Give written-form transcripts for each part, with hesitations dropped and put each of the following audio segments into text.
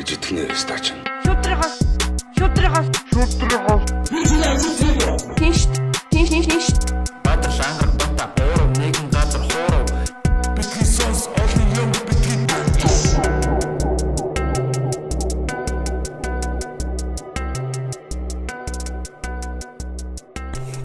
гэж итгэнэ стач. Шудрагаас. Тийш. Баатар шангар бата бороо нэгэн газар хоороо. Бидний сонс олон юм бидний.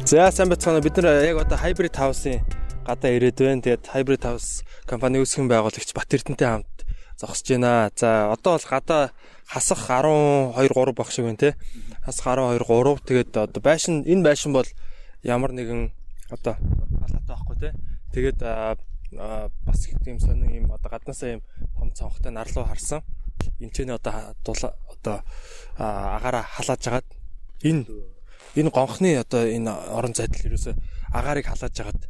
За сайн бацгаана, бид нар яг одоо Hybrid House-ийн гадаа ирээд байна. Тэгээд Hybrid House компани үүсгэн байгуулагч Бат Эрдэнэтэй хамт зогсож байна. За одоо бол гадаа хасах 12-3 баг шиг байна те. Хасах 12-3. Тэгээд одоо энэ байшин бол ямар нэгэн одоо халаатай байхгүй те. Тэгээд бас их тийм сонин юм одоо гаднаасаа юм том цонхтой нарлуу харсан. Энд ч нэ одоо агаараа халааж агаад энэ гонхны одоо энэ орон зайдал ерөөсө агаарыг халааж агаад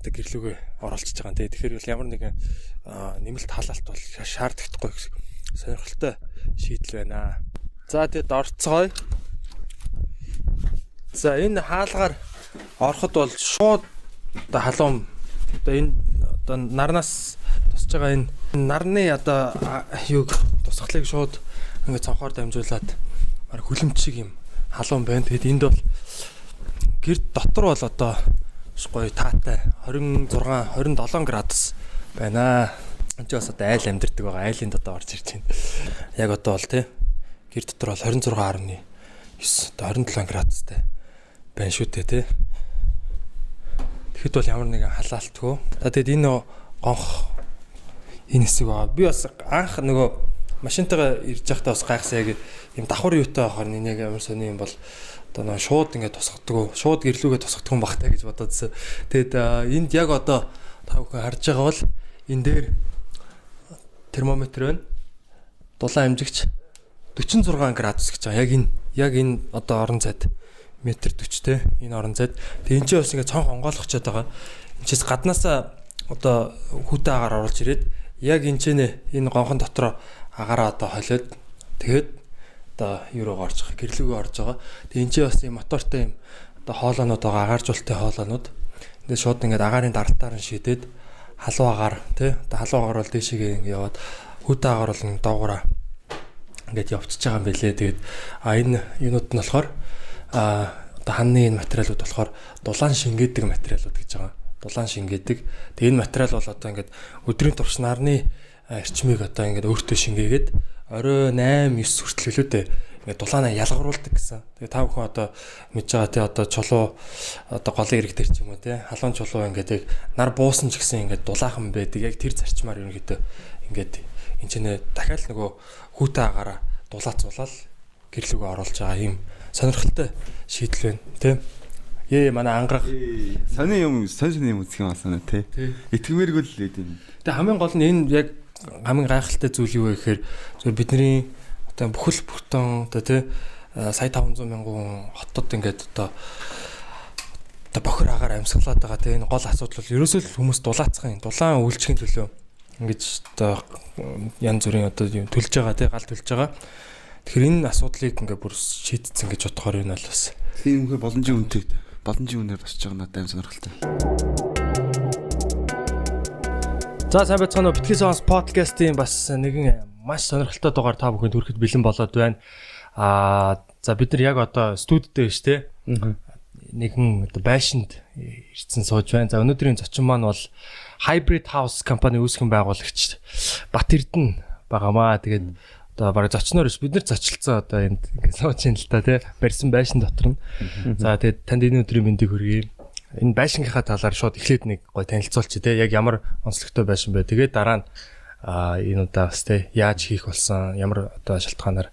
одоо гэрлүүгээ оруулчихж байгаа юм те. Тэгэхээр бол ямар нэгэн нэмэлт халаалт бол шаардлагатай сонирхолтой шийдэл байна. За тэгээд орцгоё. За энэ хаалгаар ороход бол шууд одоо халуун одоо энэ одоо нарнаас тусж байгаа энэ нарны одоо юуг тусгалыг шууд ингээд цонхоор дамжуулаад баг хүлэмж шиг юм халуун байна. Тэгэд энд бол гэрд дотор бол одоо гоё таатай 27 градус байна. Энд ч бас одоо айл амьдэрдэг байгаа. Айлын дотор орж ирж байна. Яг одоо бол тий гэр дотор бол 26.9 одоо 27 градустай байна шүү дээ тий. Тэгэхэд бол ямар нэгэн халаалтгүй. Тэгэд энэ гонх энэ хэсэг байгаа. Би бас анх нөгөө машинтайгаа ирж байхдаа бас гайхсан яг юм давхар юутай байхаар нэг ямар сони юм бол одоо нөө шууд ингээд тусгадаг. Шууд гэрлүүгээ тусгадаг юм багтаа гэж бодоодсэн. Тэгэд энд яг одоо та бүхэн харж байгаа бол энэ дээр термометр байна. Дулаан хэмжигч 46 градус гэж байгаа. Яг энэ одоо орон зайд метр 40 те энэ орон зайд. Тэгээ энэ ч бас ингээд цонх онгойлгочод байгаа. Энд чээс гаднаасаа одоо хүүтэй агаар оруулж ирээд яг энэ гонхон дотор агаараа одоо холиод тэгээд одоо юу руу орж байгаа гэрлүүгээ орж байгаа. Тэгээ энэ ч бас юм мотортой юм одоо хоолоонууд байгаа, агааржуулалтын хоолоонууд. Тэгээд шууд ингээд агаарын даралтаар нь шийдээд халуун агаар тий одоо халуун агаар бол дээшээгээ ингээд яваад хүүтэй агаар бол ингээд доогоороо ингээд явчихж байгаа юм билээ. Тэгээд энэ юунууд нь болохоор одоо ханны энэ материалууд болохоор дулаан шингээдэг материалууд гэж байгаа. Дулаан шингээдэг. Тэгээ энэ материал бол одоо ингээд өдрийн турш нарны эрчмийг одоо ингээд өөртөө шингээгээд орой 8-9 хүртэл лөө дээ ингээд дулаанаа ялгаруулдаг гэсэн. Тэгээ та бүхэн одоо мэдж байгаа тий одоо чулуу одоо голын ирэг дээр ч юм уу тий халуун чулуу ингээд яг нар буусан ч гэсэн ингээд дулаахан байдаг. Яг тэр зарчмаар ерөнхийдөө ингээд энэ ч нэ дахиад нөгөө хүүтэй агаараа дулаацуулаад гэрлүүгээ оруулж байгаа юм сонирхолтой шийдэл байна тий. Манай ангарах сони юм үзэх юм асана тий. Итгэмээргүй л лээд юм. Тэгээ хамгийн гол нь энэ яг хамгийн гайхалтай зүйл юу вэ гэхээр зөв бидний одоо бүхэл бүтэн одоо тий сая 500 мянган хотод ингээд одоо бохир агаар амьсгалаад байгаа тий энэ гол асуудал бол ерөөсөө л хүмүүс дулаацсан дулаан үйлчлэгийн төлөө ингэж одоо янз бүрийн одоо юм төлж байгаа тий гал төлж байгаа. Тэгэхээр энэ асуудлыг ингээд бүр шийдсэн гэж бодохоор энэ бол бас тийм үнхээр боломжийн үнээр босч байгаа надад аим сонирхолтой. За сайн байцгаана уу. Битгий сонс подкастын бас нэгэн маш сонирхолтой дугаар та бүхэнд хүрэхэд бэлэн болоод байна. За бид нар яг одоо студид дээр шүү дээ. Нэгэн одоо байшинд ирсэн сууж байна. За өнөөдрийн зочин маань бол Hybrid House компани үүсгэн байгуулагч Бат Эрдэнэ байгаамаа. Тэгээд одоо баг зочноор бид нар зочилсан одоо энд ингээд сууж ин л та тий барьсан байшин дотор нь. За тэгээд танд энэ өдрийн мэндийг хүргэе. Энэ байшингийнхаа талаар шууд эхлээд нэг гой танилцуулчих тий яг ямар онцлогтой байшин бэ. Тэгээд дараа нь энэ удаа бас тий яаж хийх болсон, ямар одоо шалтгаанаар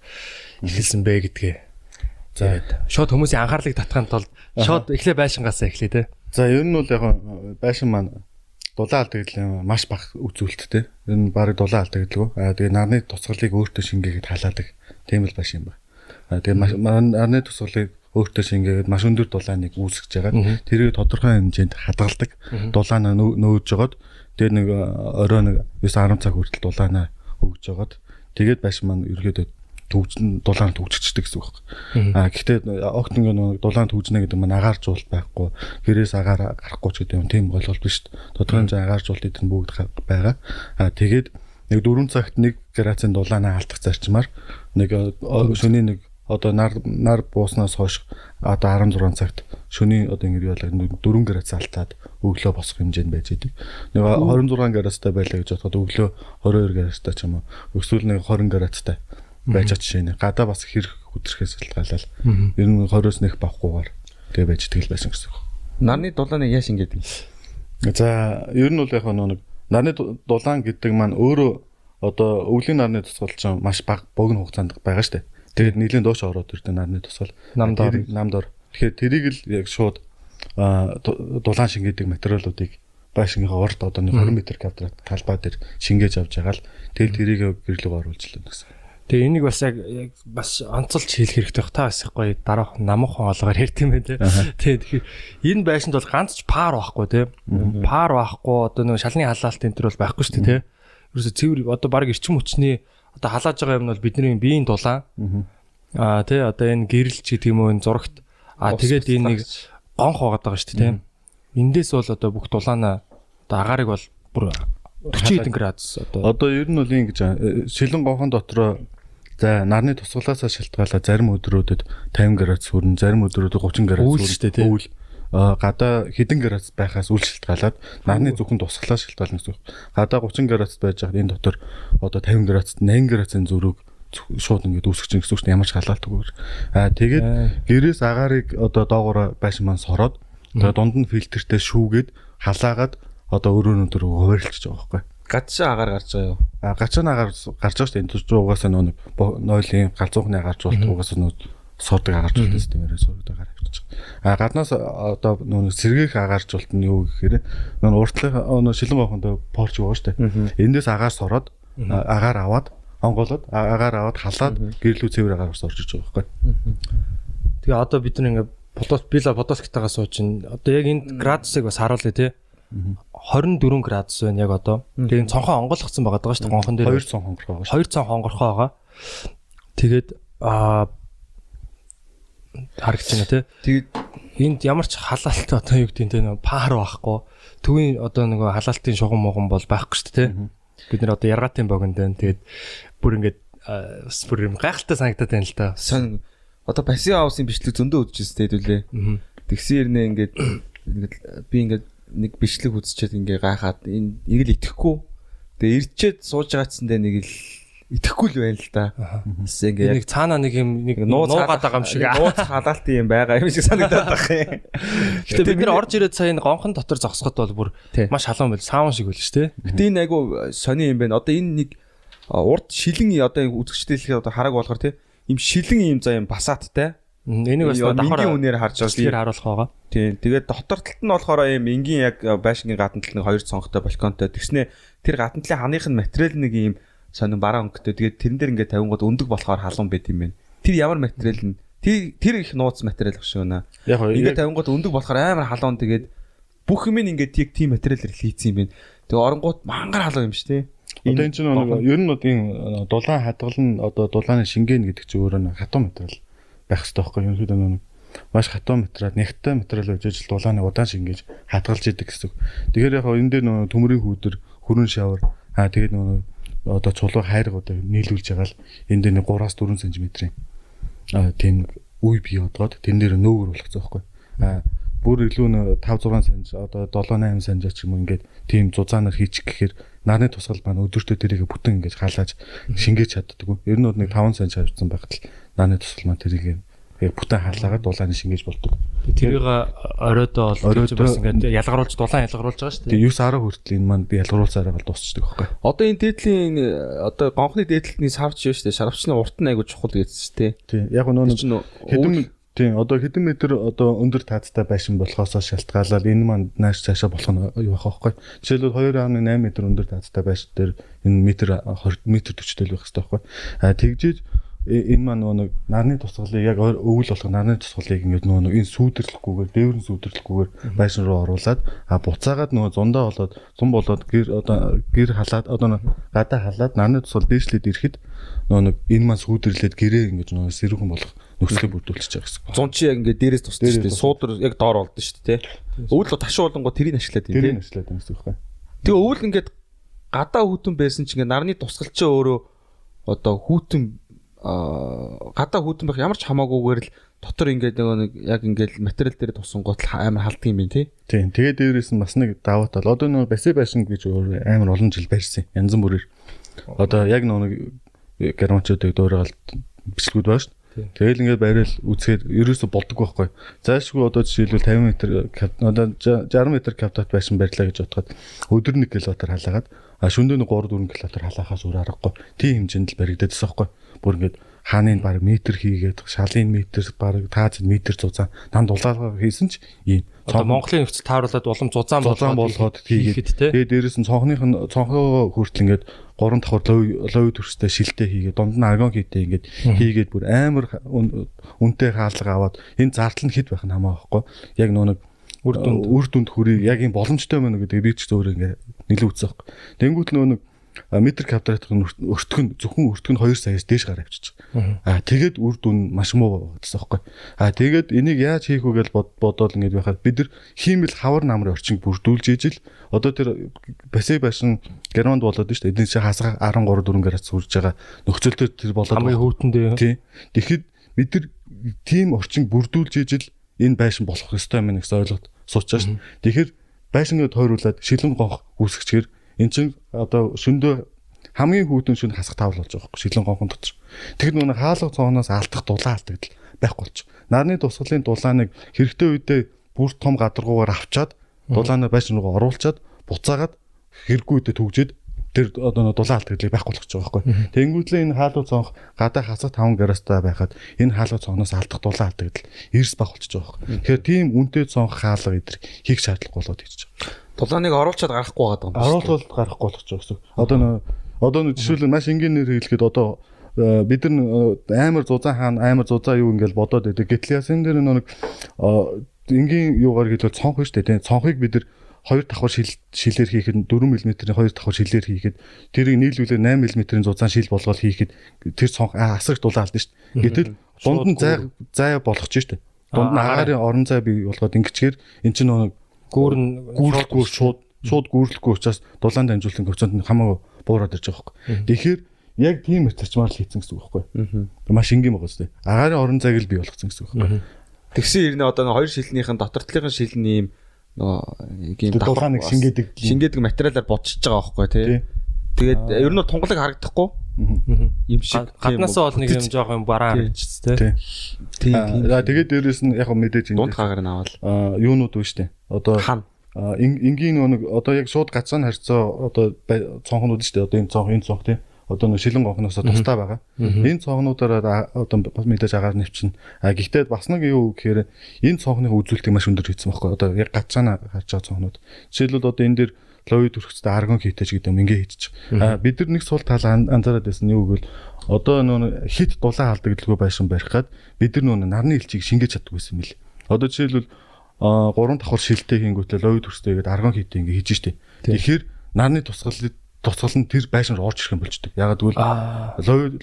эхэлсэн бэ гэдгээ. Тэгээд шууд хүмүүсийн анхаарлыг татахын тулд шууд эхлээ байшингаасаа эхлэе тий. За ер нь бол яг байшин маань дулаан алдагдлаа маш бага үзүүлэлттэй. Ер нь барыг дулаан алдагдлгүй. Тэгээ нарны тусгалыг өөртөө шингээгээд халаадаг. Тийм л байшин юм байна. Тэгээ нарны тусгалыг өөртөө шингээгээд маш өндөр дулааныг үүсгэж байгаа. Тэрийг тодорхой хэмжээнд хадгалдаг. Дулаанаа нөөж жогоод тэгээ нэг орой 9-10 цаг хүртэл дулаанаа өгж жогоод тэгээд байшин маань ерөөдөө дулаан төгжчихдэг гэсэн үг байна. Гэхдээ огт нэг дулаан төгжнэ гэдэг нь агааржуулалт байхгүй, гэрээс агаар гарахгүй ч гэдэг юм тийм гол биш шүү дээ. Тодорхой хэмжээний агааржуулалт эдгээр бүгд байгаа. Тэгээд нэг 4 цагт 1 градусын дулаанаа алдах зарчмаар нэг шөнийн нэг одоо нар бууснаас хойш одоо 16 цагт шөнийн одоо ингэж болоо 4 градус алдаад өглөө босох хэмжээнд байж идэг. Нэг 26 градустай байлаа гэж бодоход өглөө 22 градустай ч юм уу эсвэл нэг 20 градустай байж жишээ нь гадаа бас хэрэг хүтрэхээс шалтгаалал ер нь 20-оос нэг бавхгүйгээр тэгээ байж идэг л байсан гэсэн үг. Нарны дулааны яаш ингэдэг. За ер нь бол яг нэг нарны дулаан гэдэг маань өөрөө одоо өвлийн нарны тусгал чинь маш бага богино хугацаанд байгаа шүү дээ. Тэгээд нийлэн доош ороод ирдэг нарны тусгал намдор. Тэгэхээр тэрийг л яг шууд дулаан шингээдэг материалуудыг байшингийнхаа орд одоо 20 м квадрат талбай дээр шингээж авч байгаа л тэгэл тэрийг гэрлэг оруулж л гэсэн. Тэгээ энийг бас яг бас онцолж хэлэх хэрэгтэй бах та бас ихгүй дараах намхан олгоор ярьт юм байна те. Тэгэхээр энэ байшинд бол ганц ч пар байхгүй те. Пар байхгүй одоо нэг шалны халаалт энэ төр бол байхгүй шүү дээ те. Ерөөсө цэвэр одоо баг эрчим хүчний одоо халааж байгаа юм бол бидний биеийн дулаан тий одоо энэ гэрэлч гэдэг юм уу энэ зурагт тэгээд энэ нэг гонх байгаад байгаа шүү дээ те. Эндээс бол одоо бүх дулаанаа одоо агаарыг бол бүр 40 градус одоо ер нь бол ингэж шилэн гонхон дотроо за нарны тусгалаасаа шалтгаалаад зарим өдрүүдэд 50 градус хүрнэ, зарим өдрүүдэд 30 градус хүрнэ. Гадаа хэдэн градус байхаас үл шалтгаалаад нарны зөвхөн тусгалаас шалтгаална гэсэн үг. Гадаа 30 градус байж байгаа энэ дотор одоо 50 градус, 80 градусын зөрүүг шууд ингэж үүсгэж чинь гэсэн үг ямар ч халаалтгүйгээр. Тэгээд гэрээс агаарыг одоо доогоор байшин маань сороод тэгээд дунд нь фильтртэй шүүгээд халаагаад одоо өрөөнө төр хуваарлж байгаа байхгүй. Гацшаа агаар гарч байгаа юу? Гацшаа агаар гарч байгаа шүү дээ. Энэ төч угаасаа нэг нойлын галзуухны агарч болт угаасаа нэг сордог агарч болт системээрээ сордог агаар авчиж байгаа. Гаднаас одоо нэг сэргээх агарч болт нь юу гэхээр нэг уртлын шилэн гохонд порч байгаа шүү дээ. Эндээс агаар сороод агаар аваад онголоод агаар аваад халаад гэрлүү цэвэр агаар орж иж байгаа байхгүй. Тэгээ одоо бид нэг бодоскитагаа сууж чинь одоо яг энэ градусыг бас харуулъя тий. 24 градус байна яг одоо. Тэгээд цонхоо онгойлгоцсон байгаа даа шүү дээ гонхон дээр. 2 цон хонгорхоо байгаа. 2 цон хонгорхоо байгаа. Тэгээд харагч байна тий. Тэгээд энд ямар ч халаалт одоо юу гэдэг нь пар байхгүй. Төвийн одоо нөгөө халаалтын шугам могон бол байхгүй шүү дээ тий. Бид нэр одоо яргаатын богонд байна. Тэгээд бүр ингээд бүр юм гайхалтай санагдаад байна л да. Сон одоо пассив хаусын бичлэг зөндөө үзчихсэн хэдүүлээ. Тэгсэн хэрнээ ингээд би ингээд нэг бичлэг үзчихэд ингээ гайхаад энэ нэг л итгэхгүй. Тэгээ ирчээд сууж байгаатсандаа нэг л итгэхгүй л байна л да. Тэсээ ингээ нэг цаанаа нэг юм нэг нуугаад байгаа юм шиг нууц халаалтын юм байгаа юм шиг санагдаад байна. Гэтэ бид нэр орж ирээд сая гонхон дотор зогсоход бол бүр маш халуун байл саун шиг байл шүү дээ. Гэтэ энэ айгу сони юм байна. Одоо энэ нэг урд шилэн одоо үзэгчтэй хэлэхэд одоо хараг болохоор тийм юм шилэн юм за юм басааттай. Энийг бас давхар үнээр харж байгаа тийм харуулах байгаа. Тийм. Тэгээд дотор талд нь болохоор ийм энгийн яг байшингийн гадна талд нэг 2 цонхтой балконтой. Тэгснэ тэр гадна талын ханых нь материал нэг ийм сонин бараа өнгөтэй. Тэгээд тэрэн дээр ингээд тавингууд өндөг болохоор халуун байд юм байна. Тэр ямар материал нь тэр их нууц материал ах шүү наа. Ингээд тавингууд өндөг болохоор амар халуун тэгээд бүх юм ингээд яг тийм материалаар хийцэн юм байна. Тэгээд оронгууд мангар халуун юм шүү дээ. Одоо энэ чинь ер нь одын дулаан хадгал нь одоо дулааны шингээн гэдэг чинь өөрөө хатуу материал байх хэрэгтэй байхгүй юу? Ерөнхийдөө нэг маш хатуу материал, нягтай материал байж ижил дулааны удаан шингээж хадгалж идэг гэсэн. Тэгэхээр яг энэ дээр нөгөө төмрийн хүүдэр, хүрэн шавар, тэгээд нөгөө одоо чулуу хайргуудыг нийлүүлж байгаа л энэ дээр 3-4 см-ийн тийм үе бий бодгоод тэн дээр нөөгөр болгоцсон байхгүй. Бүр илүү 5-6 см одоо 7-8 см ч юм уу ингээд тийм зузаанаар хийчих гэхээр нарны тусгал маань өдөртөө тэрийг бүтэн ингэж халааж шингээж чаддаггүй. Ер нь нэг 5 см хавцсан байхад л нарны тусгал маань тэрийг яг бүтэн халаагаад дулааны шингээж болдог. Тэрийг оройдоо бол бас ингээд ялгаруулж дулаан ялгаруулж байгаа шүү дээ. Тэгээ 9-10 хүртэл энэ маань ялгаруулсараа бол дуусчдаг байхгүй. Одоо энэ дээдлийн одоо гонхны дээдлэлтний сарвч шүү дээ. Сарвчны урт нь айгу чухал гэсэн шүү дээ. Тийм. Яг нөгөө тийм одоо хэдэн метр одоо өндөр таацтай байшин болохоос шалтгаалаад энэ маань нааш цаашаа болох нь юу байх вэ? Жишээлбэл 2.8 м өндөр таацтай байшин дээр энэ метр 20 м 40 тэл байх хэрэгтэй байхгүй. Тэгжээж энэ маань нөгөө нарны тусгалыг яг өвөл болох нарны тусгалыг ингээд нөгөө энэ сүйдэрлэхгүйгээр дээврэн сүйдэрлэхгүйгээр байшин руу оруулаад буцаагаад нөгөө зундаа болоод зун болоод гэр халаад одоо гадаа халаад нарны тусгал дээшлээд ирэхэд нөгөө энэ маань сүйдэрлээд гэрээ ингээд нөгөө сэрүүхэн болох нөхцөлийг бүрдүүлж байгаа гэсэн. Зун чи яг ингээд дээрээс тусдаг шүү дээ. Суудар яг доор болдсон шүү дээ. Өвөл ташуу болонгоо тэрийг ашиглаад тийм. Тэрийг ашиглаад юм гэсэн үг байна. Тэгээ өвөл ингээд гадаа хүүтэн байсан чинь ингээ нарны тусгал чинь өөрөө одоо хүүтэн гадаа хүүтэн байх ямар ч хамаагүйгээр л дотор ингээд нэг яг ингээд материал дээр тусангууд амар халддаг юм байна тий. Тийм. Тэгээд дээрээс нь бас нэг даваа тал. Одоо нөгөө баси байшин гэж амар олон жил барьсан. Янз бүрээр. Одоо яг нөгөө германчуудыг дөөрөөл бичлэгүүд байна шүү. Тэгэл ингээд барайл үзэхэд ерөөсө болдог байхгүй. Заашгүй одоо жишээлбэл 50 м одоо 60 м квадрат байшин барьлаа гэж бодоход өдөр 1 км халаагаад шөнөдөө 3-4 км халаахаас өөр аргагүй. Тийм хэмжээнд л баригдадсан байхгүй. Бүр ингээд хааны баг метр хийгээд шалын метр баг тааз метр зузаан нам дулаалгаа хийсэн ч ийм одоо Монголын нөхцөл тааруулаад улам зузаан болгоод хийгээд тэгээ дээрэс нь цонхоо хүртэл ингээд 3 давхар лови төрстэй шилтэй хийгээд дунд нь аргон хийтэй ингээд хийгээд бүр амар үнэтэй хаалга аваад энэ зардал нь хэд байх нь хамаагүй. Яг нэг үр дүнд хүрээ яг юм боломжтой байна гэдэг би ч зөвөр ингээд нэлээд үзсэн байхгүй. Тэнгүүт нэг метр квадратын өртгөн зөвхөн өртгөн 2 саяас дээш гараа авчиж байгаа. Тэгээд үр дүн маш муу гэсэн байхгүй. Тэгээд энийг яаж хийх вэ гэж бодоод ингэж байхад бид нар хиймэл хавар намрын орчинг бүрдүүлж ижил одоо тэр баси байшин Германд болоод шүү дээ. Эдгээр чинь хасгаа 13-4 градус хүрж байгаа нөхцөлтөд тэр болоод хамгийн хүүтэндээ. Тийм. Тэгэхэд бид нар тийм орчинг бүрдүүлж ижил энэ байшин болох ёстой юм гэсэн ойлголт суучаа шүү. Тэгэхээр байшингаа тойруулаад шилэн гонх үүсгэчихээр эн чинь одоо шөндөө хамгийн хүүтэн шүн хасах тавл болж байгаа байхгүй шилэн гонхон дотор. Тэгэхээр нүг хаалга цооноос алдах дулаан алдагдал байхгүй болчих. Нарны тусгалын дулааныг хэрэгтэй үедээ бүр том гадаргуугаар авчаад дулаанаа байшин руу оруулчаад буцаагаад хэрэггүй үедээ төгжээд тэр одоо дулаан алдагдлыг байхгүй болгож байгаа байхгүй. Тэнгүүдлээ энэ хаалга цонх гадаа хасах 5 градустай байхад энэ хаалга цооноос алдах дулаан алдагдал эрс баг болчих жоох байхгүй. Тэгэхээр тийм үнэтэй цонх хаалга идэр хийх шаардлага болоод ирж байгаа. Дулааныг оруулчаад гарахгүй байгаа юм байна. Оруулаад гарахгүй болгож байгаа гэсэн. Одоо жишээлбэл маш энгийнээр хэлэхэд одоо бид нар амар зузаан хаан амар зузаан юу ингээл бодоод байдаг. Гэтэл яасан дээр нэг энгийн юугаар хэлвэл цонх шүү дээ. Цонхыг бид нар 2 давхар шилээр хийхэд 4 мм-ийн 2 давхар шилээр хийхэд тэрийг нийлүүлээд 8 мм-ийн зузаан шил болгоод хийхэд тэр цонх асарх дулаан алдна шүү дээ. Гэтэл дунд нь зай болгож шүү дээ. Дунд нь агаарын орон зай бий болгоод ингэчгээр эн чинь нэг гүүрлэхгүй шууд гүүрлэхгүй учраас дулаан дамжуулалтын коэффициент хамаагүй буураад ирж байгаа байхгүй. Тэгэхээр яг тийм зарчмаар л хийцэн гэсэн үг байхгүй. Маш энгийн байгаа зү. Агаарын орон зайг л бий болгоцсон гэсэн үг байхгүй. Тэгсэн ирнэ одоо хоёр шилнийхэн дотортлогын шилний ийм дулааныг шингээдэг материалаар бодчихж байгаа байхгүй тий. Тэгээд ер нь тунгалаг харагдахгүй. Юм шиг гаднаасаа бол нэг юм жоох юм бараа харагдчихс тий. Тэгээд дээрэс нь яг мэдээж дунд хаагаар нь аваад юунууд вэ штэ. Одоо энгийн нэг одоо яг шууд гацааны харьцаа одоо цонхнууд штэ. Одоо энэ цонх тий. Одоо нэг шилэн гонхноос тустай байгаа. Энэ цонхнуудаараа одоо мэдээж агаар нэвчин. Гэхдээ бас нэг юу гэхээр энэ цонхны үзүүлэлтийг маш өндөр хийсэн байхгүй. Одоо яг гацаана харж байгаа цонхнууд. Жишээлбэл одоо энэ дээр лови төрхцтэй аргон хийтэйч гэдэг юм ингээ хийчих. Бид нар нэг сул тал анзаараад байсан юу гэвэл одоо нөө хит дулаан алдагдaltaгүй байшин барихад бид нар нөө нарны элчийг шингээж чаддаг байсан юм бэл. Одоо жишээлбэл 3 давхар шилтэй хийнгүүтлээ лови төрхтэй гэдэг аргон хийтэй ингээ хийж штэ. Тэгэхээр нарны тусгал нь тэр байшин руу орж ирэх юм болчдөг. Ягаад гэвэл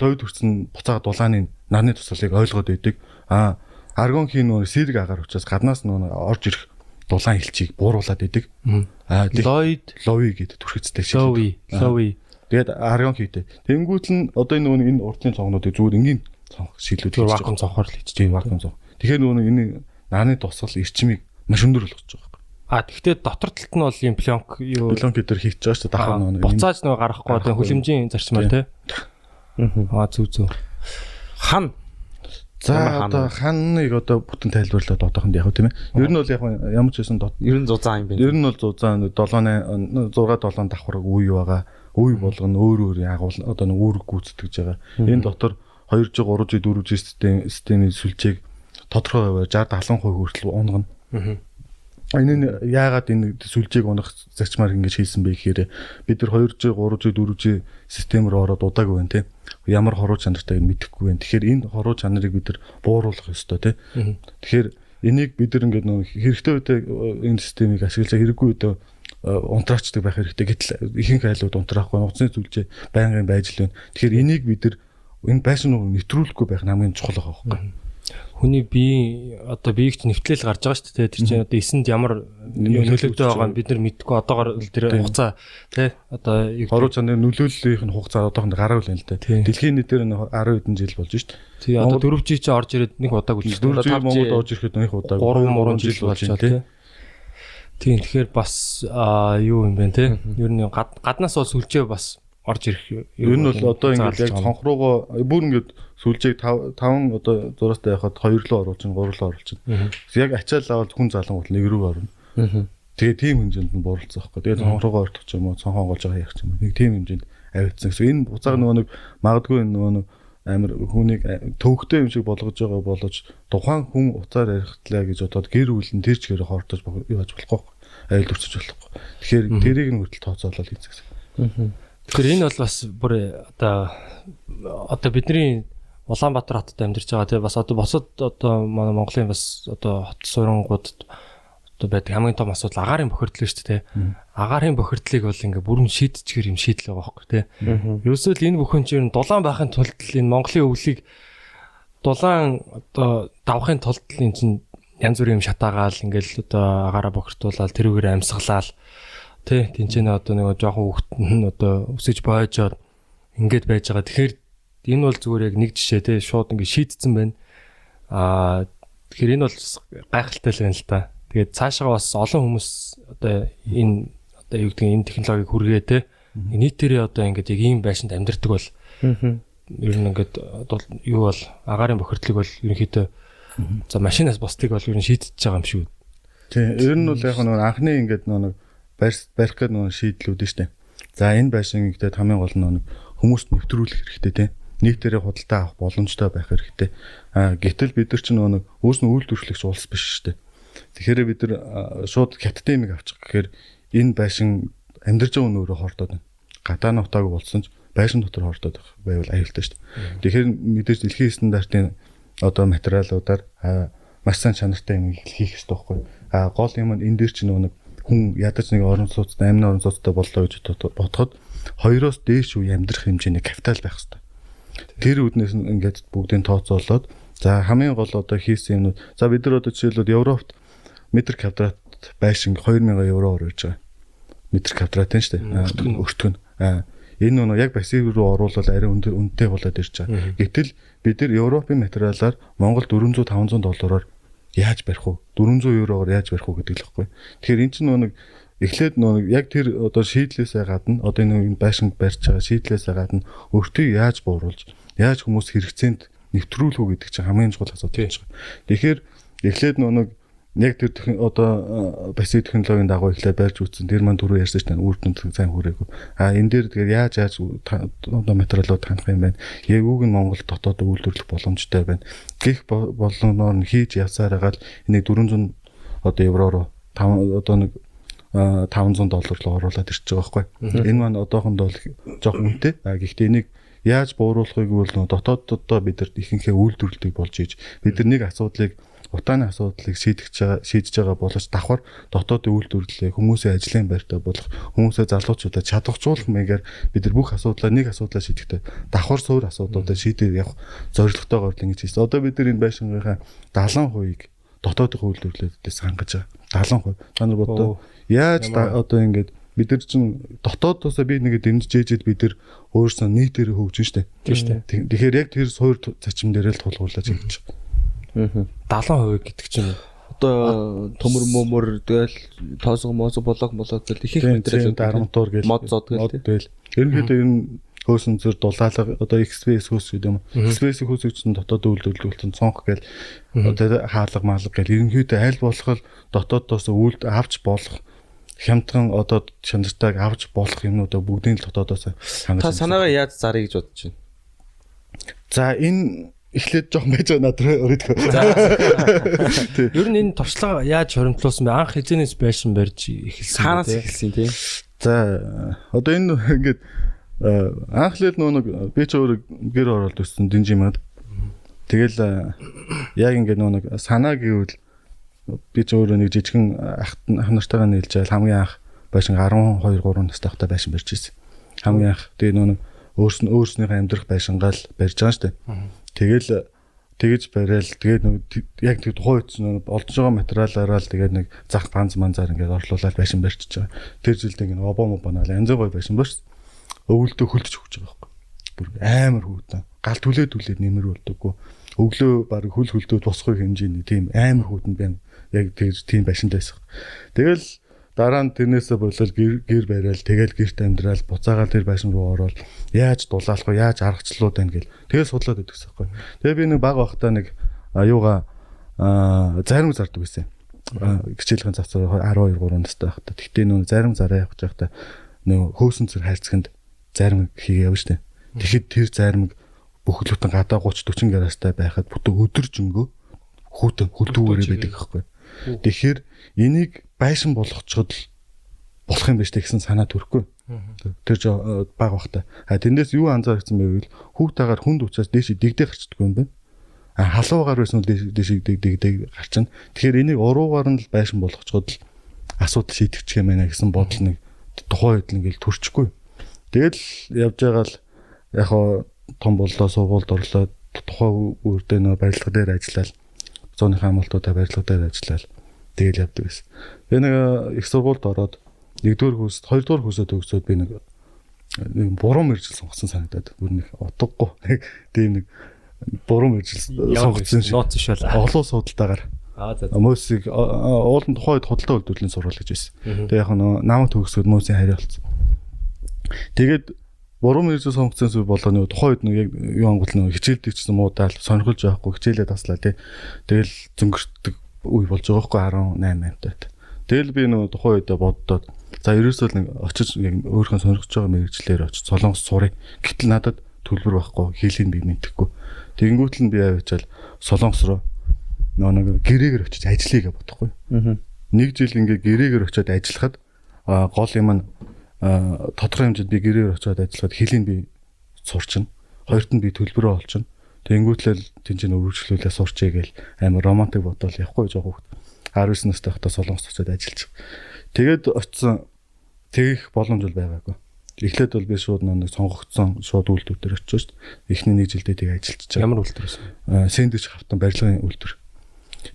лови төрсөн буцаага дулааны нарны тусгалыг ойлгоод байдаг. Аргон хийн нөө сэрэг агаар учраас гаднаас нөө орж ирэх дулаан элчийг бууруулад идэг. Лови гэдэг түрхэцтэй шил. Лови. Тэгээд аргон хийтэй. Тэнгүүт нь одоо энэ урдлын цонхнуудыг зүгээр энгийн цонх шилүүд хийж вакуум цонхоор л хийж байгаа. Вакуум цонх. Тэгэхээр энэ нарны тусгал эрчмийг маш өндөр болгож байгаа. Тэгэхдээ дотор талд нь бол юм пленк дээр хийчихэж байгаа шүү дээ. Дахин нөө буцааж нөө гарахгүй одоо хүлэмжийн зарчмаар тий. Зүг. Хан. За одоо ханыг одоо бүтэн тайлбарлаад одоохонд яг тийм ээ. Ер нь бол яг ямар ч байсан ер нь зузаан юм байна. Ер нь бол зузаан 6-7 давхар үе байгаа. Үе болгоно өөр ягуул одоо нэг үүрэг гүйцэтгэж байгаа. Энэ дотор 2G, 3G, 4G системийн сүлжээг тодорхой 60-70% хүртэл унгана. Энэ яагаад энэ сүлжээг унах зарчмаар ингэж хийсэн бэ гэхээр бид нар 2G, 3G, 4G систем рүү ороод удаагүй байна тийм. Ямар хоруу чанартай юм мэдэхгүй байна. Тэгэхээр энэ хоруу чанарыг бид нар бууруулах ёстой тийм. Тэгэхээр энийг бид нар ингээд нэг хэрэгтэй үедээ энэ системийг ашиглаж хэрэггүй үедээ унтраачдаг байх хэрэгтэй. Гэтэл ихэнх айлууд унтраахгүй, нууцны сүлжээ байнгын байж л байна. Тэгэхээр энийг бид нар энэ байшин руу нэвтрүүлэхгүй байх хамгийн чухал байгаа байхгүй. хүний бие одоо биеигч нэвтлэл гарч байгаа шүү дээ. Тэр чинь одоо эсэнд ямар нөлөөтэй байгаа нь бид нар мэдэхгүй одоогоор тэр хугацаа тий одоо хоруу цааны нөлөөллийнх нь хугацаа одоохонд гараа үлэн л дээ. Дэлхийн нийтээр 10 хэдэн жил болж шүү дээ. Тий одоо 4G чи орж ирээд нэг удааг үлдсэн. 4G Монголд орж ирэхэд нэг удааг 3 жил болж байгаа тий. Тийм тэгэхээр бас юу юм бэ тий. Ер нь гаднаас бол сүлжээ бас орж ирэх. Ер нь бол одоо ингээд яг цонх руугаа бүр ингээд сүлжээг 5 одоо зураастай яхад 2 руу оруулж, 3 руу оруулж. Яг ачаал авал хүн залангуут 1 рүү орно. Тэгээ тийм хэмжээнд нь бууралцсан байхгүй. Тэгээ цонх руугаа ортох ч юм уу, цонх онголж байгаа яах ч юм уу. Нэг тийм хэмжээнд авигдсан гэсэн. Энэ буцааг нөгөө нэг магадгүй нөгөө нэг амар хүнийг төвөгтэй юм шиг болгож байгаа боловч тухайн хүн уцаар ярихтлаа гэж бодоод гэр бүл нь тэр чигээр хортож юу аж болохгүй. Айл дүрцэж болохгүй. Тэгэхээр тэрийг нь хүртэл тооцоолол хийцгсэн. Тэгэхээр энэ бол бас бүр одоо бидний Улаанбаатар хотод амьдарч байгаа тийм бас одоо босод одоо манай Монголын бас одоо хот сурангуудад одоо байдаг хамгийн том асуудал агаарын бохирдол шүү дээ. Агаарын бохирдлыг бол ингээ бүрэн шийдчихэр юм шийдэл байгаа байхгүй тийм. Ерөөсөө л энэ бүхэн чинь дулаан байхын тулд энэ Монголын өвлийг дулаан одоо давахын тулд энэ чинь янз бүрийн юм шатаагаал ингээл одоо агаараа бохирдуулаад тэрүүгээр амьсгалаал тий тэнцэнэ одоо нэг жоохон хүүхэд нь одоо өсөж боожоод ингээд байж байгаа. Тэгэхээр энэ бол зүгээр яг нэг жишээ тий шууд ингээд шийдсэн байна. Тэгэхээр энэ бол гайхалтай л байна л та. Тэгээд цаашаа бас олон хүмүүс одоо энэ одоо юу гэдэг энэ технологиг хүргээ тий нийтээрээ одоо ингээд яг ийм байшинд амьдардаг бол ер нь ингээд юу бол агаарын бохирдлыг бол ерөнхийдөө за машинаас бусдыг бол ер нь шийдэж байгаа юм шүү. Тий ер нь бол яг нэг анхны ингээд нэг барих гэдэг нэг шийдлүүд нь шүү дээ. За энэ байшин гэдэг хамгийн гол нь хүмүүст нэвтрүүлэх хэрэгтэй тий. Нийтээрээ худалдаа авах боломжтой байх хэрэгтэй. Гэтэл бид нар ч нэг өөрснөө үйлдвэрлэгч улс биш шүү дээ. Тэгэхээр бид нар шууд хятадын эмийг авчих гэхээр энэ байшин амьдарч байгаа нөөрэ хордоод байна. Гадаа нутааг болсон ч байшин дотор хордоод байвал аюултай шүү дээ. Тэгэхээр мэдээж дэлхийн стандартын одоо материалуудаар маш сайн чанартай юм хийх хэрэгтэй байхгүй. Гол юм нь энэ дээр ч нэг хүн ядаж нэг орон сууцтай амны орон сууцтай боллоо гэж бодоход 2-оос дээш үе амьдрах хэмжээний капитал байх хэрэгтэй. Тэр үднээс нь ингээд бүгдийг тооцоолоод за хамгийн гол одоо хийсэн юмнууд за бид нар одоо жишээлбэл Европт метр квадрат байшин 2000 евроор байж байгаа. Метр квадратын шүү дээ. Өртгөн. Энэ нь яг бассейн руу оруулаад арай үнэтэй болоод ирж байгаа. Гэтэл бид нар Европын материалаар Монгол 400-500 доллараар яаж барих вэ? 400 евроогоор яаж барих вэ гэдэг л байхгүй. Тэгэхээр эн чинь нэг эхлээд яг тэр одоо шийдлээсээ гадна одоо энэ байшинг барьж байгаа шийдлээсээ гадна өөртөө яаж бууруулж яаж хүмүүс хэрэгцээнд нэвтрүүлэх үү гэдэг чинь хамгийн чухал асуудал байж байгаа. Тэгэхээр эхлээд яг тэр одоо бассейн технологийн дагуу эхлээд барьж үзсэн. Тэр маань түрүү ярьсан чинь үр дүнд сайн хүрээгүй. Энэ дээр тэгэхээр яаж одоо материалууд хандах юм байна. Яг үг нь Монгол дотоод үйлдвэрлэх боломжтой байна. Гэх болоноор нь хийж явсаар хагаад энийг 400 одоо евроор 500 доллар руу оруулаад ирж байгаа байхгүй. Энэ маань одоохондоо жоох үнэтэй. Гэхдээ энийг яаж бууруулахыг бол дотооддоо бид нар ихэнхээ үйлдвэрлэлийг болж ийж бид нар нэг асуудлыг утааны асуудлыг шийдэж байгаа боловч давхар дотоодын үйлдвэрлэлээ хүмүүсийн ажлын байртаа болох хүмүүсээ залуучуудаа чадваржуулах маягаар бид нар бүх асуудлаа нэг асуудлаа шийдэхдээ давхар суур асуудлуудаа шийдэж явах зорилготойгоор л ингэж хийсэн. Одоо бид нар энэ байшингийнхаа 70%-ийг дотоодын үйлдвэрлэлээс хангаж байгаа. 70%. Та нар бодоо яаж одоо ингэж бид нар чинь дотоодоосоо би нэгэ дэмжижээд бид нар өөрсдөө нийтээр хөгжин штэ. Тийм штэ. Тэгэхээр яг тэр суур зачим дээр л тулгуурлаж хийж байгаа. 70% гэдэг чинь одоо төмөр мөмөр тэгэл тоосго моосо болог гэл их материал дарамтуур гэл мод зод гэл ерөнхийдөө энэ хөөсөн зөр дулаалга одоо XPS хөөс гэдэг юм. XPS хөөсөж чинь дотоод үйлдвэрлэлтэн цонх гэл одоо хаалга маалга гэл ерөнхийдөө аль болох дотоодоос үйлд авч болох хямдхан одоо чанартайг авч болох юмнуудаа бүгдийг л дотоодоос хангаж. Та санаагаа яаж зарыг гэж бодож байна? За энэ эхлээд жоох байж байгаа надад өрөөдгөө. Ер нь энэ туршлага яаж хоримтлуулсан бэ? Анх хизэнээс байшин барьж эхэлсэн. Хаанаас эхэлсэн тийм? За одоо энэ ингээд анхлаад нэг би ч өөр гэр оролт өссөн динжимад. Тэгэл яг ингээд нэг санаа гэвэл би ч өөрөө нэг жижигэн ах нартайгаа нийлж байгаа хамгийн анх байшин 12-3 настай хата байшин барьж ирсэн. Хамгийн анх тэгээ нэг өөрснийхөө амьдрах байшингаа л барьж байгаа шүү дээ. Тэгэл Тэгэж барайл тэгээд яг тэг тухайн үед олж байгаа материалаараа л тэгээд нэг зах банз манзаар ингээд орлуулаад байшин барьчихж байгаа. Тэр жилд ингээд обомо банаал янз бүр байшин барьсан. Өвөлдөө хөлдөж өгч байгаа байхгүй. Бүр амар хүүтэн. Гал түлээд нэмэр болдоггүй. Өглөө баг хөлдөө тусах хэмжээний тийм амар хүүтэн байна. Яг тийм байшинтай байсан. Тэгэл дараа нь тэрнээсээ болол гэр бариал тэгэл гэрт амьдрал буцаагаал тэр байшин руу ороод яаж дулаалах вэ яаж аргачлууд байна гэл тэгээ судлаад өгсөн байхгүй. Тэгээ би нэг баг бахта нэг аюугаа зарим зардаг байсан. Хичээлхэн завцаар 12 3 настай байхдаа. Тэгтээ нөө зарим зараа явах байхдаа нөө хөөсөн цэр хайрцагт зарим хийгээ явж штэ. Тэгэхэд тэр зарим бүхэл бүтэн гадаа 30 40 градустай байхад бүтэн өдөржингөө хүүтэн хөлдүүгээрээ байдаг байхгүй. Тэгэхээр энийг байшин болгоцоход болох юм биш гэсэн санаа төрөхгүй. Тэр баг бахта. Тэндээс юу анзаарчихсан бэ гэвэл хүүтаагаар хүнд уцаас дээш дэгдээ гарчдаг юм байна. Халуугаар байсан бол дээш дэгдээ гарчна. Тэгэхээр энийг уруугаар нь л байшин болгоцоход л асуудал шийдэгдэх юм байна гэсэн бодол нэг тухайн үед ингээл төрчихгүй. Тэгэл явж байгаа л яг хоо том боллоо сургуульд орлоо тухайн үедээ нөө барилга дээр ажиллаад зооныхаа амлалтуудаа барилга дээр ажиллаад тэгэл явдаг байсан. Би нэг их сургуульд ороод 1-р курс 2-р курсод төгсөөд би нэг буруу мэржил сонгосон санагдаад бүр нэг утгагүй тийм нэг буруу мэржил сонгосон шиг нууц биш бол олон судалтаагаар мөсийг уулын тухайн үед худалдаа үйлдвэрлэлийн сургууль гэж байсан. Тэгээ яг намайг төгсөөд мөсийн хариу болсон. Тэгээд буруу мэржил сонгосон зүйл болоо нэг тухайн үед нэг яг юу ангуул нэг хичээлдэг гэсэн муудаал сонирхолж байхгүй хичээлээ таслаа тий. Тэгэл зөнгөртөг үе болж байгаа байхгүй 18 таад. Тэгэл би нэг тухайн үедээ боддоод за ерөөсөө нэг очиж яг өөрийнхөө сонирхож байгаа мэрэгчлэр очиж солонгос сурыг. Гэтэл надад төлбөр байхгүй хийлийн би мэдхгүй. Тэгэнгүүт л би авчаал солонгос руу нэг гэрээгээр очиж ажиллая гэж бодохгүй. Нэг жил ингээ гэрээгээр очиод ажиллахад гол юм нь тодорхой хэмжээнд би гэрээр очиод ажиллахад хэлийн би сурчин. Хоёрт нь би төлбөрөө олчин. Тэнгүүтлэл тэнцэн өргөжлүүлээ сурчээ гээл амар романтик бодвол явахгүй жоох хөвгт. 19 настай хата солонгос очиод ажиллаж. Тэгээд очисон тэгэх боломж бол байгаагүй. Эхлээд бол би шууд нэг сонгогдсон шууд үйлдвэр дээр очиж шүү дээ. Эхний нэг жилдээ тийг ажиллаж байгаа. Ямар үйлдвэр вэ? Сэндвич хавтан барилгын үйлдвэр.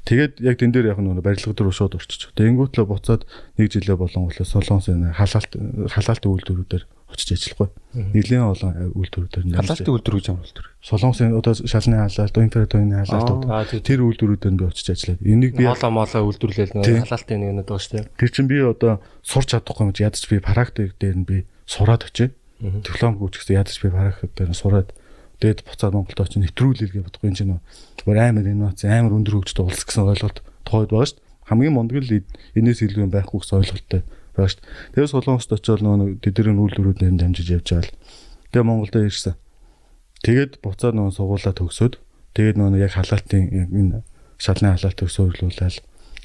Тэгээд яг тэн дээр яг нэг барилга дээр шууд орчиж. Тэнгүүтлээ буцаад нэг жилээ болонгоолоо солонгосын халаалтын үйлдвэрүүдээр очиж ажиллахгүй. Нэлийн олон үйлдвэрүүдээр халаалтын үйлдвэр гэж ямар үйлдвэр? Солонгосын одоо шалны халаалт, инфрatoны халаалтууд тэр үйлдвэрүүдээр би очиж ажиллаад. Энийг би молоо үйлдвэрлээл нэг халаалтын нэг байгаа шүү дээ. Тэр чинь би одоо сурч чадахгүй юм чи ядаж би практик дээр нь би сураад очив. Диплом гүйчихсэн ядаж би практик дээр нь сураад тэгээд буцаад Монголд очиж нэвтрүүлэлгээ бодохгүй энэ чинь бүр амар инновац амар өндөр хөгжөлт улс гэсэн ойлголт тохиод байгаа шүү дээ. Хамгийн мундаг л энэс илүү юм байхгүй гэсэн ойлголттой байгаа шүү дээ. Тэгээд солонгост очиод нөгөө тэдний үйлдвэрүүдээр дамжиж явж байгаа л. Тэгээд Монголд ирсэн. Тэгээд буцаад нөгөө сугуулаа төгсөөд тэгээд нөгөө яг халаалтын энэ шалны халаалтыг суйрлуулаад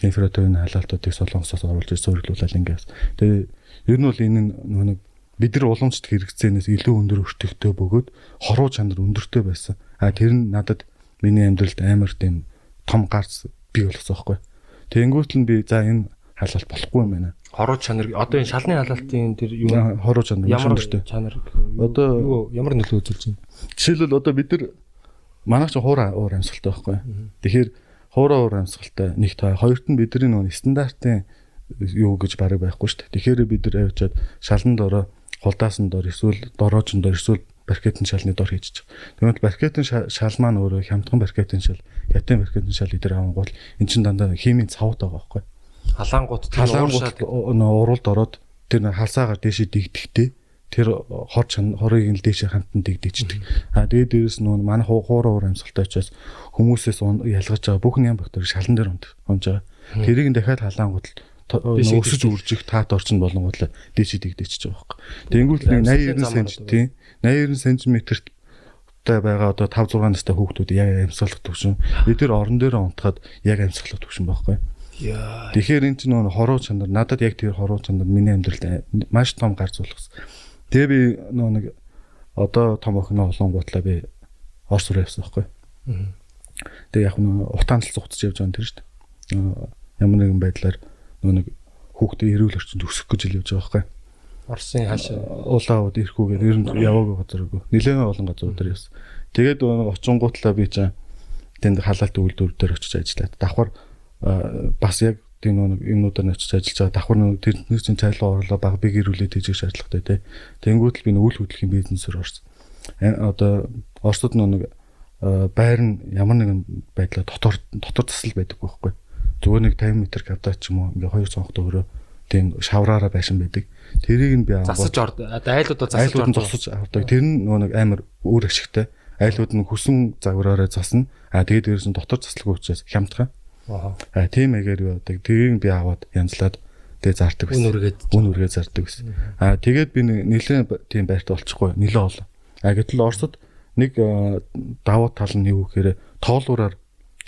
инфрatoны халаалтуудыг солонгосоос оруулж суйрлуулаад ингээс. Тэгээд ер нь бол энэ нөгөө бид нар уламжлалт хэрэгцээнээс илүү өндөр өртөгтэй бөгөөд хоруу чанар өндөртэй байсан. Тэр нь надад миний амьдралд амар тийм том гарц бий болгосон байхгүй. Тэнгүүт л би за энэ халаалт болохгүй юм байна. Хоруу чанар одоо энэ шалны халаалтын тэр юу хоруу чанар ямар өндөртэй. чанар Одоо ямар нөлөө үзүүлж байна? Жишээлбэл одоо бид нар манайх ч уур амьсгалтай байхгүй. Тэгэхээр уур амьсгалтай нэг та хоёрт нь бидний нөгөө стандартын юу гэж бараг байхгүй шүү дээ. Тэгэхээр бид нар авчиад шалан дороо хулдаасан дор эсвэл дороожин дор эсвэл баркетын шалны дор хийчих. Тэгвэл баркетын шал маань өөрөө хямдхан баркетын шал, хятадын баркетын шал идэр авангуул эн чин дандаа химийн цавууд байгаа байхгүй. Халаангууд уралд ороод тэр халсаагаар дээшээ дигдэхтэй тэр хорыг нь дээшээ хамтан дигдээчдэг. Тэгээд дээрэс нь манай хуур амьсгалтай учраас хүмүүсээс ялгаж байгаа бүх нэм бактери шалан дээр унж байгаа. Тэрийг нь дахиад халаангууд өсөж үржих таат орчин болонгодлоо дээшээ дигдээчихэж байгаа байхгүй. Тэнгүүт нэг 80-90 см тай байгаа одоо 5-6 настай хүүхдүүд яг амьсгалах төвшин бид тэр орон дээр унтахад яг амьсгалах төвшин байхгүй. Тэгэхээр энэ чинь хоруу чанар надад яг тэр хоруу чанар миний амьдралд маш том гарц болгосон. Тэгээ би нэг одоо том охиноо олонгуутлаа би Орос руу явсан байхгүй. Тэгээ яг утаан талц уцаж явж байгаа юм тэр шүү дээ. Ямар нэгэн байдлаар нэг хүүхдээ эрүүл орчинд өсөх гэж л явж байгаа байхгүй. Оросын хаашаа улаауд ирэхгүйгээр ер нь яваагүй газаргүй. Нилээн олон газрууд дээр явсан. Тэгээд очингуутлаа би чаа тэнд халаалтын үйлдвэр дээр очиж ажиллаад давхар бас яг тийм нэг юмнуудаар очиж ажиллаж байгаа давхар нэг тэрнээс чинь цайлуу орлоо баг би гэрүүлээд хийж шаардлагатай тий. Тэнгүүтэл би нэг үйл хөдлөлийн бизнесээр орсон. Одоо Оросд нэг байр нь ямар нэгэн байдлаар дотор засал байдаг байхгүй. Зүгээр нэг 50 м квадрат ч юм уу ингээ 2 цонхтой өрөө тийм шавраараа байшин байдаг. Тэрийг нь би засаж айлуудаа засаж авдаг. Тэр нь нэг амар өөр ашигтай. Айлууд нь хүсэн загвараараа засна. Тэгээд дээрээс нь дотор засалгүй учраас хямдхан. Тийм эгээр юу байдаг. Тэрийг би аваад янзлаад тэгээд зардаг байсан. Үн үргээд зардаг байсан. Тэгээд би нэлээд тийм байрт олчихгүй. Нэлээд олон. Гэтэл Оросд нэг давуу тал нь юу гэхээр тоолуураар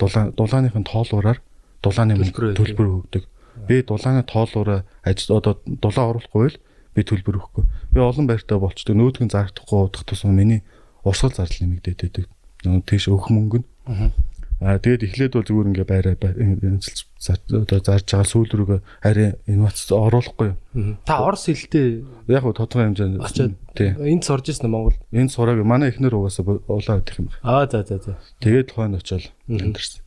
дулааныхын тоолуураар дулааны төлбөр өгдөг. Би дулааны тоолуураа одоо дулаан оруулахгүй л би төлбөр өгөхгүй. Би олон байртаа болчтой нөөдгөн зардахгүй удах тусам миний урсгал зардал нэмэгдээд байдаг. Тийш өгөх мөнгө нь. Тэгээд эхлээд бол зүгээр ингээ байраа одоо зарж байгаа сүүл рүүгээ арай инновац оруулахгүй. Та Орос хэлтэй яг гоо тодорхой хэмжээнд тийм. Энд сурж ирсэн Монгол. Энд сураг манай эхнэр угаасаа улаан идэх юм байна. За. Тэгээд хойно очиод амьдэрсэн.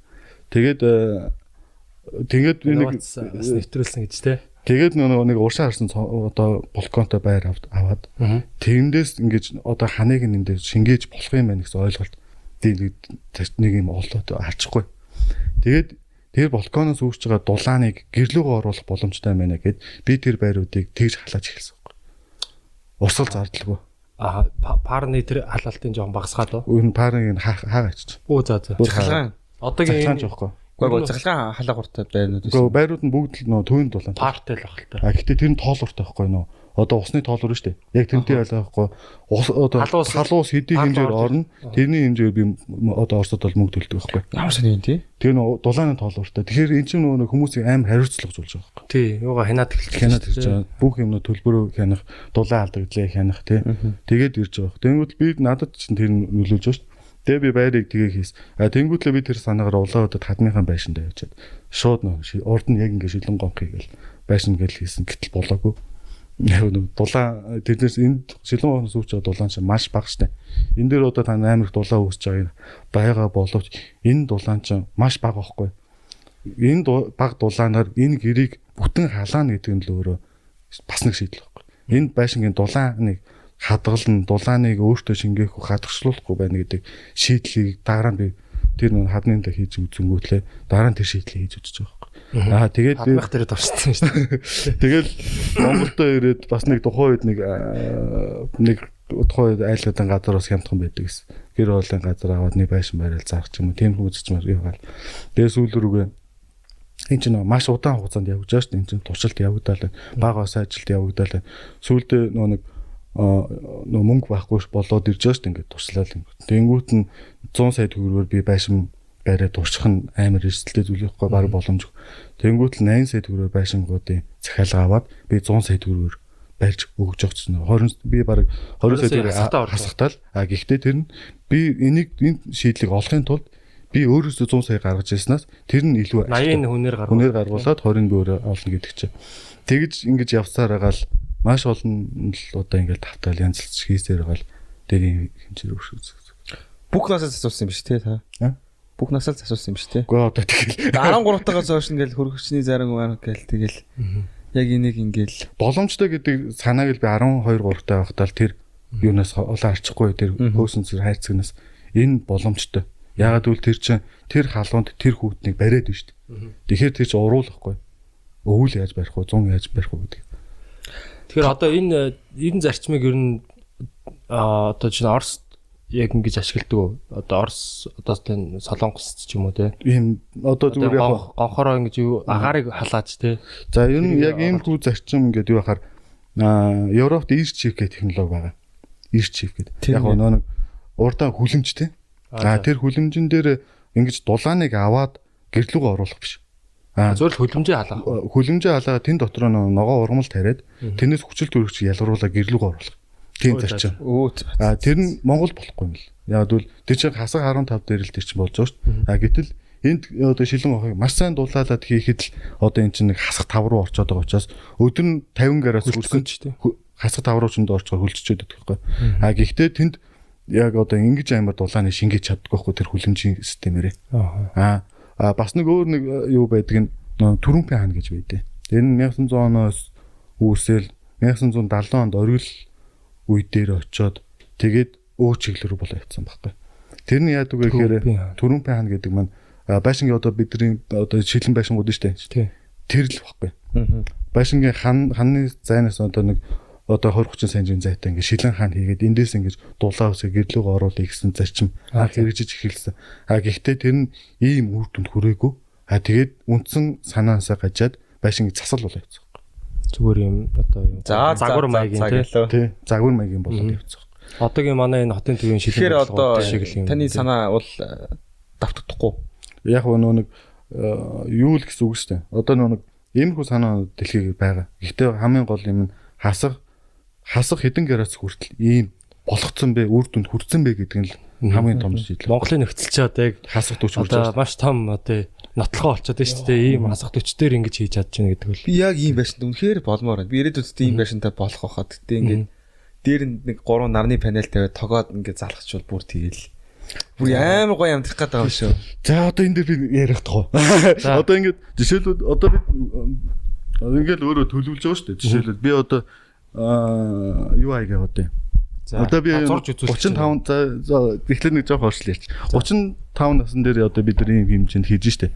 Тэгээд би нэг нэвтрүүлсэн гэж те. Тэгээд нэг уршаа харсан одоо балконтой байр аваад тэрэндээс ингэж одоо ханыг энд шингээж болох юм байна гэсэн ойлголт нэг юм олоод харчихгүй. Тэгээд тэр балконоос үүсэж байгаа дулааныг гэрлүүгөө оруулах боломжтой байна гэд би тэр байруудыг тэгж халааж эхэлсэн байхгүй. Урсгал зардалгүй. Парны тэр халаалтын жоон багасгаад уу? Энэ парыг хаагаа ачиж. За. Одоогийн жоохгүй. Гэхдээ цахилгаан халагууртай байрнууд байсан. Гэхдээ байрууд нь бүгд л төвийн дулаан. Партай л баг л та. Гэхдээ тэр нь тоолууртай байхгүй нөө. Одоо усны тоолуур шүү дээ. Яг тэрнтэй ялгаахгүй. Одоо халуус хэдий хэмжээр орно. Тэрний хэмжээр би одоо Оросд бол мөнгө төлдөг байхгүй. Ямар сайн юм тий? Тэр нь дулааны тоолууртай. Тэгэхээр эн чинь нөгөө хүмүүсийг амар хариуцлагажуулж байгаа байхгүй. Тий, юугаа хянаад эхэлж байгаа. Бүх юмнууд төлбөрөө хянах, дулаан алдагдлаа хянах тий. Тэгээд ирж байгаа. Тэнгүүд би надад чинь тэр нөлөөлж байгаа шүү. Тэгээ би байрыг тгээ хийс. Тэнгүүтлээ би тэр санаагаар улаадад хадмынхан байшиндаа явчихад шууд урд нь яг ингэ шилэн гонхыг л байшин гэл хийсэн. Гэтэл болоогүй. Яг нэг дулаан тэрнээс энд шилэн гонхоос үүсэж байгаа дулаан чинь маш бага штэ. Энэ дээр одоо та амар их дулаан үүсэж байгаа боловч энэ дулаан чинь маш бага байхгүй. Энэ бага дулаанаар энэ гэрийг бүтэн халаана гэдэг нь л өөрөө бас нэг шийдэл байхгүй. Энэ байшингийн дулааныг хадгална, дулааныг өөртөө шингээх, хадгалуулахгүй байна гэдэг шийдлийг дараа нь би тэр нэг хаднында хийж үзэнгүүтлээ дараа нь тэр шийдлийг хийж үзэж байгаа байхгүй. Тэгээд хадмах дээр дурсан шүү дээ. Тэгэл Монголдо ирээд бас нэг тухайн үед нэг тухайн үед айлгадын газар бас хямдхан байдаг гэсэн. Гэр хоолын газар аваад нэг байшин барайл зарах ч юм уу. Тийм хүмүүст ч маягаар. Тэгээд сүүл рүүгээ энэ чинь маш удаан хугацаанд явж байгаа шүү дээ. Энэ чинь туршилт явагдал байна. Бага бас ажилд явагдал байна. Сүүлдээ нэг мөнгө байхгүй болоод ирж байгаа шүү дээ ингээд туршлал ингээд. Тэнгүүт нь 100 сая төгрөгөөр би байшин бариад турших нь амар эрсдэлтэй зүйл байхгүй баг боломжгүй. Тэнгүүт л 80 сая төгрөгөөр байшингуудын захиалга аваад би 100 сая төгрөгөөр барьж өгч байгаа чинь 20 би баг 20 сая төгрөг хасахтаа л гэхдээ тэр нь би энэ шийдлийг олохын тулд би өөрөөсөө 100 сая гаргаж ирснаас тэр нь илүү 80 хүнээр гаргуулад 20 би өөрөө олно гэдэг чинь. Тэгж ингэж явсаар агаал маш олон л одоо ингээд тавтаал янзлж хийсээр гал дээр хэмжээр өршөөс. Бүх насаас асуусан юм биш тий та? Бүх насаас асуусан юм биш тий? Үгүй одоо тэгэл 13-тагаас хойш ингээл хөргөчний зарим маань гээл тэгэл яг энийг ингээл боломжтой гэдэг санааг л би 12 3-тай байхдаа л тэр юунаас олон арчихгүй тэр хөөсөн зүр хайрцагнаас энэ боломжтой. Ягаад гэвэл тэр чинь тэр халуунд тэр хүүтнийг бариад байна шүү дээ. Тэгэхээр тэр чинь уруулахгүй. Өвөл яаж барих вэ? 100 яаж барих вэ гэдэг. Тэгэхээр одоо энэ зарчмыг ер нь одоо чинь Орос яг ингэж ашигладаг уу? Одоо Орос одоо тийм Солонгос ч юм уу те. Ийм одоо зүгээр яг гонхороо ингэж юу агаарыг халааж те. За ер нь яг ийм хүү зарчим ингээд юу бахаар Европт ear chip гэх технологи байгаа. Ear chip гэдэг. Яг нэг урдаа хүлэмж те. Тэр хүлэмжэн дээр ингэж дулааныг аваад гэрлүүгөө оруулах биш. Зөвхөн хүлэмжээ халаах. Хүлэмжээ халаагаад тэн дотор ногоо ургамал тариад тэрнээс хүчил төрөгч ялгаруулаад гэрлүүгөө оруулах. Тийм зарчим. Тэр нь Монгол болохгүй юм л. Яг бол тэр чинь хасаг 15 дээр л тэр чинь болж байгаа шүү дээ. Гэтэл энд одоо шилэн охыг маш сайн дулаалаад хийхэд л одоо эн чинь нэг хасаг 5 руу орчоод байгаа учраас өдөр нь 50 гараас хүрсэн ч тийм хасаг 5 руу ч өндө орчгоор хөлжчихэд байдаг байхгүй. Гэхдээ тэнд яг одоо ингэж амар дулааны шингээж чаддаг байхгүй тэр хүлэмжийн системээрээ. Бас нэг өөр нэг юу байдаг нь Түрүмпийн хаан гэж байдэ. Тэр нь 1900 оноос үүсэл 1970 онд оргил үе дээр очиод тэгээд өө чиглэл рүү болоо явцсан байхгүй. Тэр нь яадаг вэ гэхээр Түрүмпийн хаан гэдэг маань Байшингийн одоо бидний одоо шилэн байшингууд нь шүү дээ. Тэр л байхгүй. Байшингийн ханы зайнаас одоо нэг одоо 20-30 санжийн зайтай ингээд шилэн хаан хийгээд эндээс ингээд дулаан үсээ гэрлүүг оруулах гэсэн зарчим хэрэгжиж эхэлсэн. Гэхдээ тэр нь ийм үр дүнд хүрээгүй. Тэгээд үндсэн санаасаа гажаад байшингийн засал болоо явцсан. Зүгээр юм одоо юм. Загвар маягийн тий. Загвар маягийн болоод явцсан. Одоогийн манай энэ хотын төвийн шилэн болгоод шиг л юм. Таны санаа бол давтагдахгүй. Яг нэг юу л гэсэн үг шүү дээ. Одоо нэг иймэрхүү санаа дэлхийд байгаа. Гэхдээ хамгийн гол юм нь хасах хэдэн градус хүртэл ийм болгоцсон бэ, үр дүнд хүрсэн бэ гэдэг нь л хамгийн том шийдэл. Монголын нөхцөл ч одоо яг хасах түвш хүрч байгаа. Маш том одоо нотлохоо болчиход байна шүү дээ. Ийм хасах түвчээр ингэж хийж чадж байна гэдэг бол. Би яг ийм байшинд үнэхээр болмоор байна. Би ирээдүйд ийм байшинтай болох байхад гэтээ ингээд дээр нэг 3 нарны панел тавиад тогоод ингээд залхачвал бүр тэгэл. Бүр амар гоё амтрах гээд байгаа юм шүү. За одоо энэ дээр би ярих тах уу. Одоо ингээд жишээлбэл одоо бид ингээд өөрөө төлөвлөж байгаа шүү дээ. Жишээлбэл би одоо юу аяга яваад байна. Одоо би 35 за тэгэхээр нэг жоох орчлоо ярьчих. 35 насн дээр одоо бид нар ийм хэмжээнд хийж штэ.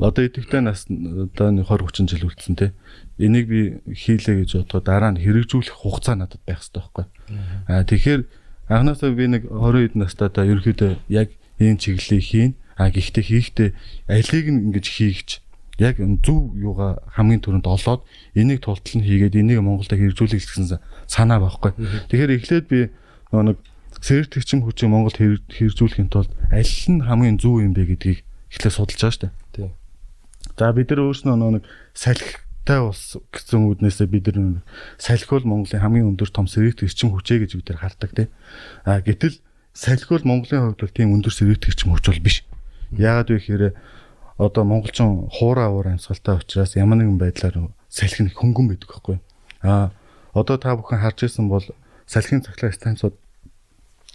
Одоо идэвхтэй нас одоо 20-30 жил үлдсэн те. Энийг би хийлээ гэж бодоход дараа нь хэрэгжүүлэх хугацаа надад байх хэрэгтэй байхгүй. Тэгэхээр анхнаасаа би нэг 20 хэд настай та ерөөхдөө яг ийм чиглэлийг хийн. Гэхдээ хийхдээ алийг нь ингэж хийгч яг зөв юугаа хамгийн түрүүнд олоод энийг тултал нь хийгээд энийг Монголд хэрэгжүүлэх гэсэн санаа байхгүй. Тэгэхээр эхлээд би нэг сэрэг тэгчим хүчийг Монголд хэрэгжүүлэхийн тулд аль нь хамгийн зөв юм бэ гэдгийг эхлээд судалж байгаа шүү дээ. Тийм. За бид нар өөрснөө нэг салхитай улс гэсэн үднээсээ бид нар салхи бол Монголын хамгийн өндөр том сэрэг тэгчим хүчээ гэж бид нар хардаг тийм. Гэтэл салхи бол Монголын хувьд бол тийм өндөр сэрэг тэгчим хүч бол биш. Яагаад вэ гэхээр одоо монголчин хуураа амьсгалтай учраас ямар нэгэн байдлаар салхи нь хөнгөн байдаг байхгүй. Одоо та бүхэн харж ирсэн бол салхины цахилгаан станцууд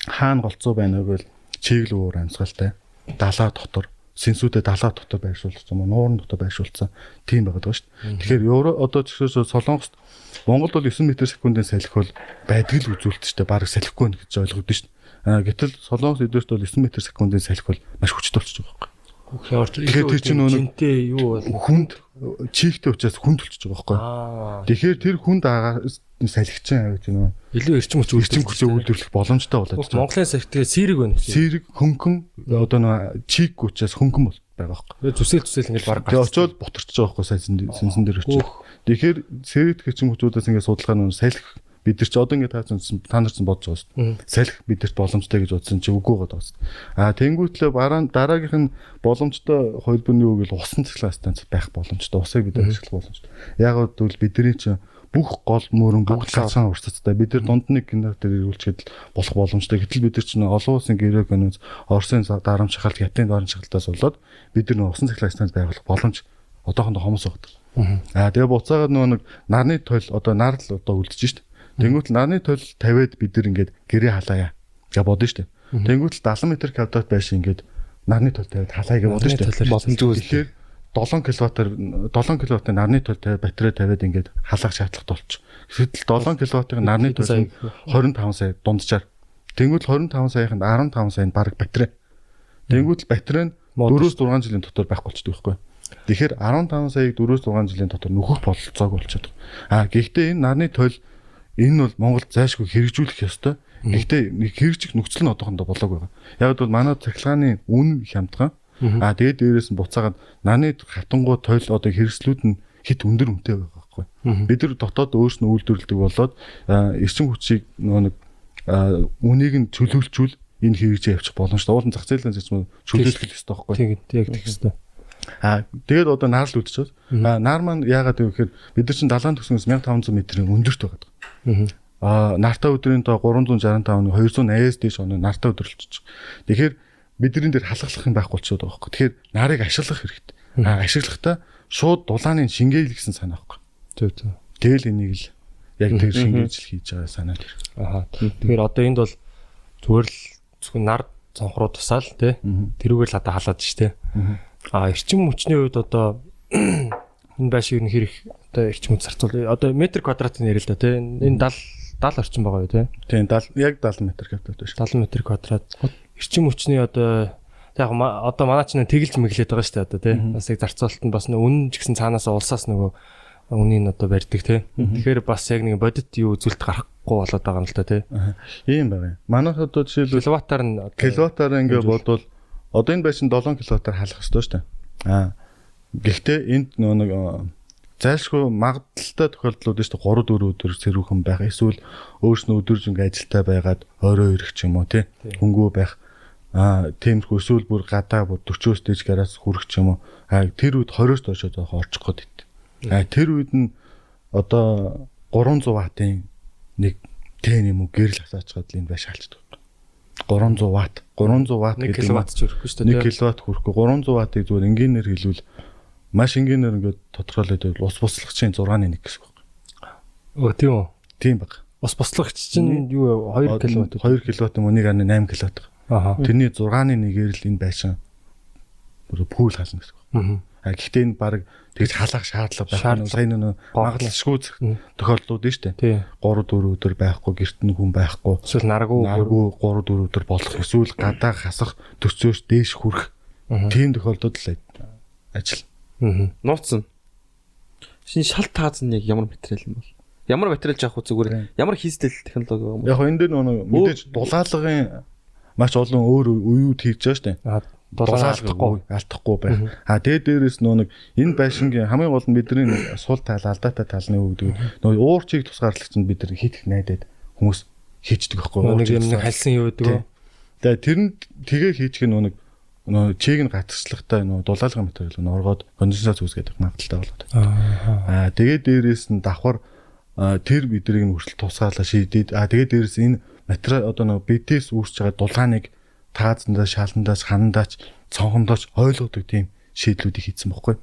хаана голцоо байна вэ гэвэл чиглэл уур амьсгалтай далаа дотор сэнсүүдэд далаа дотор байршуулсан нуурын дотор байршуулсан тийм байгаа шүү дээ. Тэгэхээр одоо жишээ Солонгост Монголд бол 9 м/с-ийн салхи бол байдаг л үзүүлэлттэй баг салхигүй гэж ойлгогдсон шүү дээ. Гэтэл Солонгос эдгээрт бол 9 м/с-ийн салхи бол маш хүчтэй болчихж байгаа байхгүй. Тэгэхээр тэр чинь жинтэй юу бол хүнд чийгтэй учраас хүнд болчихж байгаа байхгүй. Тэгэхээр тэр хүнд салхичин авиж байна. Илүү эрчим хүчээ үйлдвэрлэх боломжтой болоод байна. Монголын салхи сэрэг байна. Сэрэг хөнгөн одоо нэг чийг учраас хөнгөн бол байгаа байхгүй. Зүсэл ингэж баг гарч. Тэгээ очоод бутарч байгаа байхгүй сэнсэн дээр очиж. Тэгэхээр сэрэг эрчим хүчүүдээс ингэ судалгаа нь салхи бид нар ч одоо ингэ та нарч бодож байгаа шүү дээ. Салхи бидэрт боломжтой гэж бодсон чи үгүй байгаа даа. Тэнгүүтлээ дараагийнх нь боломжтой хөлбөрний үг л усан цахилгаан станц байх боломжтой. Усыг бид ашиглах боломжтой. Яг бол бидний чи бүх гол мөрөн бүгд цаасан урсацтай. Бид нар дунд нэг генер дээр ирүүлчихэд болох боломжтой. Гэтэл бид нар ч олон улсын гэрээ гэнэс Оросын дарамт шахалт, Хятадын дарамт шахалтаас болоод бид нар усан цахилгаан станц байгуулах боломж одоохондоо хомос байгаа. Тэгээ буцаагаад нэг нарны тойл одоо нар л одоо үлдэж шít. Тэнгүүтэл нарны тойл тавиад бид нар ингээд гэрээ халаая гэж бодно шүү дээ. Тэнгүүтэл 70 м/квадрат байшин ингээд нарны тойл тавиад халаая гэж бодно шүү дээ. Боломжгүй. Тэгэхээр 7 кВт нарны тойл тавиад батарей тавиад ингээд халаах шаардлага толч. Гэтэл 7 кВт-ийн нарны тойл 25 сая дунджаар. Тэнгүүтэл 25 саяханд 15 сая баг батарей. Тэнгүүтэл батарей нь 4-6 жилийн дотор байхгүй болчихдог байхгүй. Тэгэхээр 15 саяг 4-6 жилийн дотор нөхөх бололцоог болчиход байгаа. Гэхдээ энэ нарны тойл энэ бол Монголд зайлшгүй хэрэгжүүлэх ёстой. Гэхдээ нэг хэрэгжих нөхцөл нь одоохондоо болоог байгаа. Яг бол манай цахилгааны үн хямдхан. Тэгээд дээрээс нь буцаагаад нарны хатангуй тойл одоо хэрэгслүүд нь хит өндөр үнэтэй байгаа байхгүй. Бид нар дотоод өөрснөө үйлдвэрлэдэг болоод эрчим хүчийг нэг үнийг нь чөлөөлчүүл энэ хэрэгжиж явчих боломжтой. Уулын зах зээлийн зарчмыг чөлөөлөх ёстой байхгүй. Тийм яг тэгэх ёстой. Тэгээд одоо нар л үлдчихвэл нар маань яагаад гэвэл бид нар чинь далайн төгснөөс 1500 м-ийн өндөрт байгаа. Нартай өдрийн тоо 365 280-аас дээш оноо нартай өдөрлөж. Тэгэхээр бидний дээр халахлах юм байхгүй болчиход байгаа байхгүй. Тэгэхээр нарыг ашиглах хэрэгтэй. Ашиглахдаа шууд дулааны шингээл гэсэн санаа байхгүй. Зөв. Тэгэл энийг л яг тэр шингээж хийж байгаа санаа тэр. Тэгэхээр одоо энд бол зүгээр л зөвхөн нар цонхруу тусаал тий. Тэрүүгээр л одоо халаад штэ. Эрчим хүчний хувьд одоо энэ байшиг нь хэрэг одоо эрчим хүч зарцуул. Одоо метр квадратын ярил л да тий. Энэ 70 орчим байгаа юу тий. Тийм 70 яг 70 м квадрат биш. 70 м квадрат. Эрчим хүчний одоо яг одоо манай ч нэг тэгэлж мэглээд байгаа штэ одоо тий. Бас яг зарцуулалт нь бас үнэн ч гэсэн цаанаас улсаас нөгөө үнийн одоо барьдаг тий. Тэгэхээр бас яг нэг бодит юу үзүүлэлт гарахгүй болоод байгаа юм л та тий. Ийм байна. Манайх одоо жишээлбэл киловаттаар нь киловаттаар ингээ бодвол одоо энэ байшин 7 киловаттаар халах хэрэгтэй шүү дээ. Гэхдээ энд нэг зайлшгүй магадaltaй тохиолдлууд шүү дээ 3-4 өдөр цэрүүхэн байх эсвэл өөрснөө өдөржингөө ажилтаа байгаад орой ирэх ч юм уу тий. Хөнгөө байх. Тиймэрхүү эсвэл бүр гадаа бүр 40-оос дээш гараас хүрэх ч юм уу. Тэр үед 20-оос доош орчих гээд байт. Тэр үед нь одоо 300 ваттын нэг тэн юм уу гэрэл хасаачгаад л энэ байш шалждаг. 300 ватт гэдэг нь 1 киловатт ч хүрэхгүй шүү дээ. 1 киловатт хүрэхгүй 300 ваттыг зүгээр энгийнээр хэлвэл маш энгийнээр ингээд тодорхойлоод байвал ус буслагчийн 6-1 гэсэн үг. Тийм үү? Тийм баг. Ус буслагч чинь юу 2 киловатт 2 киловатт юм 1.8 киловатт. Тэрний 6-1-ээр л энэ байшин бүр пүүл хална гэсэн үг. Гэхдээ энэ баг тэгж халах шаардлага байхгүй. Сайн нэг магадaltaшгүй тохиолдлууд нь шүү дээ. 3-4 өдөр байхгүй, гэрт нь хүн байхгүй. Эсвэл наргуу 3-4 өдөр болох. Эсвэл гадаа хасах, төцөөс дээш хүрэх. Тийм тохиолдолд л ажил. Нууцсан. Шинэ шал тааз нь яг ямар материал юм бол? Ямар материал жаах вэ зүгээр? Ямар хийстэл технологи юм? Яг энэ дээр нэг мэдээж дулаалгын маш олон өөр үеуд хийж байгаа шүү дээ. Алдахгүй байх. Тэгээд дээрээс нэг энэ байшингийн хамгийн гол нь бидний сул тал алдаатай талны өвдөд нөгөө уурчийг тусгаарлагч нь бид нар хийх найдаад хүмүүс хийждэг байхгүй юу? Нэг юм халсан юу гэдэг. Тэгээд тэр нь тгээ хийчих нь нөгөө чийг нь гатгацлагтай нөгөө дулаалгын материал нь оргоод конденсац үүсгээд магадaltaй болоод. Тэгээд дээрээс нь давхар тэр бидрийг нь хүртэл тусгаалаа шийдээд. Тэгээд дээрээс энэ материал одоо нөгөө битээс үүсэж байгаа дулааныг таазандаа, шаландаас, ханандаач, цонхондооч ойлгодог тийм шийдлүүдийг хийсэн байхгүй.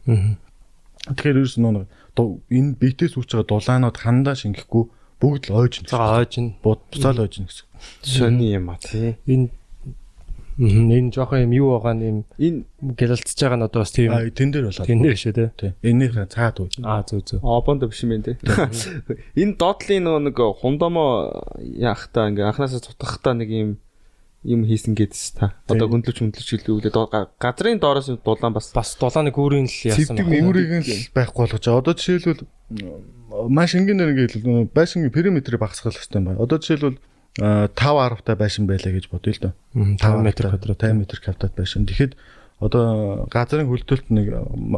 Тэгэхээр ерөөс нь энэ битээс үүсэж байгаа дулаанууд ханандаа шингэхгүй бүгд л ойж. Буцаал ойж гэсэн. Сони юм а тий. Энэ жоохон юм юу байгаа юм энэ гэлэлцэж байгаа нь одоо бас тийм тэн дээр болоо. Тэн дээр шүү тий. Энийхээ цаад үе. Зөв. Бонд биш юм тий. Энэ доотлын нэг хундамоо яахтаа ингээ анханасаа цутгахтаа нэг юм хийсэн гэдээс та. Одоо хөндлөж гэлүүлээд газрын доороос дулаан бас дулааны гүүрийн л яасан байна. Цэвдэг үүрийг л байхгүй болгож байгаа. Одоо жишээлбэл маш энгийнээр ингээ байшингийн периметрийг багасгах хэрэгтэй юм байна. Одоо жишээлбэл 5 10-тай байшин байлаа гэж бодъё л доо. 5 м квадрат 50 м квадрат байшин. Тэгэхэд одоо газрын хөлтөлт нэг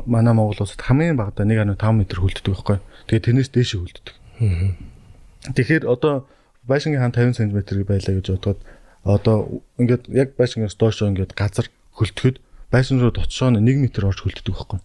манай Монгол улсад хамгийн багадаа 1.5 м хөлддөг байхгүй. Тэгээд тэрнээс дээш хөлддөг. Тэгэхээр одоо байшингийн хан 50 см байлаа гэж бодоход одоо ингээд яг байшингаас доошоо ингээд газар хөлтөхөд байшин руу дотшоо 1 м орж хөлддөг байхгүй.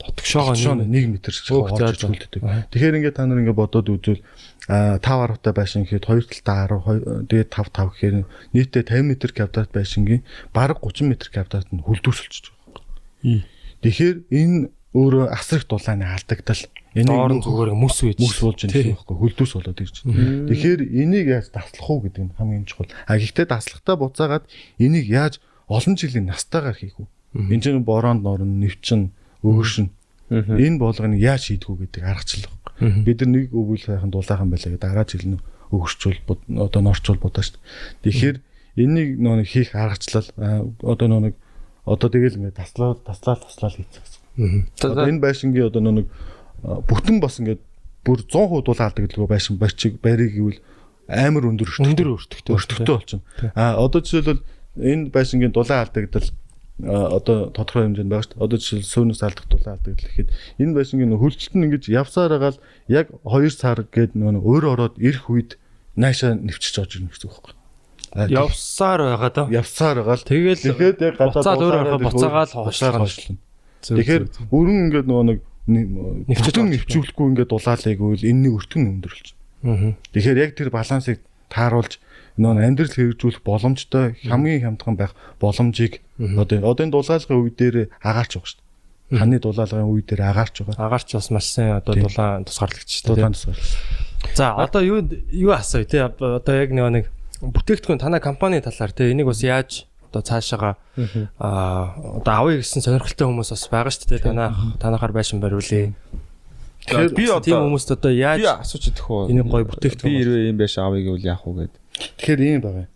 Дотгошоогоо 1 м орж хөлддөг. Тэгэхээр ингээд та нар ингээд бодоод үзвэл 5 10-тай байшин гэхэд 2 талдаа 10 тэгээд 5 5 гэхээр нийтдээ 50 м квадрат байшингийн бараг 30 м квадрат нь хөлдөөсөлж байгаа. Тэгэхээр энэ өөрөө асрах дулааны алдагдал. Энийг зүгээр мөс болж байгаа байхгүй хөлдөөс болоод ирж байна. Тэгэхээр энийг яаж таслах уу гэдэг нь хамгийн чухал. Гэхдээ таслахтаа буцаагаад энийг яаж олон жилийн настайгаар хийх үү? Энэ чинь бороонд норн, нэвчин, өгөршин. Энэ болгоныг яаж шийдэх үү гэдэг аргачлал байна. Бид нар нэг өвөл сайхан дулаахан байлаа гэдэг дараа жил нь өгөрчүүл одоо норчуул бодоо шүү дээ. Тэгэхээр энийг нэг хийх аргачлал одоо нэг одоо тэгэл ингээд таслал хийцээ. Одоо энэ байшингийн одоо нэг бүтэн бас ингээд бүр 100% дулаалдаг гэдэг байшин барьчиг барийг гэвэл амар өндөр өртөгтэй болчихно. Одоо жишээлбэл энэ байшингийн дулаан алдагдал одоо тодорхой хэмжээнд байгаа шүү дээ. Одоо жишээл сүүнээс алдах дулаан алдагдал гэхэд энэ байшингийн хөлчлөлт нь ингэж явсаар байгаа л яг 2 сар гээд нөгөө өөр ороод ирэх үед наашаа нэвчиж орж ирнэ гэсэн үг байна. Явсаар байгаа даа. Явсаар байгаа л тэгээд яг гадаад өөр буцаагаал хоошлно. Тэгэхээр өрн ингээд нөгөө нэг нэвчүүлэхгүй ингээд дулаалыг үйл энэний өртгөн өндөрлж. Тэгэхээр яг тэр балансыг тааруулж нөгөө амьдрал хэрэгжүүлэх боломжтой хамгийн хямдхан байх боломжийг одоо энэ дулаалгын үе дээр агаарч байгаа шүү дээ. Ханы дулаалгын үе дээр агаарч байгаа. Агаарч бас маш сайн одоо дулаан тусгаарлагч шүү дээ. Дулаан тусгаарлагч. За одоо юу асууя те одоо яг нэг бүтээгдэхүүн танай компани талаар те энийг бас яаж одоо цаашаага одоо авъя гэсэн сонирхолтой хүмүүс бас байгаа шүү дээ. Танахаар байшин бариулъя. Тэгэхээр би тийм одоо хүмүүст одоо яаж би асууж идэх үү? энийг гоё бүтээгдэхүүн би хэрвээ юм байшин авъя гэвэл яах вэ гэдэг. Тэгэхээр ийм байгаа.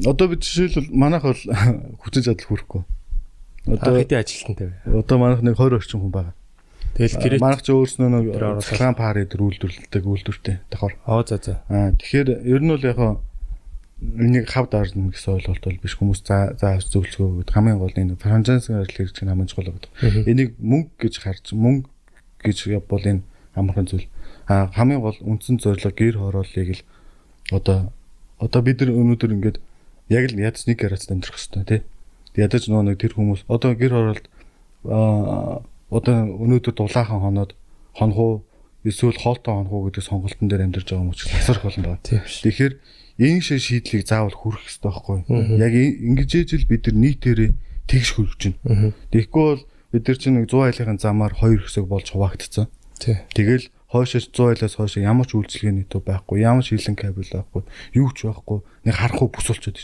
Одоо бид жишээлбэл манайх бол хүчин чадал хүрэхгүй. Одоо хэдийн ажилтнтай вэ? Одоо манайх нэг 20 орчим хүн байгаа. Тэгэл гэрээ манайх ч өөрснөө нэг цахилгаан пар дээр үйлдвэрлэдэг үйлдвэртэй давхар. За. Тэгэхээр ер нь бол яг энийг хавд арна гэсэн ойлголт бол биш хүмүүс зааж зөвлөсгөө гэдэг хамгийн гол энэ франчайзинг ажил хийж байгаа хамгийн чухал гэдэг. Энийг мөнгө гэж харж мөнгө гэж бол энэ амархан зүйл. Хамгийн гол үндсэн зорилго гэр хорооллыг л одоо бид нар өнөөдөр ингээд яг л ядаж нэг гараас амьдрах хэрэгтэй тий. Ядаж нэг тэр хүмүүс одоо гэр хороолт одоо өнөөдөр дулаахан хонхоо эсвэл хоолтой хонхоо гэдэг сонголтын дээр амьдарч байгаа хүмүүс асарх болно байгаа. Тэгэхээр энэ шийдлийг заавал хүрэх хэрэгтэй байхгүй. Яг ингэж ижил бид нар нийтээрээ тэгш хүрэж байна. Тэгэхгүй бол бид нар чинь нэг 100 айлын замаар 2 хэсэг болж хуваагдсан. Тэгэл хойшоос 100 айлаас хойш ямар ч үйлчилгээний төв байхгүй, ямар ч хилэн кабел байхгүй, юу ч байхгүй, нэг харахгүй бүс болчиход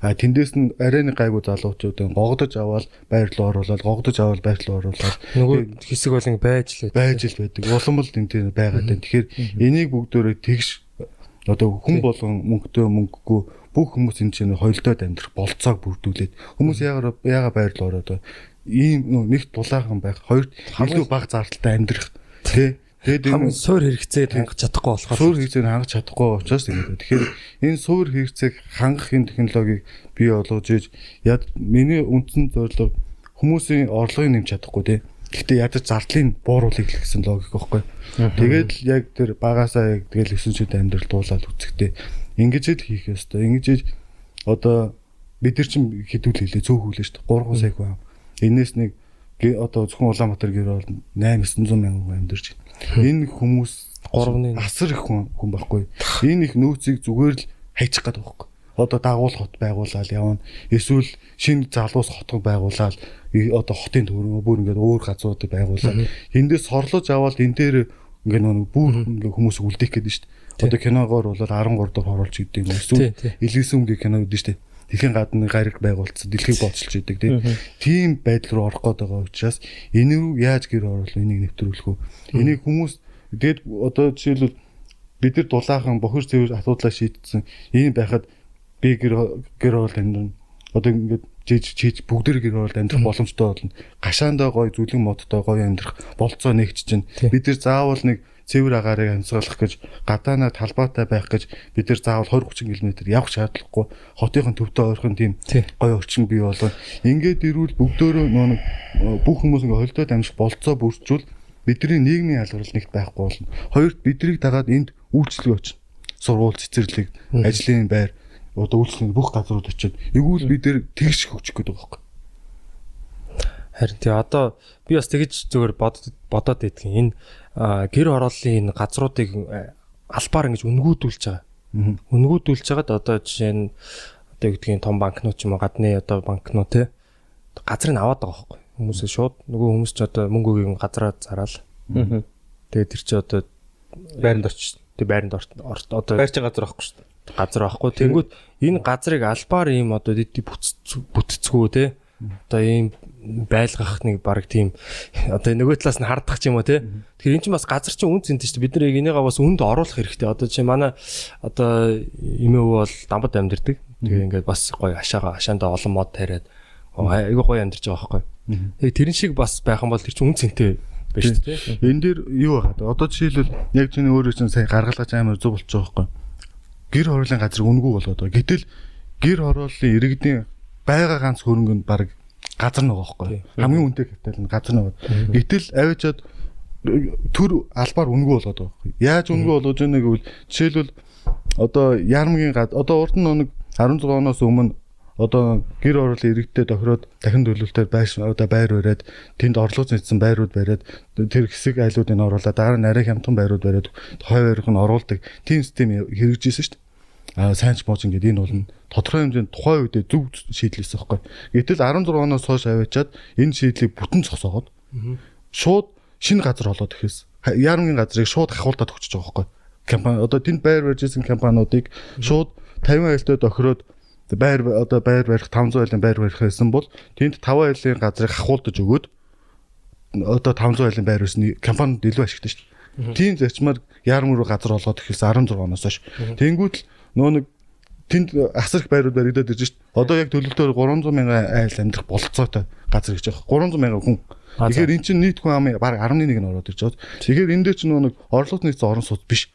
байна. Тэндээс нь арай нэг гайгүй залуучууд гогдож аваад байр руу оруулаад, гогдож аваад байр руу оруулаад нөгөө хэсэг бол ингэ байж л байдаг. Улам бол тэнтэй байгаад байна. Тэгэхээр энийг бүгдөө тэгш одоо хүн болгон мөнгөгүй бүх хүмүүс энэ чинь хоёулдоод амьдрах болцоог бүрдүүлээд хүмүүс яага байр руу ороод ийм нэгт дулаахан байх, хоёрт илүү бага зардалтай амьдрах тий. Тэгээд энэ суур хэрэгцээд хангах чадахгүй болохоор суур хэрэгцээг хангах чадахгүй учраас ингэ. Тэгэхээр энэ суур хэрэгцээг хангах энэ технологиг бий болгож ийж яд миний үндсэн зорилго хүмүүсийн орлогыг нэмж чадахгүй тий. Гэхдээ ядаж зардлыг бууруулах гэсэн логик байхгүй. Тэгээд л яг тэр багасаа яг тэгэл 9 шүд амьдрал дуулаад үцэгтэй. Ингэж л хийх ёстой. Ингэж одоо бид нар чинь хэдүүл хэлээ цөөхүүлээ шүү дээ. 3 сая хүн. Энээс нэг одоо зөвхөн Улаанбаатар гэр бол 8-900 мянган хүн амьдарч байна. Энэ хүмүүс 3-ны асар их хүн байхгүй. Энэ их нөөцийг зүгээр л хайчих гээд байгаа байхгүй. Одоо дагуул хот байгуулаад явна. Эсвэл шинэ залуус хотог байгуулаад одоо хотын төрөө бүр ингээд өөр газруудыг байгуулаад эндээс сорлож аваад энэ дээр ингээд нэг бүр ингээд хүмүүс үлдээх гээд нь шүү дээ. Одоо киногоор бол 13 дахь оруулж идэв юм. Эсвэл Илгээсэн үнгийн кино үүдэн шүү дээ. Дэлхийн гадны гариг байгуулсан дэлхийг боцолж идэг тийм байдал руу орох гээд байгаа учраас энэ рүү яаж гэр оруулах энийг нэвтрүүлэх үү? Энийг хүмүүс тэгээд одоо жишээлбэл бид нар дулаахан бохир цэвэр асуудлаа шийдсэн. Энэ байхад би гэр орол амьдрна. Одоо ингээд жиж бүгдэр гэр орол амьдрах боломжтой болно. Гашаандаа гоё зүлгэн модтой гоё амьдрах болцоо нэгч чинь бид нар заавал нэг цэвэр агаарыг амьсгалах гэж гадаанаа талбайтай байх гэж бид нар заавал 20-30 км явах шаардлагагүй. Хотынхон төвтэй ойрхон тийм гоё орчин бий болоо. Ингээд ирвэл бүгдөө нэг бүх хүмүүс ингээд холдоод амьсгах болцоо бүрджүүл бидний нийгмийн алгарл нэгт байхгүй болно. Хоёрт бидрийг дагаад энд үйлчлэг очно. Сургууль, цэцэрлэг, ажлын байр одоо үйлчлэг бүх газрууд очиод эгүүл бид нэр тэгш хөгжих гэдэг байгаа юм. Харин тий одоо би бас тэгж зүгээр бодоод идэх энэ гэр хорооллын энэ газруудыг албаар ингэж үнгүүдүүлж байгаа. Үнгүүдүүлж байгаад одоо жишээ нь одоо юу гэдгийг том банкнууд ч юм уу гадны одоо банкнууд те газрыг аваад байгаа байхгүй. Хүмүүсээ шууд нөгөө хүмүүс ч одоо мөнгөгийн газраа зараал. Тэгээд тэр чи одоо байранд орчих. Тэг байранд одоо байрчин газар авахгүй шүү дээ. Газар авахгүй. Тэнгүүд энэ газрыг албаар ийм одоо бүтцгүү те одоо ийм байлгах нэг баг тийм одоо нөгөө талаас нь хардах ч юм уу те. Тэгэхээр эн чинь бас газар чинь үн цэнтэй шүү дээ. Бид нэр энийгээ бас үнд оруулах хэрэгтэй. Одоо чи манай одоо эмээв бол дамбад амьдэрдэг. Тэгээ ингээд бас гоё хашаандаа олон мод тариад айгүй гоё амьдарч байгаа байхгүй. Тэгээ тэрэн шиг бас байх юм бол тэр чинь үн цэнтэй байна шүү дээ. Энэ дээр юу байгаа. Одоо жишээлбэл яг чиний өөрөө чинь сая гаргалгаж амар зүг болчих жоохоо. Гэр хорооллын газар үнгүй болоод байгаа. Гэтэл гэр хорооллын иргэдийн байгаа ганц хөрөнгөнд баг газар нэг байхгүй. Хамгийн үнэтэй капитал нь газар нэг. Гэтэл аваачаад төр албаар үнгүй болоод байгаа байхгүй. Яаж үнгүй болоод байгаа нэг гэвэл жишээлбэл одоо ярмгийн одоо урд нь нэг 16 оноос өмнө одоо гэр хорооллын иргэдтэй тохироод дахин төлөвлөлтөөр одоо байр бариад тэнд орлого зэнцсэн байрууд бариад тэр хэсэг айлуудыг оруулаад дараа нь арай хямдхан байрууд бариад хой байрх нь оруулдаг тийм систем хэрэгжижсэн шүү дээ. Сайн ч мууч ингээд энэ бол тодорхой хэмжээнд тухайн үедээ зөв шийдлээсэн байхгүй. Гэтэл 16 оноос хойш аваачаад энэ шийдлийг бүтэн зогсоогоод шууд шинэ газар олоод ихэс ярмгийн газрыг шууд хахуулдаад өгч байгаа байхгүй. Компани одоо тэнд байр барьж ирсэн компаниудыг шууд 50 айлтай тохироод байр барих 500 айлын байр барих гэсэн бол тэнд 5 айлын газрыг хахуулдаж өгөөд одоо 500 айлын байр усны компанид илүү ашигтай шүү дээ. Тийм зарчмаар яармөр газар олгоод ихсэн 16 оноос хойш. Тэнгүүд нөө нэг тэнд асар их байрууд баригдаад ирж шүү дээ. Одоо яг төлөвлөлтөөр 300 мянган айл амьдрах бололцоотой газар гэж байгаа. 300 мянган хүн. Тэгэхээр эн чинь нийт хүн амын баг 11 нь ороод ирж байгаа. Тэгэхээр энэ дээр чинь нөө нэг орлогот нийцсэн орон сууц биш.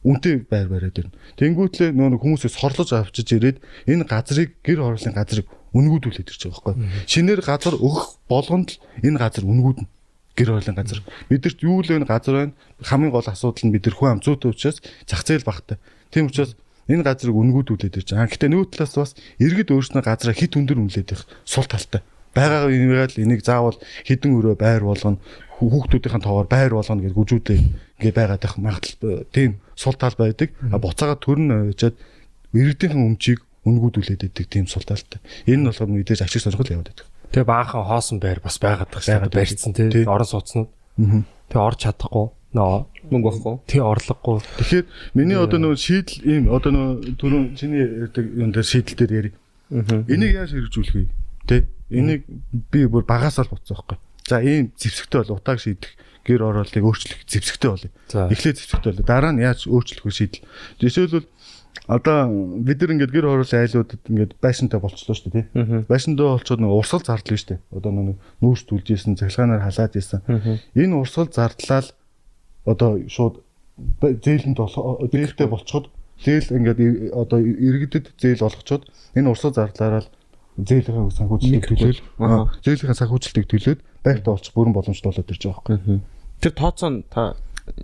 Үнэтэй байр бариад байна. Тэнгүүтлээ нөө хүмүүсээс хорлож авчиж ирээд энэ газрыг гэр хорооллын газрыг үнгүүдүүлээд ирж байгаа байхгүй. Шинээр газар өгөх болгонд л энэ газар үнгүүднэ. Гэр хорооллын газар. Бидэрт юу л энэ газар байна. Хамгийн гол асуудал нь бид нар хүн ам зүйтэй учраас зах зээл багтай. Тийм учраас энэ газрыг үнгүүдүүлээд ирж байгаа. Гэхдээ нөгөө талаас бас иргэд өөрснөө газраа хит өндөр үнэлээд их сул талтай. Байгааг энийг заавал хідэн өрөө байр болгоно, хүүхдүүдийн тоогоор байр болгоно гэж гүжүүдээ ингээ байгаад их магадлал тийм сул тал байдаг. Буцаага төрн ойжгаад иргэдийн өмчийг үнгүүдүүлээд идэг тийм сул талтай. Энэ нь болохоор мэдээж ашиг сонирхол яваад байдаг. Тэгээ баахан хоосон байр бас байгаад байгаа шүү дээ. Барьцсан тий орон сууцнууд. Тэгээ орж чадахгүй мөнгө байхгүй. Тий орлогогүй. Тэгэхээр миний одоо нөө шийдэл ийм одоо нөө түрүүн чиний ярьдаг юм дээр шийдэл дээр яри. Энийг яаж хэрэгжүүлэх вэ? Тэ энийг би бүр багасаа л буцсан байхгүй. За ийм зэвсэгтэй бол утааг шийдэх гэр ороолыг өөрчлөх зэвсэгтэй болъё. Эхлээд зэвсэгтэй болъё. Дараа нь яаж өөрчлөх вэ шийдэл. Жишээлбэл одоо бид нар ингээд гэр ороолын айлуудад ингээд байшинтай болчихлоо шүү дээ тий. Байшинтай болчиход нэг урсгал зардлаа шүү дээ. Одоо нэг нүүрс түлжсэн, цахилгаанаар халаад исэн. Энэ урсгал зардлаа л одоо шууд зээлэнд зээлтэй болчиход зээл ингээд одоо иргэдэд зээл олгочод энэ урсгал зардлаараа зээлийн санхүүжилтийг төлөөл. Зээлийн санхүүжилтийг төлөөд байртаа олчих бүрэн боломжтой болоод ирж байгаа байхгүй. Тэр тооцоо та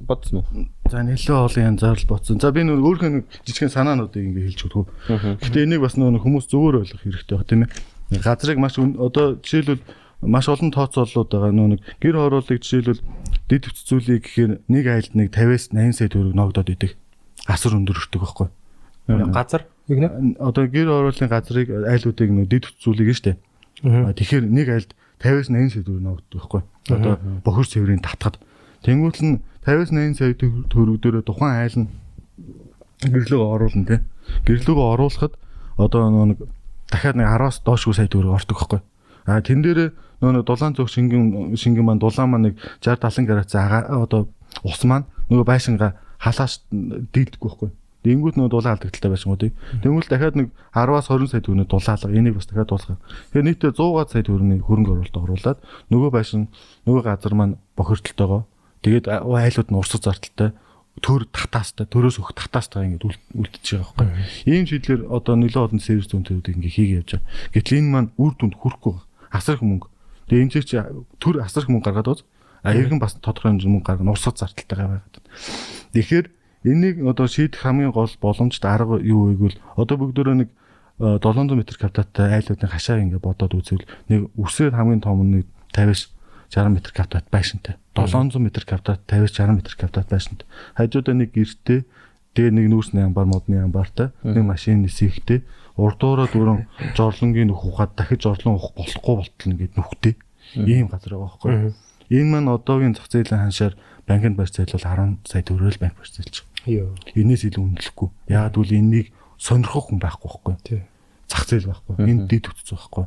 бодсон уу? За нэлээд олон янзаар л бодсон. За би өөрийнхөө нэг жижигхэн санаануудыг ингээ хэлж өгөх. Гэхдээ энийг бас хүмүүс зөвөр ойлгох хэрэгтэй байна тийм ээ. Газрыг маш одоо жишээлбэл маш олон тооцооллууд байгаа. Нэг гэр хорооллыг жишээлбэл дэд хүчзүүлийг гэхээр нэг айлд нэг 50-аас 80 сая төгрөг ногдоод идэг. Асар өндөр өртөг байхгүй. Газар юу гэнэ? Одоо гэр хорооллын газрыг айлуудыг дэд хүчзүүлийг нь штэ. Тэгэхээр нэг айлд 50-аас 80 сая төгрөг ногддог байхгүй. Одоо бохир цэврийн татхад тэнгуүтл нь 50-аас 80 сая төгрөг дээр тухайн айл нь гэрлөөгөө оруулна тий. Гэрлөөгөө оруулахад одоо нэг дахиад нэг 10-аас доошгүй сая төгрөг ордог байхгүй. Тэн дээр нөгөө дулаан цог шингэн маань дулаан маань нэг 60-70 градус одоо ус маань нөгөө байшингаа халааш дийдэггүй байхгүй. Тэнгүүд нөгөө дулаан алдагдaltaй байшингуудыг. Тэнгүүл дахиад нэг 10-аас 20 сая төгрөгийн дулаалга энийг бас дахиад дуулах. Тэгэхээр нийтдээ 100 сая төгрөгийн хөрөнгө оруулалт оруулаад нөгөө байшин нөгөө газар маань бохирдолтойгоо тэгээд айлууд нь урсгал зарталтай төр татаастай төрөөс өгөх татаастай ингэж үлдчихэж байгаа байхгүй. Ийм шийдлэр одоо нөлөө олон сервис зүүнтүүд ингэ хийгээ явж байгаа. Гэтэл энэ маань үр дүнд хүрэхгүй байгаа. Асар их мөнгө. Тэгээ энэ чи төр асар их мөнгө гаргаад байгаа. Иргэн бас тодорхой хэмжээний мөнгө гаргана урсгал зарталтайгаа байгаад. Тэгэхээр энийг одоо шийдэх хамгийн гол боломжтой арга юу вэ гэвэл одоо бүгдөө нэг 700 м квадраттай айлуудын хашааг ингэ бодоод үзвэл нэг үсрээд хамгийн том нь 50-аас 60 м квадрат байшинтай. 700 м квадрат 50-аас 60 м квадрат байшинтай. Хажуудаа нэг гэртээ тэгээ нэг нүүрсний амбар модны амбартай нэг машин нисэхтэй урдуураа дөрөн жорлонгийн нөх ухаад дахиж жорлон ухах болохгүй болтол нэгэд нүхтэй. Ийм газар байгаа байхгүй. Энэ маань одоогийн зах зээлийн ханшаар банкнд барьж зайлвал 10 сая төгрөг банк барьж зайлж байгаа. Энээс илүү үнэлэхгүй. Яагаад гэвэл энийг сонирхох хүн байхгүй байхгүй. Зах зээл байхгүй. Энд дэд үтц байхгүй.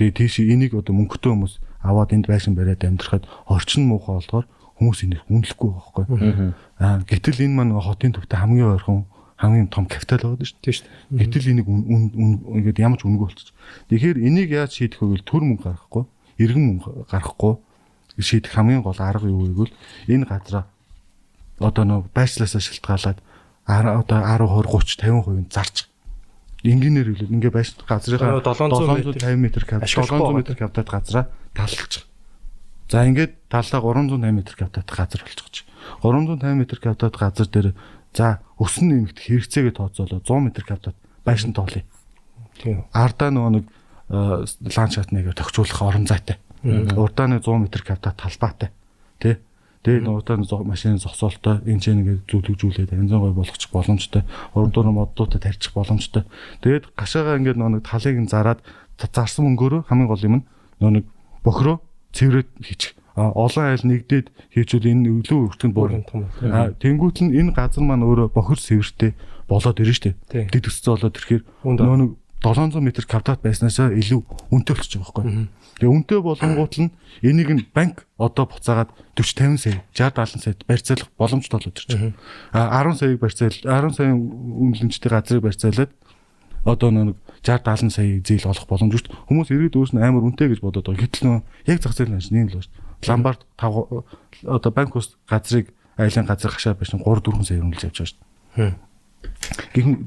Тэгээ тийш энийг одоо мөнгөтэй хүмүүс аваад энд байшин бариад амьдрахад орчин муухай болохоор хүмүүс энийг үнэлэхгүй байхгүй. Гэтэл энэ маань хотын төвтэй хамгийн ойрхон хамгийн том капитал байгаа шүү дээ. Гэтэл энийг ингээд ямарч үнэгүй болчих. Тэгэхээр энийг яаж шийдэх вэ гэвэл төр мөнгө гаргахгүй, иргэн мөнгө гаргахгүй шийдэх хамгийн гол арга юу вэ гэвэл энэ газраа одоо нэг байцлаасаа шилтгаалаад одоо 10 20 30 50% зарч инженеэр хэлээд ингээ байшин газрынхаа 750 м квадрат 700 м квадрат газраа таллаж. За ингээд таллаа 380 м квадрат газар болчихж. 350 м квадрат газар дээр за өсөн нэмэгдэх хэрэгцээгээ тооцоолоо 100 м квадрат байшин тоолъё. Тийм. Ардаа нөгөө нэг ландшафт нэгээр тогтжуулах орон зайтай. Урдааны 100 м квадрат талбайтай. Тэ. Тэгээд урдааны машины зогсоолтой энэ ч нэгээр зүлэгжүүлээд янзын гой болгочих боломжтой. Урдуур моддуудад тарьчих боломжтой. Тэгээд гашаагаа ингээд нөгөө нэг талыг нь зараад зарсан мөнгөөрөө хамгийн гол юм нь нөгөө нэг бохироо цэврээд хийчих. олон айл нэгдээд хийчвэл энэ илүү өртөнд буурна. Тэнгүүт нь энэ газар маань өөрөө бохир сэвэртэй болоод ирнэ штэ. Дэд өсцөө болоод ирэхээр нөө 700 м квадрат байснасаа илүү үнэтэй болчих жоох байхгүй. Тэгээ үнэтэй болонгууд нь энийг нь банк одоо буцаагаад 40 50 сая 60 70 сая барьцаалах боломжтой болоод ирж байгаа. 10 саяыг барьцаал 10 сая үнэлэмжтэй газрыг барьцаалаад одоо нэг 60 70 сая зээл олох боломж шүү дээ. Хүмүүс иргэд өөрс нь амар үнэтэй гэж бодоод байгаа. Гэтэл нөө яг зах зээл нь нэм л шүү дээ. Ламбард одоо банк ус газрыг айлын газар гашаа биш 3 4 сая үнэлж авч байгаа шүү дээ.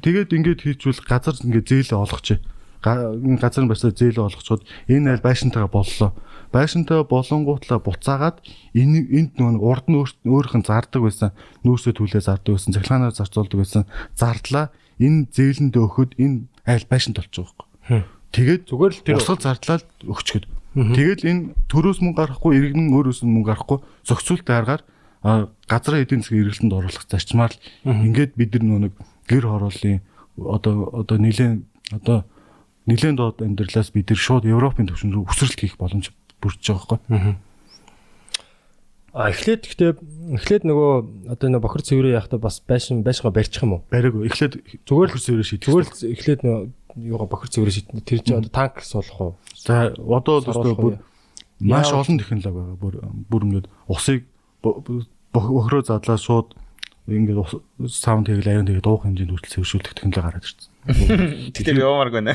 Тэгээд ингээд хийчихвэл газар ингээд зээлээ олгоч. Газар нь басаа зээлээ олгочод энэ айл байшинтайгаа боллоо. Байшинтай болонгуутлаа буцаагаад энд нөө урд нь өөрийнх нь зардаг байсан, нүүрсээ түлээ зардаг байсан, цахилгаанаар зарцуулдаг байсан зардлаа энэ зээлэндээ өгөхөд энэ айл байшинт болчих واخхой. Тэгээд зүгээр л тэр усгал зардлаад өгчгöd. Тэгэл энэ төрөөс мөнгө гарахгүй, иргэн өөрөөс нь мөнгө гарахгүй зохицуултын аргаар газрын эдийн засгийн эргэлтэнд оруулах зарчмаар л ингээд бид нар нэг гэр хорооллын одоо нэлээд доод амьдралаас бид нар шууд Европын түвшин рүү өсрэлт хийх боломж бүрдэж байгаа байхгүй. Эхлээд нөгөө одоо нэг бохир цэврээ яхахта бас байшингаа барьчих юм уу? Бариагүй. Эхлээд зүгээр л бохир цэврээ шийдэх. Зүгээр л эхлээд нөгөө бохир цэврээ шийдэх. Тэр чинь одоо танк суулгах уу? За одоо л өстөө бүр маш олон технологи байгаа. Бүр ингээд усыг бохироо задлаа шууд ингээд саунд хийгээл аян тэгээд дуух хэмжээнд хүртэл цэвэршүүлэх технологи гараад ирсэн. Тэгэхээр явааргүй нэ.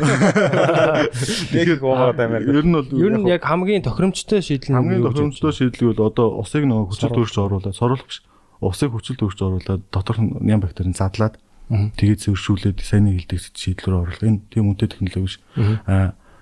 Нэг гоомод амар. Ер нь яг хамгийн тохиромжтой шийдэл нь бол одоо усыг нөгөө хүчил төрөгч оруулаад соролох биш. Усыг хүчил төрөгч оруулаад доторх ням бактерийн задлаад тэгээд цэвэршүүлээд сайн хилдэг шийдэл рүү оруулах. Энэ тийм үнэтэй технологи биш.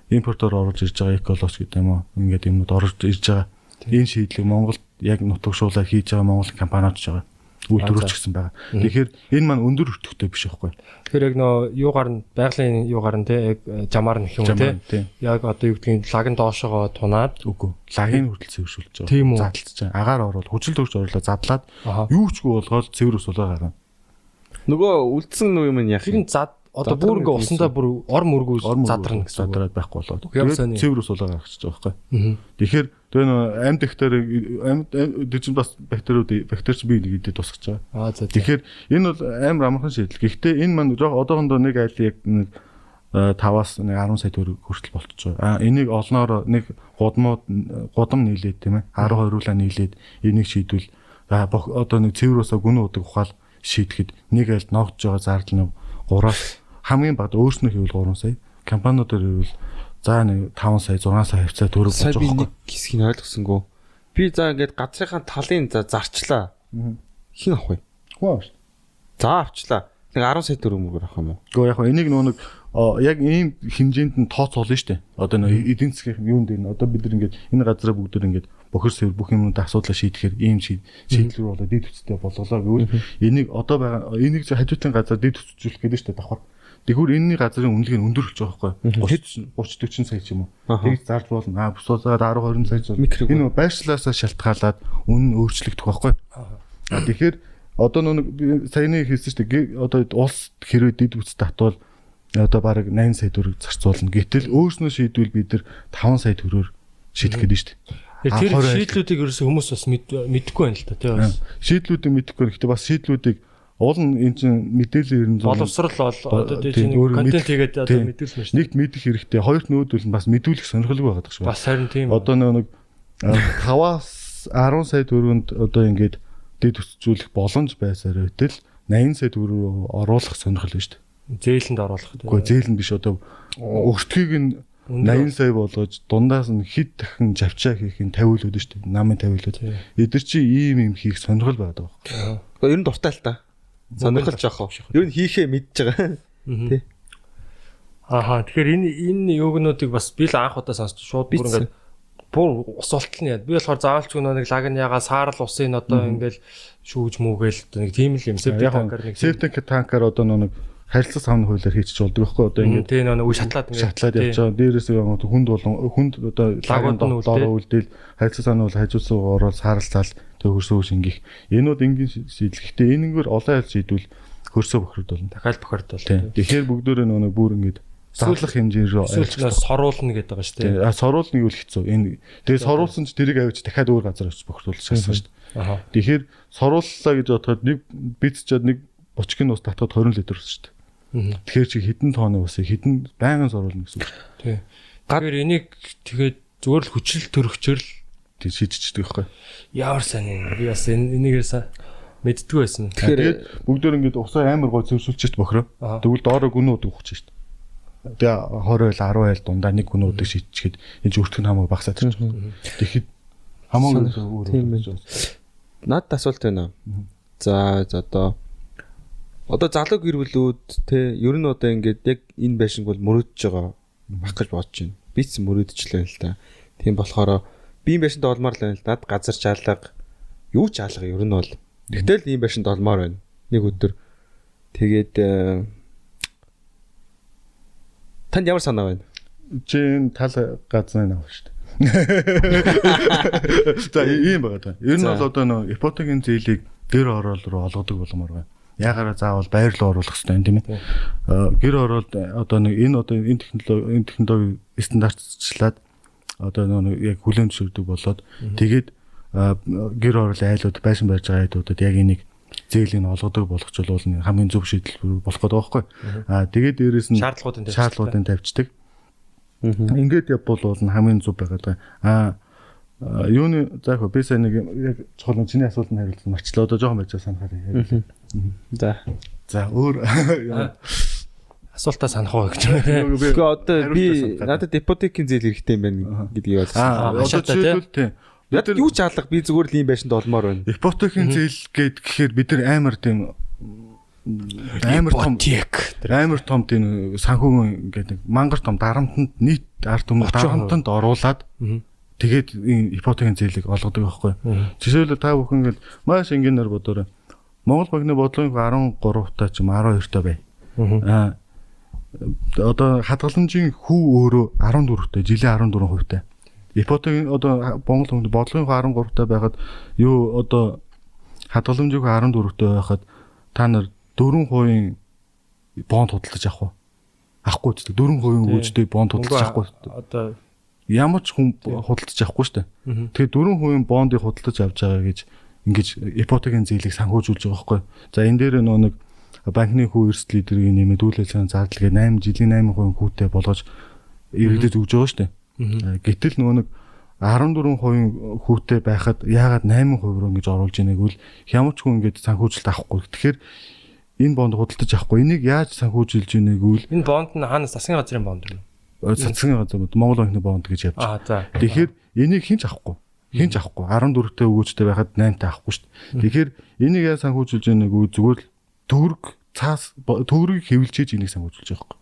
Импортоор оруулж ирж байгаа эколоч гэдэг юм уу? Ингээд юмнууд орж ирж байгаа. Энэ шийдлийг Монголд яг нутагшуулаад хийж байгаа Монгол компаниуд ч байгаа. Үйлдвэрч гэсэн байгаа. Тэгэхээр энэ маань өндөр өртөгтэй биш байхгүй. Тэгэхээр яг нөө юугаар нь байгалийн юугаар нь те яг жамаар нь гэх юм те. Яг одоо юу гэдгийг лагын доошогоо тунаад үгүй. Лагын хүртэл цэвэршүүлж байгаа. Задлж байгаа. Агаар оруулаад хүчил төгч оруулаад задлаад юу ч гоо болгоод цэвэр ус болоо гаргана. Нөгөө үлдсэн юм яах юм? Одоо бүр ингээ усандаа бүр ор мөргөө задрна гэсэн. Задраад байхгүй болоод. Цэвэр ус болоо гаргачих байгаа байхгүй. Тэгэхээр тэгээ нөө амьд дэжин бас бактерич бие нэг идэ тусгаж байгаа. Тэгэхээр энэ бол амар амархан шийдэл. Гэхдээ энэ маань жоох одоохондоо нэг айл яг нэг 5-аас 10 сая төгрөг хүртэл болчихж байгаа. Энийг олноор нэг гудам нийлээд тийм ээ 12 руулаа нийлээд энийг шийдвэл одоо нэг цэвэр усаа гүн удаг ухаал шийдэхэд нэг айлд ногдож байгаа зардал нь 3-аас хамгийн бага өөрснөө хийвэл 3 сая. Компаниудаар хийвэл за нэг 5 сая 6 сая хавцаа төгрөг болж байгаа юм. Хэсгийг ойлгосонгүй. Би за ингээд газрынхаа талын зарчлаа. Хин авах вэ? Хөө авах. За авчлаа. Нэг 10 сая төгрөг мөрөөр авах юм уу? Гэхдээ яг энийг нэг яг ийм хэмжээнд нь тооцоолно шүү дээ. Одоо нэг эдийн засгийн юунд энэ одоо бид нар ингээд энэ газраа бүгдээр ингээд бохир сэвэр бүх юмнуудаа асуудлаа шийдэхээр ийм шийдэл рүү болоод дэд үсттэй болголоо гэвэл энийг одоо байгаа энийг хажуутлын газар дэд үстжүүлэх гэдэг шүү дээ давхар. Тэгвэл энэний газрын үнэлгээ нь өндөр болж байгаа байхгүй 30 40 сая ч юм уу. Тэгж зарж болно. Бусуулаад 10 20 сая ч энэ байршлаасаа шалтгаалаад үнэ нь өөрчлөгдөх байхгүй. Тэгэхээр одоо нэг саяны хэлсэн шүү дээ. Одоо улс хэрвээ дэд үст татвал одоо бараг 8 сая төгрөг зарцуулна. Гэтэл өөрснөө шийдвэл бид нар 5 сая төгрөөр шийдэх гэдэг шүү дээ. Тэр шийдлүүдийг ерөөсөө хүмүүс бас мэдэхгүй байна л та тийм бас. Шийдлүүдийг мэдэхгүй. Гэхдээ бас шийдлүүдийг уул нь эн чинь мэдээлэл 900 боловсрал одоо тийм контент хийгээд одоо мэдүүлсэн шүү дээ. Нэгт мэдэх хэрэгтэй. Хоёрт нүүдүүл нь бас мэдүүлэх сонирхолгүй байгаад байгаа шүү. Бас харин тийм. Одоо нэг 5-аас 10 сая төгрөнд одоо ингээд дэд үсцүүлэх боломж байсаар байтал 80 сая төгрөг оруулах сонирхол байна шүү дээ. Зээлэнд оруулах тийм. Үгүй зээлэнд биш одоо өртгийг нь 80 сая болгож дундаас нь хэд дахин завчаа хийх нь 50 л үүдэн шүү дээ. Намын 50 л үүд. Эдгэр чи ийм хийх сонирхол байдаг байна. Гэхдээ ер нь дуртай л та. Сонирхолж авах. Ер нь хийхээ мэдж байгаа. Тий. Тэгэхээр энэ юугнуудыг бас би л анх удаа сонсч шууд бүр ингээд бүр ус олтол нь яа. Би болохоор заавалчгүй нэг лаг нь ягаа саарл усын одоо ингээд шүүж мүүгээл нэг тийм л юм септик танкер нэг септик танкер одоо нэг харилцаа савны хуулиар хийчих болдог байхгүй одоо ингээд тий нэг үе шатлаад явж байгаа. Дээрээс хүнд одоо лагууд доороо үлдээл харилцаа савны хууль хажууцсан ороод сааралцаал хөрсөө шингих. Энүүд энгийн шийдлэхдээ энэгээр олон айл шийдвэл хөрсөө бохирд болно. Дахиад бохирд болно. Тэгэхээр бүгдөө нэг бүр ингээд задлах хэмжээр эсвэл соруулна гэдэг байгаа шүү дээ. Соруулныг үл хэцүү. Энэ тэгээ соруулсан ч тэрийг авч дахиад өөр газар очиж бохирдуулж шаасан шүү дээ. Тэгэхээр сорууллаа гэж бодоход нэг бицчээд нэг бочгийн ус татхад 20 литр ус шүү дээ. Тэгэхээр чи хэдэн тонны усыг хэдэн байнгын соруулна гэсэн үг. Тий. Тэгэхээр энийг тэгээд зүгээр л хүчрэл төрөгчрөл тий шийдчихдэг байхгүй. Ямар сайн юм. Би бас энийгээс мэддгүй байсан. Тэгэхээр бүгдөө ингээд усаа амар гой зөвшөлчөж бохироо. Тэгвэл доороо гүнүүд өгч шүү дээ. Тэгээ 20 10 айл дундаа нэг гүнүүдийг шийдчихэд энэ зүртг нь хамаагүй багасаад ирж байгаа. Тэгэхэд хамаагүй өөр. Тийм байна. Надад асуулт байна. За одоо залуу гэр бүлүүд те ер нь одоо ингээд яг энэ байшинг бол мөрөөдөж байгаа баг гэж бодож байна. Би ч мөрөөдөжлээ л да. Тийм болохоор би энэ байшинд олмоор л байна л да. Газар чаалга юу ч хаалга ер нь бол. Тэгтэл ийм байшинд олмоор байна. Нэг өдөр тэгээд танд ямар санаа байна? Чи энэ тал газрын авах шүү дээ. За ийм байгаа даа. Ер нь бол одоо нөө ипотекийн зээлийг гэр орол руу олгодог болмоор байна. Ягаараа заавал байр руу оруулах хэрэгтэй юм тийм ээ. Гэр оролд одоо нэг энэ технологи стандартчлаад одоо нөө яг хүлээн зөвшөөрдөг болоод тэгээд гэр орол айлууд байшин барьж байгаа айлуудад яг энийг зээлийн олгодог болгочвол хамгийн зөв шийдэл болох гэдэг байхгүй. Тэгээд дээрэс нь шаардлагуудын тавьчихдаг. Ингээд явбал хамгийн зөв байгаад байгаа. Юуны за яг би сайн нэг яг чухал чиний асуултанд хариулсан марчлаа одоо жоохон байж санахаар. За өөр асуултаа санах уу гэж байна. Гэхдээ одоо би надад ипотекийн зээл хэрэгтэй юм байна гэдгийг ойлгосон. Одоо тийм. Яг юу ч хаалга би зүгээр л ийм байшинд олмоор байна. Ипотекийн зээл гэхээр бид нар амар тийм амар том тийм санхүүгийн гэдэг мангар том дарамтанд нийт ард түмэн дарамтанд оруулаад тэгээд энэ ипотекийн зээлийг олгодог байхгүй. Жишээлбэл та бүхэн ингээд маш энгийнээр бодоорой. Монгол банкны бодлогын 13 таа ч 12 таа бай. Одоо хадгаламжийн хүү өөрөө 14 таа, жилийн 14% таа. Ипотекийн одоо Монгол банкны бодлогын 13 таа байхад юу одоо хадгаламжийн 14 таа байхад та нар 4% бонд худалдаж авах уу? Авахгүй ч 4% үүсдэг бонд худалдаж авахгүй. Одоо ямар ч хүн худалдаж авахгүй шүү дээ. Тэгэхээр 4% бондыг худалдаж авч байгаа гэж ингэж ипотекийн зээлийг санхүүжүүлж байгаа байхгүй. За энэ дээр нэг банкны хүү эрсдэл эдэрийг нэмээд үйл ажиллагааны зардлыг 8 жилийн 8% хүүтэй болгож иргэдэд өгж байгаа шүү дээ. Гэтэл нэг 14% хүүтэй байхад яагаад 8% руу ингэж оруулж ийнэг үл ямар ч хүн ингэж санхүүжилт авахгүй. Тэгэхээр энэ бонд худалдаж авахгүй. Энийг яаж санхүүжилж ийнэг үл энэ бонд нь хаанаас засгийн газрын бонд юм? Засгийн газар Монгол банкны бонд гэж явж байгаа. Тэгэхээр энийг хинч авахгүй. 14-тэй өгөөжтэй байхад 8-тай авахгүй шүү дээ. Тэгэхээр энийг яаж санхүүжилж ийнэг үл зүгээр л төгрөгийг хэвлжээж энийг санхүүжилж байгаа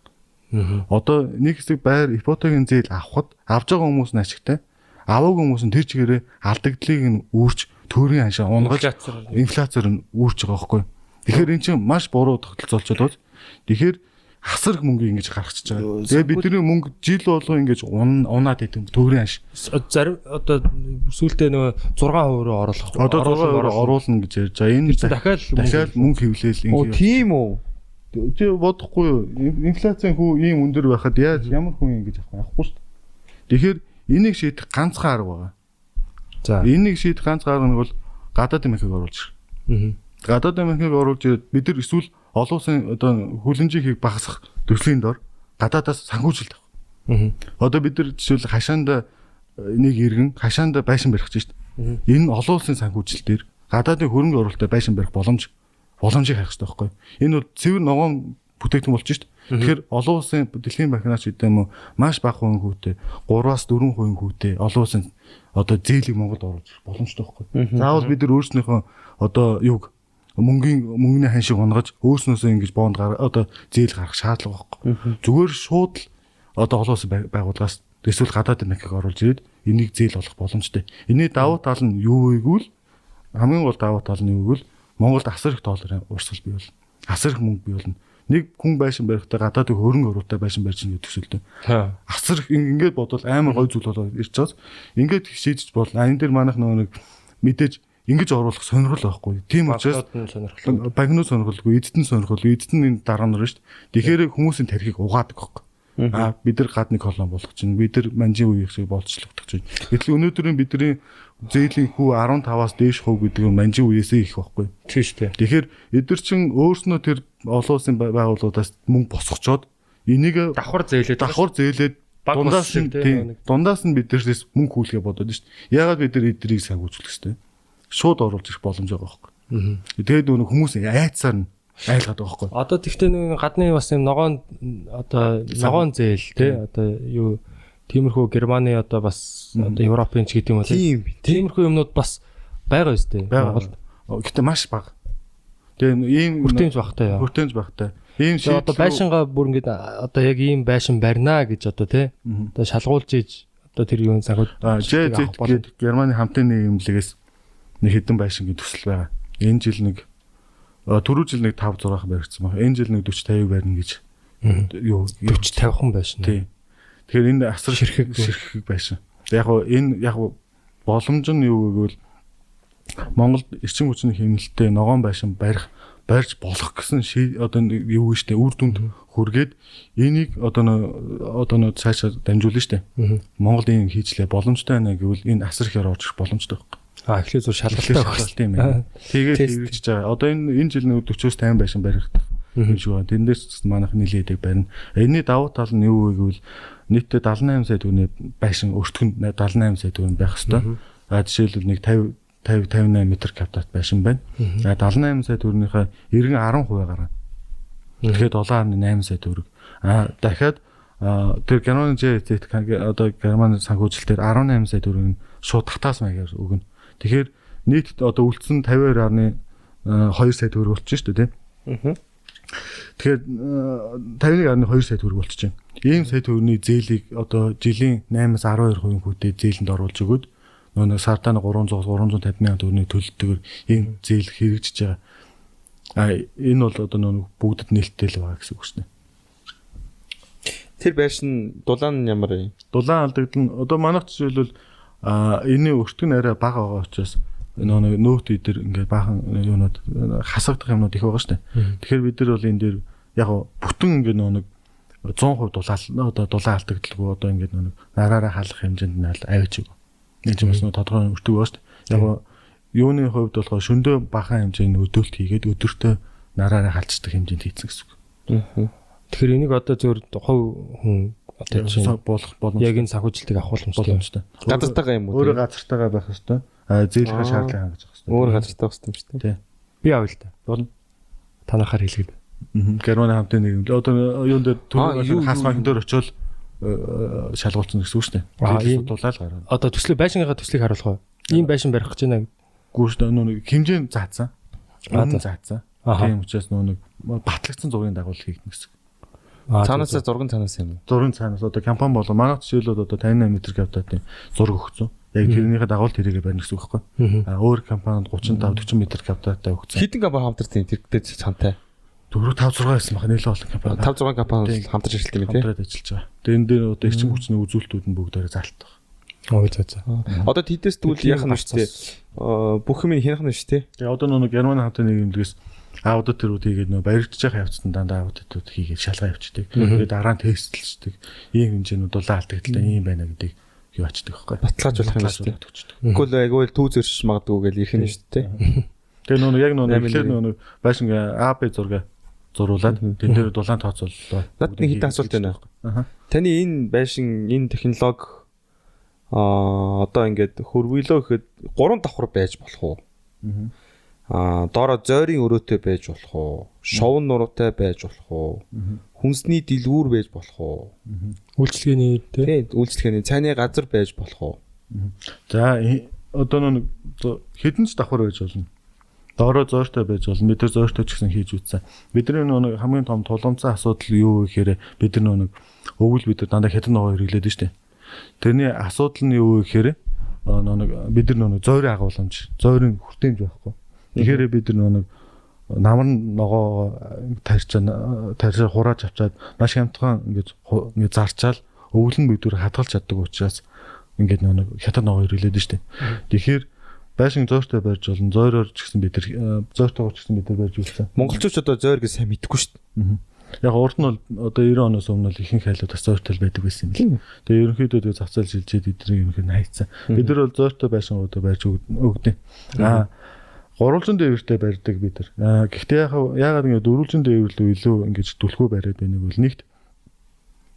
юм. Одоо нэг хэсэг байр ипотекийн зээл авахд авж байгаа хүмүүс нь ашигтай. Аваагүй хүмүүс нь тэр чигээрээ алдагдлыг нь үүрч төгрөгийн ханшаа унгаж инфляцаар нь үүрч байгаа байхгүй. Тэгэхээр эн чинь маш буруу тогтолцоолчод байна. Тэгэхээр асар их мөнгө ингэж гаргачихж байгаа. Тэгээ бидний мөнгө жил болгоо ингэж унаад идэв төгрөгийн ханш. Зарим одоо сүүлдээ нөгөө 6% руу оруулах. Одоо 6% оруулна гэж ярьж байгаа. Энэ дахиад мөнгө хэвлээл ингэ. Тийм үү? Чи бодохгүй юу? Инфляцийн хүү ийм өндөр байхад ямар хүн ингэж авахгүй шүү дээ. Тэгэхээр энийг шийдэх ганцхан арга байгаа. За энийг шийдэх ганцхан арга нь бол гадаадын банкыг оруулж ирэх. Гадаадын банкыг оруулж ирээд бид нар эсвэл олон улсын одоо хүлэмжийг багасгах төслийн дор гадаадаас санхүүжилт авах. Одоо бид нар жишээл хашаанда нэг иргэн хашаанда байшин барих гэж байна. Энэ олон улсын санхүүжилт дээр гадаадын хөрөнгө оруулалтад байшин барих боломжийг харах хэрэгтэй байхгүй. Энэ бол цэвэр ногоон бүтээгдэхүүн болж шít. Тэгэхээр олон улсын дэлхийн банкнаас гэдэг юм уу маш бага хувийн хүүтэй 3-аас 4% хүүтэй олон улсын одоо зээлийг Монголд оруулж боломжтой байхгүй. Заавал бид нар өөрснийхөө одоо юг мөнгөний ханшиг унгаж өөрснөөсөө ингэж бонд одоо зээл гаргах шаардлага байхгүй. Зүгээр шууд л одоо олон улсын байгууллагаас эсвэл гадаадын банкыг оруулж ирээд энийг зээл олох боломжтой. Энийн давуу тал нь юу вэ гэвэл хамгийн гол давуу тал нь юу гэвэл Монголд асар их долларын урсгал бий болно. Асар их мөнгө бий болно. Нэг хүн байшин барихтаа гадаадын хөрөнгө оруулалтаа байшин барьж байгаа төсөлтөө. Асар их ингээд бодвол амар гой зүйл болоод ирж байгаас ингээд шийдэж болно. Энэ дээр манайх нэг мэдээж ингэж оруулах сонирхол байхгүй. Тийм учраас банкны сонирхолгүй, эзэдэн сонирхол, эзэдэн энэ дараа нар шүү дээ. Тэгэхээр хүмүүсийн тархийг угаадаг байхгүй. Бид нар гадны колон болгох чинь бид нар манжийн үеийг шиг болцлогдох чинь. Гэтэл өнөөдрийн бидний зээлийн хүү 15-аас дээш хувь гэдэг нь манжийн үеэсээ их байхгүй. Тийм шүү дээ. Тэгэхээр эдгэр чин өөрснөө тэр олон улсын байгууллагуудаас мөнгө босгочоод энийг Давхар зээлээд дундаас нь биднээс мөнгө хүлгээ бодоод шүү дээ. Яагаад бид нар эдгэрийг санхүүжүүлэх хэвтэй? Шууд оруулж ирэх боломж байгаа байхгүй. Тэгээд нөгөө хүмүүс айцсаар нь айлгаад байгаа байхгүй. Одоо тэгтээ нэг гадны бас юм ногоон зээл тий одоо юу тиймэрхүү Германы одоо бас одоо Европын ч гэдэг юм уу тиймэрхүү юмнууд бас байгаа үстэй Монголд. Гэтэ маш бага. Тэгээ ийм хүртээмж багтай. Ийм шиг одоо байшингаа бүр ингээд одоо яг ийм байшин барина гэж одоо тий одоо шалгуулж ийж одоо тэр юун санхуд гэдэг Германы хамтын нийгэмлэгээс нэг хэдэн байшингийн төсөл байгаа. Энэ жил нэг түрүү жил нэг 5 6 баригдсан байна. Энэ жил нэг 40 50 барина гэж юу 40 50хан байшин. Тий. Тэгэхээр энэ асар ширхэг байшин. Яг нь боломж нь юу гэвэл Монголд эрчим хүчний хэмнэлттэй ногоон байшин барьж болох гэсэн одоо юу вэ штэ үр дүнд хүргээд энийг одоо цаашаа дамжуулна штэ. Монголд ийм хийжлээ боломжтой байна гэвэл энэ асар ихээр орж ирэх боломжтой байна. Эхлээд зур шалгалттай юм байна. Тэгээд хэрэгжиж байгаа. Одоо энэ жил нэг 40-50 байшин барих юм шиг байна. Тэндээс манайх нилээдэг барина. Энэний давуу тал нь юу вэ гэвэл нийтдээ 78 сая төгрөний байшин өртгөнд 78 сая төгрөг байх хэвээр. Жишээлбэл нэг 58 метр квадрат байшин байна. 78 сая төгрөгийнхээ 10% гарна. Тэгэхээр 7.8 сая төгрөг. Дахиад тэр Германы ЖТ одоо Германы санхүүжилтээр 18 сая төгрөг нь шууд татаас маягаар өгнө. Тэгэхээр нийт одоо үлдсэн 52.2 сая төгрөг болчих шүү дээ, тийм. Тэгэхээр 51.2 сая төгрөг болчих чинь. Ийм сая төгрөгийн зээлийг одоо жилийн 8-аас 12% хүүтэй зээлэнд оруулж өгөөд нөгөө сартаа 300-350 мянган төгрөгийн төлөлтөөр ийм зээл хэрэгжиж байгаа. Энэ бол одоо нөгөө бүгдэд нээлттэй л байгаа гэсэн үг шнэ. Тэр байшин дулаан нь ямар вэ? Дулаан алдагдал одоо манайх жишээлбэл энэний өртгөн арай бага байгаа учраас нөгөө нөт идэр ингээд баахан юунууд хасагдах юмнууд их байгаа штэ. Тэгэхээр бид нар бол энэ дээр яг бүтэн ингээд нөгөө 100% дулаан алдагдaltaгүй одоо ингээд нөгөө нараараа халах хэмжээнд нь аваач. Нэг юм бас тодорхой өртөг байгаа штэ. Яг юуны хувьд болохоор шөндөө бахан хэмжээний өдөөлт хийгээд өдөртөө нараараа халцдаг хэмжээнд хийцэн гэсэн үг. Тэгэхээр энийг одоо зөвөр хувь хүн одоо чинь болох боломжтой. Яг энэ санхүүжилтийг авах боломжтой. Газартайгаа юм уу? Өөрөө газартайгаа байх ёстой. Зээлхэ шаардлага хангаж явах ёстой. Өөр газартай байх ёстой юм шүү дээ. Би авъя л да. Болно. Танахаар хэлгээд. Германы хамтын нийгэм. Одоо юун дээр хасмын дээр очиод шалгуулсан гэсэн үг шүү дээ. Дулаал гараа. Одоо байшингийнхаа төслийг харуулах уу? Ийм байшин барих гэж байна. Гүүш нэг хэмжээ заасан. Үнэн заасан. Тийм учраас нэг батлагдсан зургийн дагуулал хийгдэнэ гэсэн. Цаанаас зургийн цаанаас юм уу? Зургийн цаанаас одоо компани болоо манайх жишээлбэл одоо 58 м квадратын зураг өгсөн. Яг тэрнийхээ дагуулт тэрийгэ барьна гэсэн үг байхгүй. Өөр компанид 35 40 м квадраттай өгсөн. Хэдэн компани хамтарсан тэр дэд цантай? 4 5 6 байсан байна. Нэлээд олон компани. 5 6 компани хамтарч ажилладаг юм тий. Хамтраад ажиллаж байгаа. Тэгээ энэ дээр одоо эрчим хүчний үзүүлэлтүүд нь бүгдээрээ залтах. Ой цаа. Одоо тэдээс тэгвэл яах нь вэ? Бүх юм хянах нь шүү дээ. Тэгээ одоо нөгөө Германы хамтын нийгэмдгээс аудит төрүүд хийгээд нөгөө баригдаж байгаа явцсан дандаа аудитууд хийгээд шалгаа явуулдаг. Тэгээд дараа нь тестэлждэг. Ийм хэмжээнүүд дулаан алдагдaltaй ийм байна гэдгийг юу ачдаг байхгүй. Баталгаажуулах юм шүү дээ. Тэгвэл айгүй түүз өрш магадгүй гэж ирэх нь шүү дээ. Тэгээ нөгөө яг нөгөө байшин АБ зураг зуруулаад тэн дээр дулаан тооцооллоо. Над нэг хэдэн асуулт байна. Таны энэ байшин энэ технологи одоо ингээд хөрвөлөө гэхэд 3 давхар байж болох уу? Доороо зойрын өрөөтэй байж болох уу? Шовн нуруутай байж болох уу? Хүнсний дэлгүүр байж болох уу? Үйлчлэгээний тий үйлчлэгээний цайны газар байж болох уу? За одоо нэг хэдэн ч давхар байж болно. Доороо зойртой байж болно. Бид тэр зойртой ч гэсэн хийж үзсэн. Бидний нэг хамгийн том тулгымцсан асуудал юу гэхээр бид нар нэг өвөл бид дандаа хятад ногоо хэрэглээд нь штэ. Тэрний асуудал нь юу гэхээр бид нар нэг зойрын агуулмж, зойрын хүртээмж байхгүй. Тэгэхээр бид нар нэг намар ногоо тарьж хурааж авчаад маш хямдхан ингэж зарчаал өвлөн бидүр хадгалж чаддаг учраас ингээд нэг хятад ногоо хэрэглээд нь штэ. Тэгэхээр байшин зойртой барьж болно. Зойроор ч гэсэн бид нар зойртойгоор ч гэсэн бид нар барьж үзсэн. Монголчууд одоо зойр гэж сайн мэдгүй шүү дээ. Яг урд нь бол одоо 90 оноос өмнө бол ихэнх хайлууд бас зөөртөл байдаг байсан юм л. Тэгээ ерөнхийдөө тэгээ зах зээл шилжээд эднийг ерөнхийдөө хайцсан. Бид нар бол зөөртөө байшингуудаа барьж өгдөө. Гурвалжин дээвэртэй барьдаг бид нар. Гэхдээ яагаад ингэ дөрвөлжин дээвэр лөө илүү ингэж түлхүү бариад байныг бол нэгт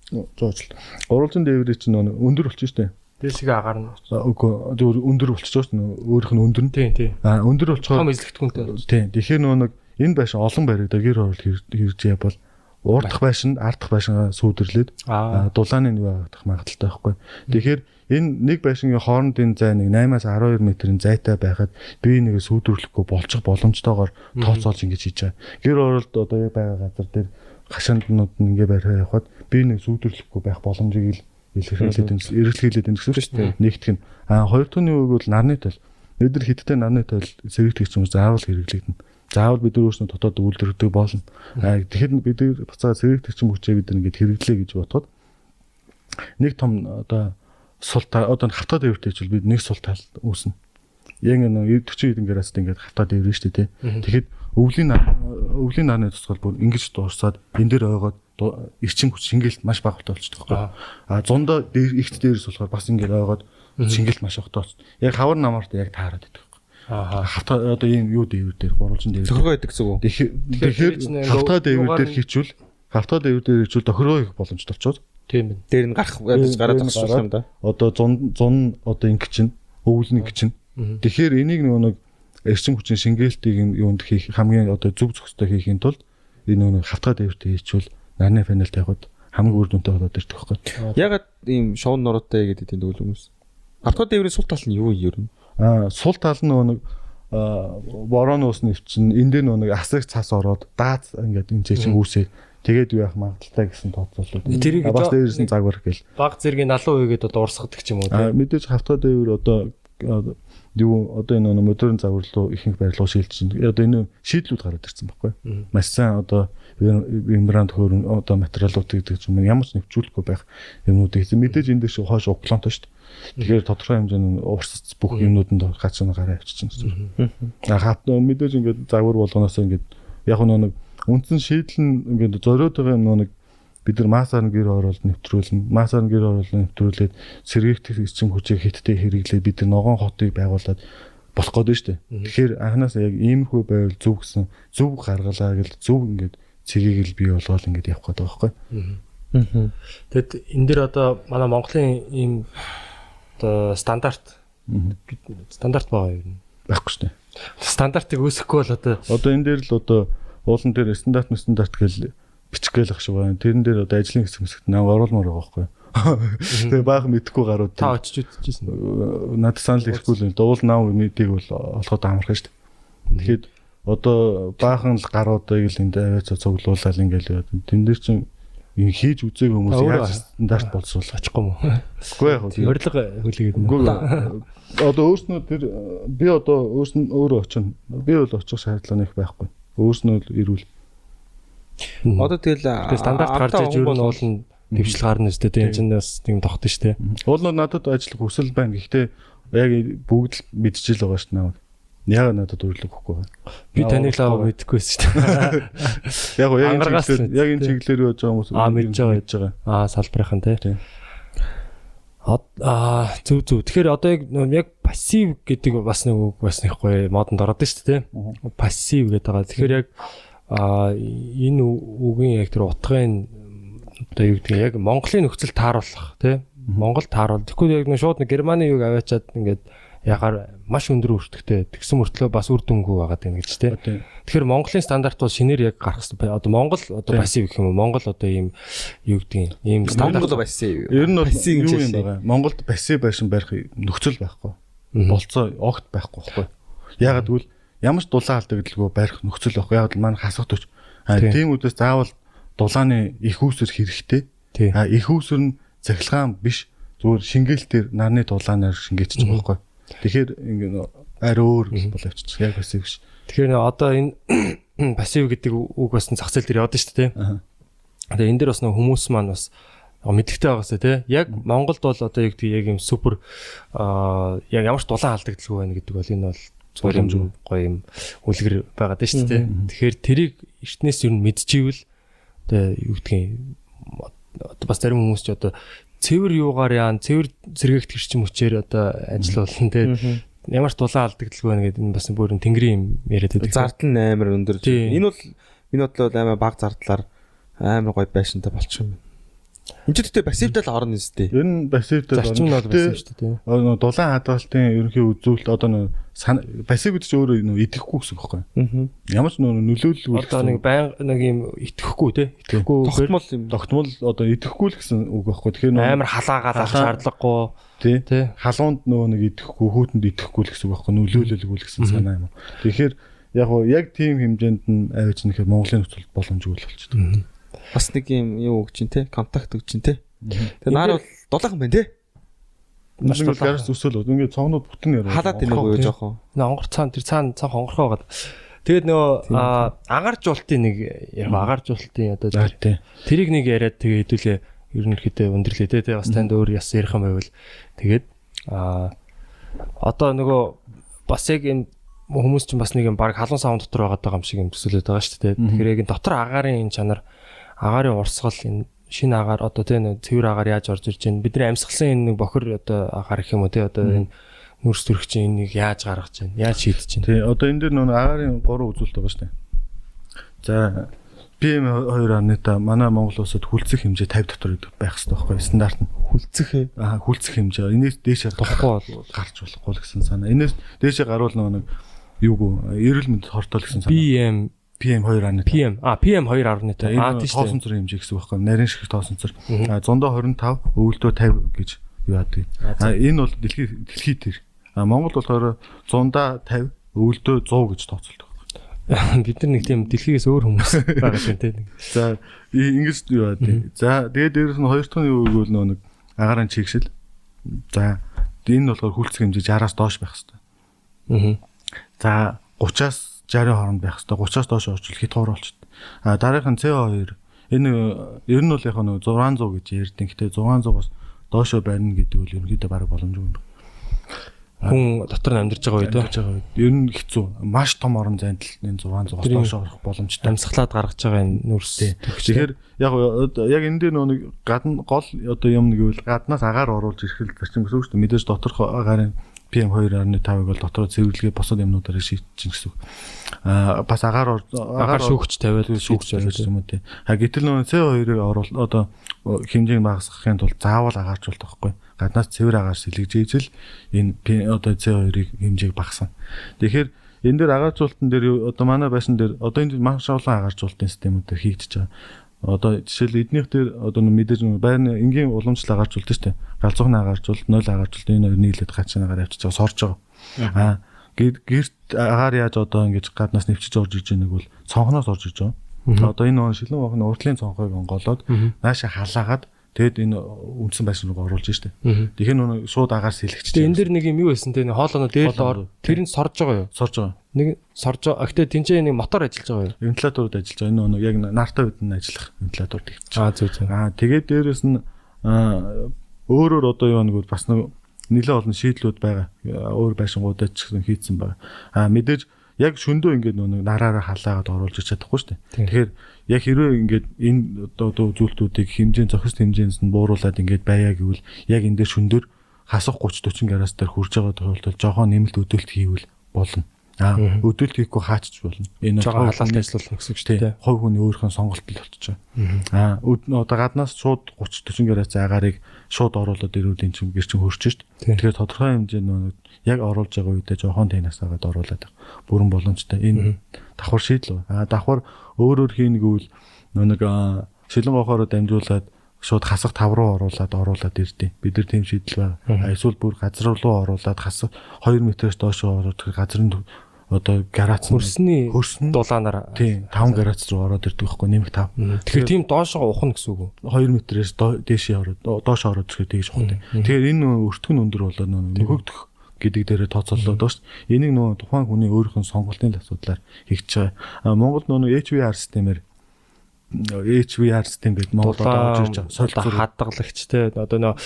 зоочл. Гурвалжин дээврийн чинь өндөр болчих штэ. Дэшиг агаар нь. Үгүй зөв өндөр болчихж байна. Өөрөх нь өндөр нь. Тийм. Өндөр болчихоор том эзлэгдэхүүнтэй. Тийм. Тэгэхээр нэг энэ байшин олон баригдаа гэр орол хэрэгжээ бол уурдах байшин, ардах байшин сүйдэрлээд дулааны нэг байгах магадaltaй байхгүй. Тэгэхээр энэ нэг байшингийн хоорондын зай нэг 8-аас 12 м-ийн зайтай байхад би нэгэ сүйдэрлэхгүй болчих боломжтойгоор тооцоолж ингэж хийж байгаа. Гэр оролд одоо яг байгаа газар дээр хашаанднууд нь ингэ бариад явхад би нэг сүйдэрлэхгүй байх боломжийг эргэлхийлээд энэ гэсэн шүү дээ. Нэгтгэх нь. Хоёр дахь нь юу гэвэл нарны тойл. Бид нар хиттэй нарны тойл сэргийгдэх юм заавал хэрэглэгдэнэ. Заавал бид нар өөрснөө дотоод үйлдвэрлэдэг болно. Тэгэхээр бид буцаа сэргийгдэх хүчээ бид нар ингэж хэрэглэе гэж бодоход нэг том одоо сул одоо хавтаа дээвэртэй чил бид нэг сул тал үүснэ. Яг нэг 40 хэдэн градуст ингэж хавтаа дээвэр шүү дээ. Тэгэхэд өвлийн нарны тусгал бүр ингэж дуусаад энэ дээр ойгоод эрчим хүч шингээлт маш багтай болчихдог байхгүй. Зундаа ихт дээрс болохоор бас ингэж ойгоод шингээлт маш багтай болчих. Яг хавар намаарт яг таарад байдаг байхгүй. Хавтаа одоо ийм юу дээвэр дээр гурвалжин дээвэр. Цохроо байдаг зүг үү? Тэгэхээр хавтаа дээвэр дээр хийчүүл тохиргоо их боломжтой болчиход. Тийм. Дээр нь гараад тасчих юм да. Одоо зун одоо ингэ чинь өвлөн ингэ чинь. Тэгэхээр энийг нэг эрчим хүчин шингээлтийг юунд хийх хамгийн одоо зөв зөвхөстэй хийхин тулд энэ хавтаа дээвэртэй хийчүүл нарны панел тавихад хамгийн үр дүнтэй болоод ирдэг байхгүй. Ягаад ийм шуун нуруутай гэдэг тийм дүүл хүмүүс. Хавтаа дээврийн сул тал нь юу юм? Сул тал нь нэг борон уус нэвчин энэ дээр нэг асар цас ороод дааз ингээд энэ чинь үүсээ тэгээд юу яах магадaltaй гэсэн тооцоолол. Тэрийг бас дээрээс нь загвар гэл. Баг зэргийн 70%-гээд одоо урсгадаг ч юм уу тийм. Мэдээж хавтаа дээвэр одоо юу одоо энэ модерн загвар руу ихэнх байрлал шилжиж байна. Одоо энэ шийдлүүд гараад ирсэн байхгүй. Маш сайн одоо мембран хөрөн одоо материалууд гэдэг юм ямар ч нэвчүүлэхгүй байх юмнуудыг мэдээж энэ дэш хойш углаантай шүү дээ. Тэгэхээр тодорхой хэмжээний урсц бүх юмнууданд гацна гараа авчихсан. Мэдээж ингээд загвар болгоноос ингээд яг нэг үндсэн шийдэл нь ингээд зориод байгаа юм нэг бид нар массаар нь гэр оролт нэвтрүүлнэ. Массаар нь гэр оролт нэвтрүүлээд сэргийгдэх эцэм хүчийг хиттэй хэрэглээд бид нар ногоон хотыг байгуулад болох гээд шүү дээ. Тэгэхээр анханаас яг иймэрхүү байвал зөв гэсэн зөв гаргалаа гэл зөв ингээд цэгийг л бий болгоод ингээд явах гээд байгаа байхгүй. Тэгэд энэ дэр одоо манай Монголын ийм одоо стандарт байгаа юм. Байхгүй шүү дээ. Стандартыг үүсэхгүй бол одоо энэ дээр л одоо уулан дээр стандарт гэл бичгээл ах шиг байна. Тэрэн дээр одоо ажлын хэсэгт наа оруулмаар байгаа байхгүй. Тэгээ баахан мэдхгүй гарууд. Та очиж үзчихсэн. Надад санал ирэхгүй л дуул наав мэдийг бол олоход амархан шүү дээ. Тэгэхэд одоо баахан л гаруудыг л энд аваад цуглуулаад ингээл тэн дээр чинь хийж үзег хүмүүс яаж стандарт боловсруулах очихгүй юм уу? Үгүй яг урилга хүлээгээд нэ. Одоо өөрснөө тэр би одоо өөрөө очино. Би бол очих шаардлага нэг байхгүй. Өөрснөө ирүүл. Одоо тэгэл стандарт гарч иж ер нь уул нь дэвшил гарна өстэй тийм чинь бас тийм тогтсон шүү дээ. Уул нь надад ажиллах хүсэл байна. Гэхдээ яг бүгд л мэдчихэл байгаа шүү дээ. Яг надад урилга өгөхгүй байна. Би таныг лав мэдэхгүй байсан шүү дээ. Яг энэ чиглэлээр яаж байгаа хүмүүс мэдж байгаа. Салбарынхан тийм. Зүг. Тэгэхээр одоо яг пассив гэдэг бас нэг үг бас нэхгүй модонд ороод шүү дээ тийм. Пассив гэдэг байгаа. Тэгэхээр яг энэ үгийн яг тэр утгын одоо юу гэдэг яг Монголын нөхцөл тааруулах тийм. Монгол тааруул. Тэгэхгүй яг шууд Германы юг аваачаад ингээд ягаар маш өндөр өртөгтэй тэгсэн мөртлөө бас үр дүнгүй байгаа юм гэж тийм. Тэгэхээр Монголын стандарт бол шинээр яг гарах хэрэгтэй. Одоо Монгол одоо пассив гэх юм уу? Монгол одоо ийм юу гэдэг ийм стандарт пассив. Ер нь бол юу юм байгаа. Монголд пассив байшин барих нөхцөл байхгүй. Болцоо огт байхгүй байхгүй. Ягаад гэвэл ямар ч дулаан алдагдaltaгүй барих нөхцөл байхгүй. Ягаад маань хасах төч. Тийм үдээс заавал дулааны их үүсвэр хэрэгтэй. Их үүсвэр нь цахилгаан биш. Зүгээр шингээлтээр нарны дулаанаар шингээчих юм байхгүй. Тэгэхээр ингэ арай өөр бол авчиж яг пассив гэж. Тэгэхээр одоо энэ пассив гэдэг үг бас зах зээл дээр яваад шүү дээ тийм. Тэгээ энэ дээр бас нэг хүмүүс маань бас мэдлэгтэй байгаасаа тийм. Яг Монголд бол одоо яг юм супер яг ямар ч дулаан алдагдaltaгүй байна гэдэг бол энэ бол гоё юм үлгэр байгаад шүү дээ тийм. Тэгэхээр тэрийг эртнээс юу мэдчихвэл тэ юу гэдгийг одоо бас зарим хүмүүс ч одоо цэвэр юугаар яан цэвэр зэрэгт гэрчим хүчээр одоо ажил болно тэ ямар ч дулаан алдагдaltaгүй байна гэдэг энэ бас бүрэн тэнгэрийн юм яриад байдаг. Зардал нь амар өндөр. Энэ бол миний бодлоо амар бага зардлаар амар гоё байшинтай болчих юм байна. Энд ч гэдэг пассивтай л орно нэстэй. Ер нь пассивтай зарчим нь бол байсан шүү дээ. Дулаан хадгалтын ерөнхий үзүүлэлт одоо пассив гэдэг чинь өөрөө идэхгүй гэсэн үг байхгүй. Ямар ч нөлөөлөл одоо нэг баян нэг юм итгэхгүй те. Итгэхгүй тогтмол одоо идэхгүй л гэсэн үг байхгүй. Тэгэхээр амар халаагаад авах шаардлагагүй тий. Халуунд нэг идэхгүй хүүтэнд идэхгүй л гэсэн үг байхгүй. Нөлөөлөлгүй л гэсэн санаа юм. Тэгэхээр яг тийм хэмжээнд нь авиж нэхэр Монголын нөхцөлд боломжгүй л болчихдог. Бас нэг юм юу өгч ин те контакт өгч ин те. Тэгээ нар бол дулаахан байна те. Маш гарч өсөөл ингээд цоонууд бүтэн яруу. Халаад байна уу жоохон. Онгор цаан тэр цаан хонгорхоо байгаа. Тэгээд нөгөө агааржуултын нэг яг агааржуултын одоо тэрийг нэг яриад тэгээ хэдүүлээ ерөнхийдөө өндөрлөө те. Бас танд өөр яс ярих юм байвал тэгээд одоо нөгөө бас яг энэ хүмүүс чинь бас нэг юм баг халуун савн дотор байгаа юм шиг юм төсөөлөд байгаа шүү дээ. Тэгэхээр яг дотор агаарын энэ чанар агаарын урсгал энэ шинэ агаар одоо тийм цэвэр агаар яаж орж ирж байна. Бидний амьсгалсан энэ нэг бохир одоо агаар гэх юм уу тий одоо энэ нүрс төрөх чинь энийг яаж гаргаж байна? Яаж шийдэж байна? Тий одоо энэ дээр нөгөө агаарын 3 үзүүлэлт байгаа шүү дээ. За PM2.5 манай Монгол улсад хүлцэх хэмжээ 50 дотор байх хэрэгтэй байхгүй стандарт нь. Хүлцэх хүлцэх хэмжээ. Энээс дээшээ тухгүй гарч болохгүй л гэсэн санаа. Энээс дээшээ гарвал нөгөө юуг эрүүл мэнд хортол гэсэн санаа. PM2.5 PM2.5 тийм тоосон цэр хэмжээ гэсэн үг байхгүй нарийн шиг тоосон цэр 125 өвөлдөө 50 гэж юу яадаг. Энэ бол дэлхийд тэр. Монгол болохоор 150 өвөлдөө 100 гэж тооцолдог. Бид нар нэг тийм дэлхийгээс өөр хүмүүс байгаа юм тийм. За ингэж юу яадаг. За тэгээд дээрээс нь хоёр дахь нь юу гэвэл нэг агаарын чигшил. За энэ болохоор хүлцэх хэмжээ 60-аас доош байх хэрэгтэй. За 30-аас 60 хооронд байх хэрэгтэй. 30-аас доош орчвол хит хор болчихдог. Дараагийнх нь CO2 энэ ер нь бол яг нэг 600 гэж ярьдیں۔ Гэтэ 600-аас доошоо барина гэдэг үл ерөнхийдөө бараг боломжгүй юм. Хүн дотор нь амьдарч байгаа үед ер нь хэцүү. Маш том орон зайд л энэ 600-аас доошоо орох боломжтой. Амьсгалаад гаргаж байгаа энэ нүрс. Тэгэхээр яг энэ дээр нэг гадна гол одоо юм нэг үл гаднаас агаар оруулж ирэх зарчим гэсэн үг шүү дээ. Мэдээж доторх агаарын PM2.5-ыг бол дотроо цэвэрлэгээ босод юмнуудаараа шийдчихин гэсэн үг. Бас агаар шүүгч тавиад шүүгч байлж юм уу тий. Гэтэл нөгөө CO2-ыг оруул одоо хэмжээг багасгахын тулд заавал агаарчулдаг байхгүй. Гаднаас цэвэр агаар сэлгэж ийзэл энэ одоо CO2-ыг хэмжээг багасгана. Тэгэхээр энэ дээр агаарчуултан дээр одоо манай байшин дээр одоо энэ маш олон агаарчуултын системүүд хийгдэж байгаа. Одоо жишээл эднийх дээр одоо мэдээж байрны энгийн уламжлал агаарчулдаг шүү дээ. Галзуухны агаарчулт, 0 агаарчулт энэ хоёр нийлээд гачаагаар авчиж байгаа сорж байгаа. Гэрт агаар яаж одоо ингэж гаднаас нэвчиж орж иж байгааг бол цонхноос орж иж байгаа. Одоо энэ шилэн бохны уртлын цонхойг онголоод нааша халаагаад тэгэд энэ үндсэн байшин руу оруулж штэ. Тэгэхээр нөгөө шууд агаар сэлгэж. Тэгээ энэ дэр нэг юм юу байсан те хоолойно дээр доор тэр нь сорж байгаа юу? Сорж байгаа. Нэг сорж байгаа. Гэтэ тэнцээ нэг мотор ажиллаж байгаа юу? Вентиляторууд ажиллаж байгаа. Энэ нөгөө яг нартай үед нь ажиллах вентиляторд гэж. Зөв. Тэгээд дээрэс нь өөрөөр одоо юу нэг бас нэг нэлээд олон шийдлүүд байгаа. Өөр байшингуудад ч гэсэн хийцэн байгаа. Мэдээж яг шөндөө ингээд нөгөө нараараа халаагаад оруулж чадахгүй шүү дээ. Тэгэхээр яг хэрвээ ингээд энэ одоо үзүүлэлтүүдийг хэмжээ зохист хэмжээс нь бууруулад ингээд байя гэвэл яг энэ дээр шөндөр хасах 30-40 градус дээр хүрж байгаа тохиолдолд жоохон нэмэлт өдөөлт хийвэл болно. Өдөөлт хийхгүй хаачч болно. Энэ жоохон халаалт ажиллуулна гэсэн үг шүү дээ. Хувь хүний өөрийнхөө сонголт л болчихоо. Одоо гаднаас шууд 30-40 градус агарыг шууд оруулаад ирүүл энэ чинь гэрчин хөрч шít. Тэгэхээр тодорхой хэмжээнд яг оруулж байгаа үедээ жоохон тэнасаагаад оруулаад бүрэн боломжтой. Энэ давхар шийдэл. Давхар өөрөөр хийнэ гэвэл нэг шилэн гохороо дамжуулаад шууд хасах тав руу оруулаад ирдээ. Бид нар тийм шийдэл байгаа. Эсвэл бүр газар руу оруулаад хасах 2 метрээс доош ороод газрын одоо гарац хөрсний дулаанаар тийм 5 гарац руу ороод ирдэг байхгүй нэмэх 5. Тэгэхээр тийм доошоо ухна гэсэн үг үү? 2 метрээс дээшээ ороод доош ороод ирэхэд тэгж ухна. Тэгэхээр энэ өртгөн өндөр болоод нөхөгдөх гэдэг дээрээ тооцоолоод байна шүү дээ. Энийг нөгөө тухайн хүний өөрийнх нь сонголтын асуудлаар хийгдэж байгаа. Монголд нөгөө HVR системээр HVR систем гэдэг Монголд орж ирж байгаа. Солилцоо хадгалагч те одоо нөгөө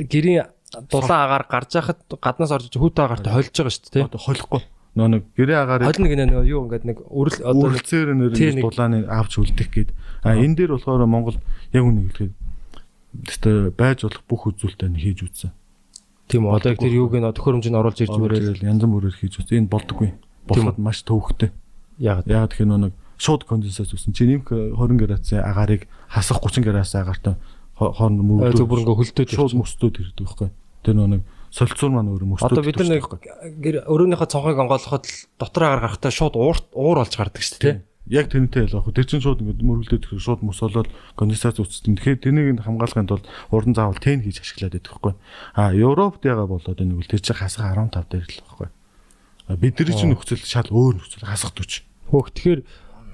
гэрийн дулаан агаар гарч яхад гаднаас орж хүүтэй агаартай холж байгаа шүү дээ те. Одоо холихгүй. нэг гэрээ агаарыг хойлно гинэ нэг юу ингээд нэг өрөл одоо нэг үргэлцээр нэг дулааны авч үлдэх гээд. Энэ дээр болохоор Монгол яг үнийг хэлэхэд тест байж болох бүх үзүүлэлтээ хийж үзсэн. тийм үү одоо тэр юуг нь төхөөрөмжөнд оруулж ирж мөрөөл янз бүрээр хийж үзсэн. Энэ болдоггүй. Болоход маш төвөгтэй. яг Тэгэхээр нэг шууд конденсат үүсэн. Чи нэмэх 20 градусын агаарыг хасах 30 градусын агаартай хооронд мөрөд зөв бүр ингээ хөлтөөд шууд мөстөөд ирдэг байхгүй. Тэр нэг солилцуур маань өөр мөстөөд. Одоо бид нар нэг өрөөнийхөө цонхыг онгойлгоход дотор агаар гарахтаа шууд уур болж гардаг шүү дээ. Яг тэрнтэй ялгаах. Тэр чинь шууд ингээд мөрөлдөд шууд мөс болоод конденсат үүссэн. Тэгэхээр тэрнийг хамгаалахын тулд уран заавал тэн хийж ашиглаад байдаг байхгүй. Европт яга болоод энэ үл тэр чинь хасах 15 дээр л байхгүй. Бидний чинь нөхцөл шал өөр нөхцөл хасах төч. Хөөх тэгэхээр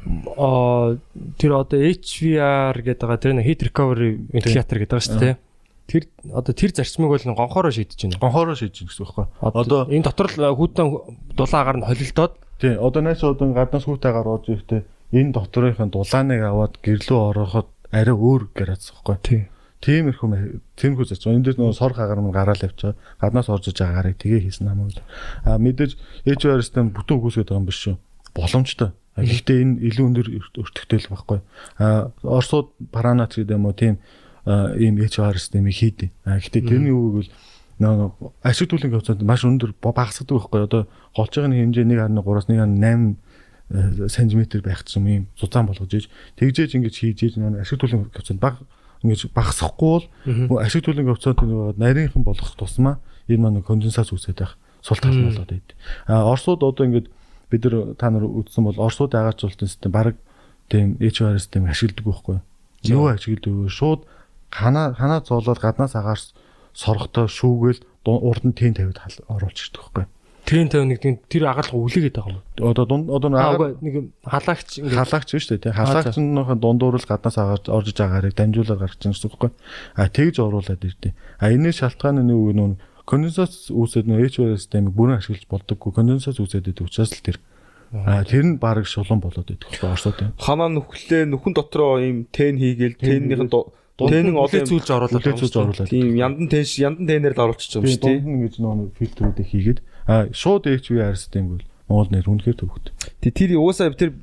тэр одоо HVR гэдэг байгаа тэр нэг heat recovery ventilator гэдэг байгаа шүү дээ. Тэр одоо тэр зарчмыг бол гонхороо шийдэж байна. Гонхороо шийдэж гэсэн үг байхгүй. Одоо энэ дотор л хүүтэн дулаагаар нь холилдоод тий одоо найс одоо гаднаас хүүтэйгээр орж ирэхдээ энэ доторынхын дулааныг аваад гэрлөө ороход арай өөр градус байхгүй. тий. Тиймэрхүү зарчим. Энэ дээр нөгөө сор хагаар нь гараал явчаа. Гаднаас орж иж байгаа гарыг тгээ хийсэн хамаагүй. Мэдээж HVR систем бүтэн үгүйсгээд байгаа юм биш шүү. Боломжтой. Гэхдээ энэ илүү өндөр өртөгтэй л байхгүй. Оросууд Паранат гэдэг юм уу тийм ийм HVR системийг хийдэ. Гэхдээ тэрний үг бол нөгөө ашиг төлөнгө явцад маш өндөр багасгадаг байхгүй. Одоо голчгийн хэмжээ 1.3-аас 1.8 см байх юм ийм зузаан болгож ийж тэгжээж ингэж хийж ийж нөгөө ашиг төлөнгө явцад ингэж багасгахгүй бол ашиг төлөнгө явцад нөгөө нарийнхан болох тусмаа энэ маань конденсат үүсээд байх сул тал нь болоод байд. Оросууд одоо ингэж бид нар та нар үзсэн бол Оросууд агаарчлалтын систем баг тийм HVR систем ашигладаг байхгүй. Юу ашигладаг вэ? Шууд ханаа зоолоод гаднаас агаар сорготой шүүгээл урд нь тэн тавиад оруулж ирдэг байхгүй. Тэн тавь нэг тэр агарлах үлээгээд байгаа юм. Одоо нэг халаагч ингээд халаагч шүү дээ тий. Халаагчнийхээ дундуур л гаднаас агаар орж иж агаарыг дамжуулаад гаргаж байгаа гэсэн үг байхгүй. Тэгж оруулаад ирдээ. Энэний шалтгаан нь юу вэ? Конденсат үүсээд нөө HVR системийг бүрэн ашиглаж болдоггүй. Конденсат үүсээд байдаг учраас л тэр. Тэр нь баг шулуун болоод байдаг байхгүй Оросууд. Ханаа нүхэн дотроо ийм тэн хийгээл тэнийхэн тэнэн олон зүйлж оруулаад тийм яндан тэнээр л оруулчих юм шүү дээ. Дунд ингэж нөө фильтрүүдийг хийгээд шууд HVR систем бол Монгол нэр үнэхээр төвөгтэй. Тэр уусаа тэр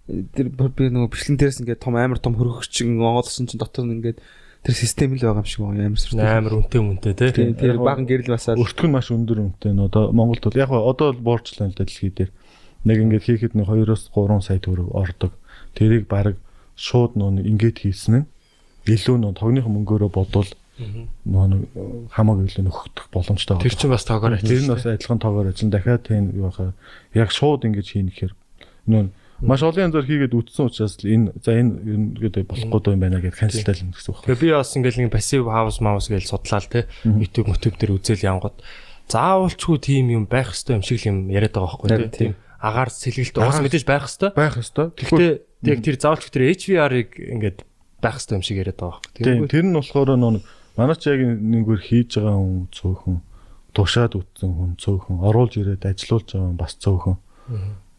би нөгөө бичлэн дээрс ингээд том амар том хөргөгчин онгоолсон чинь дотор нь ингээд тэр систем л байгаа юм шиг байна. Амар сүртэй. Амар үнэтэй тий. Тэр баган гэрэл басаад өртгөн маш өндөр үнэтэй. Одоо Монголд бол яг одоо л буурчлаа л дэлхий дээр. Нэг ингээд хийхэд нэг 2-3 сая төгрөг ордог. Тэрийг баг шууд нөө ингээд хийсэн нь илүү нөө тогныхон мөнгөөрөө бодвол нөө хамаагүй илүү нөхөх боломжтой байна. Тэр чинь бас тоогоор ажиллаж. Тэр нь бас адилхан тоогоор ажиллана. Дахиад тэн юу хаа яг шууд ингэж хийнэ гэхээр нөө маш олон янзаар хийгээд үтсэн учраас энэ гэдэг болохгүй юм байна гэж канцелтай л гэсэн үг. Тэгээ би бас ингээл нэг пассив хаус маус гэж судлаад те YouTube дээр үзэл янгууд заавалчгүй тийм юм байх хэвээр юм шиг юм яриад байгаа байхгүй тийм агаар сэлгэлт уус мэдээж байх хэвээр. Гэхдээ яг тэр заавалч тэр HVR-ыг ингээд байх хэвээр юм шиг яриад байгаа байхгүй. Тэр нь болохоор манай ч яг нэгвэр хийж байгаа хүн цөөхөн тушаад үтсэн хүн цөөхөн оруулж ирээд ажилуулж байгаа хүн бас цөөхөн.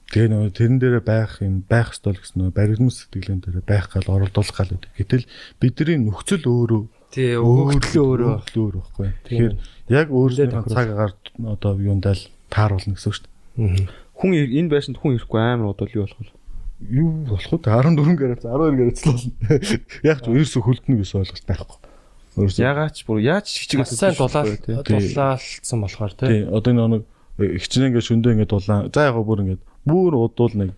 Тэгээ нөгөө тэрэн дээрээ байх ёстой л гэсэн нөгөө баригдмал сэтгэлэн дээрээ байх гал оролдуулах гал үү. Гэтэл бидний нөхцөл өөрөө тий өөрчлөлөө байхгүй. Тэгэхээр яг өөрсдөө цаг агаар одоо юундаа л тааруулна гэсэн үг шүү дээ. Хүн энэ байшинд хүн ирэхгүй амар удаа юу болох вэ? Юу болох вэ? 14 градус 12 градус л болно. Яг ч ерөөсө хөлдөнө гэсэн ойлголт байхгүй. Ягаад ч бүр яаж хичээгээд сайн дулаалцсан болохоор тий. Одоо нэг хичнээн ингээд шөндөө ингээд дулаан. За яг бүр ингээд бүр удуул нэг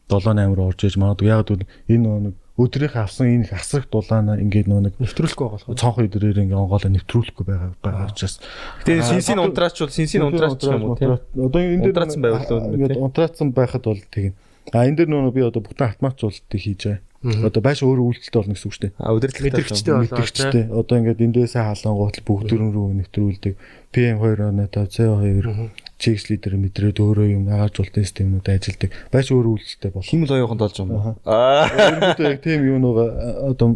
7-8 орж иж магадгүй. Яг бол энэ нэг өдрийнхээ авсан энэ их асрах дулаанаа ингээд нэг нэвтрүүлэхгүй байгаа болохоор цонх идрээр ингээд онгоолоо нэвтрүүлэхгүй байгаа учраас. Тэгээ синсийн унтраач бол синсийн унтраач юм уу тий. Одоо энэ дээр унтраацсан байвал ингээд унтраацсан байхад бол тийм. Энэ дээр нөгөө би одоо бүтэн автоматжуулалтыг хийж байгаа. Одоо байш өөр үйлдэлтэй болно гэсэн үг шүү дээ. Удирдлагатай мэдэрчтэй. Одоо ингээд эндээсээ халангуутал бүгд рүү нэвтрүүлдэг. PM2.5 CO2 чекс лидер мэдрээд өөрөө юм агааржуулалтын системүүд ажилладаг. Байш өөр үйлдэлтэй болох. Химэл оюухан болж байгаа юм. Өөрөндөө яг тийм юм нуга одоо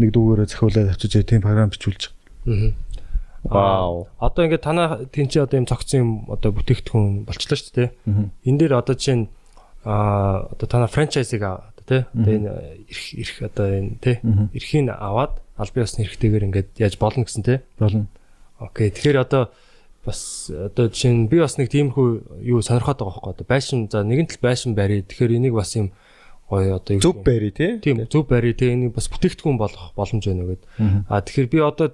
нэг дүүгээрээ захиулаад авчиж тийм програм бичүүлж байгаа. Вау. Одоо ингээд танаа тэнцээ одоо юм цогцсон юм одоо бүтээгдэхүүн болчлаа шүү дээ. Энэ дээр одоо чинь одоо танаа франчайзыг аваад тий. Одоо энэ эрх одоо энэ тий. Эрхийг аваад аль бие усны эрхтэйгээр ингээд яаж болно гэсэн тий. Болно. Окей. Тэгэхээр одоо бас одоо жишээ нь би бас нэг тиймэрхүү юу сонирхоод байгаа байхгүй одоо байшин за нэгэн тал байшин барь. Тэгэхээр энийг бас юм гоё одоо зөв барь тий. Тийм зөв барь тий энийг бас бүтээгдэхүүн болгох боломж байна гэдэг. Тэгэхээр би одоо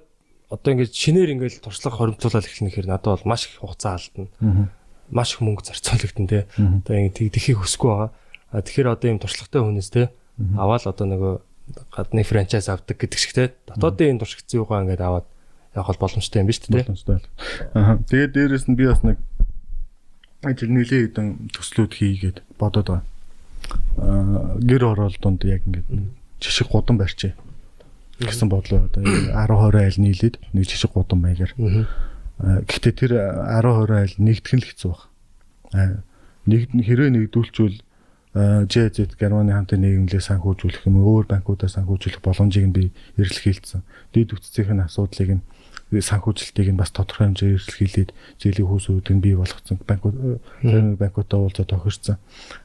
ингээд шинээр ингээд туршлага хоримтлуулаад эхлэнэхээр надад бол маш их хугацаа алдна. Маш их мөнгө зарцуулагдана тий. Одоо ингээд тэхийг хүсэхгүй байгаа. Тэгэхээр одоо юм туршлагатай хүнээс тий аваад одоо нөгөө гадны франчайз авдаг гэдэг шиг тий. Дотоодын туршигдсан юугаа ингээд аваад явах боломжтой юм биш үү тий. Тэгээд дээрэс нь би бас нэг ажил нэлээд хэдэн төслүүд хийгээд бодоод байгаа. Гэр оролдонд яг ингээд жишг гудам барьчээ гэсэн бодлоо одоо 10-20 айл нийлээд нэг жишг гудам маягаар. Гэхдээ тэр 10-20 айл нэгдэх нь л хэцүү баг. Хэрвээ нэгдүүлчвэл ЖЗ Германы хамтын нийгэмлээ санхүүжүүлэх юм өөр банкудаар санхүүжүүлэх боломжийг нь би эрэлхийлсэн. Дэд үтцийн асуудлыг нь санхүүжилтийг нь бас тодорхой хэмжээр эрэлхийлээд зээлийн хүүсүүдийг бий болгоцсон банкудаа уулзаад тохирсон.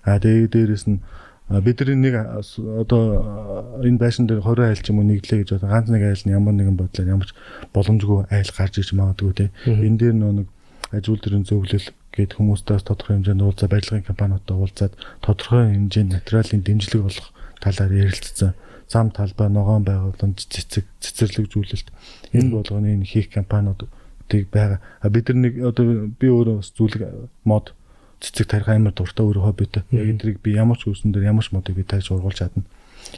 Тэгээд дээрэс нь бидний нэг одоо энэ байшин дээр 20 айл ч юм уу нэгдлээ гэж одоо ганц нэг айл нь ямар нэгэн бодлоор ямарч боломжгүй айл гарч иж магадгүй те. Энэ дээр нэг ажил төрийн зөвлөл гээд хүмүүстээс тодорхой хэмжээнд уулзаа барилгын компаниудаа уулзаад тодорхой хэмжээнд материалын дэмжлэг болох талаар ярилцсан. Зам талбай, ногоон байгууламж, цэцэрлэгжүүлэлт энэ болгоны энэ хийх компаниудыг байгаа. Бид нар нэг одоо би өөрөө бас зүйлэг мод цэцэг тарих амар дуртай өөрөө хоббитой. Яг эдрийг би ямар ч үүсэн дээр ямар ч модыг би тааж ургуулж чадна.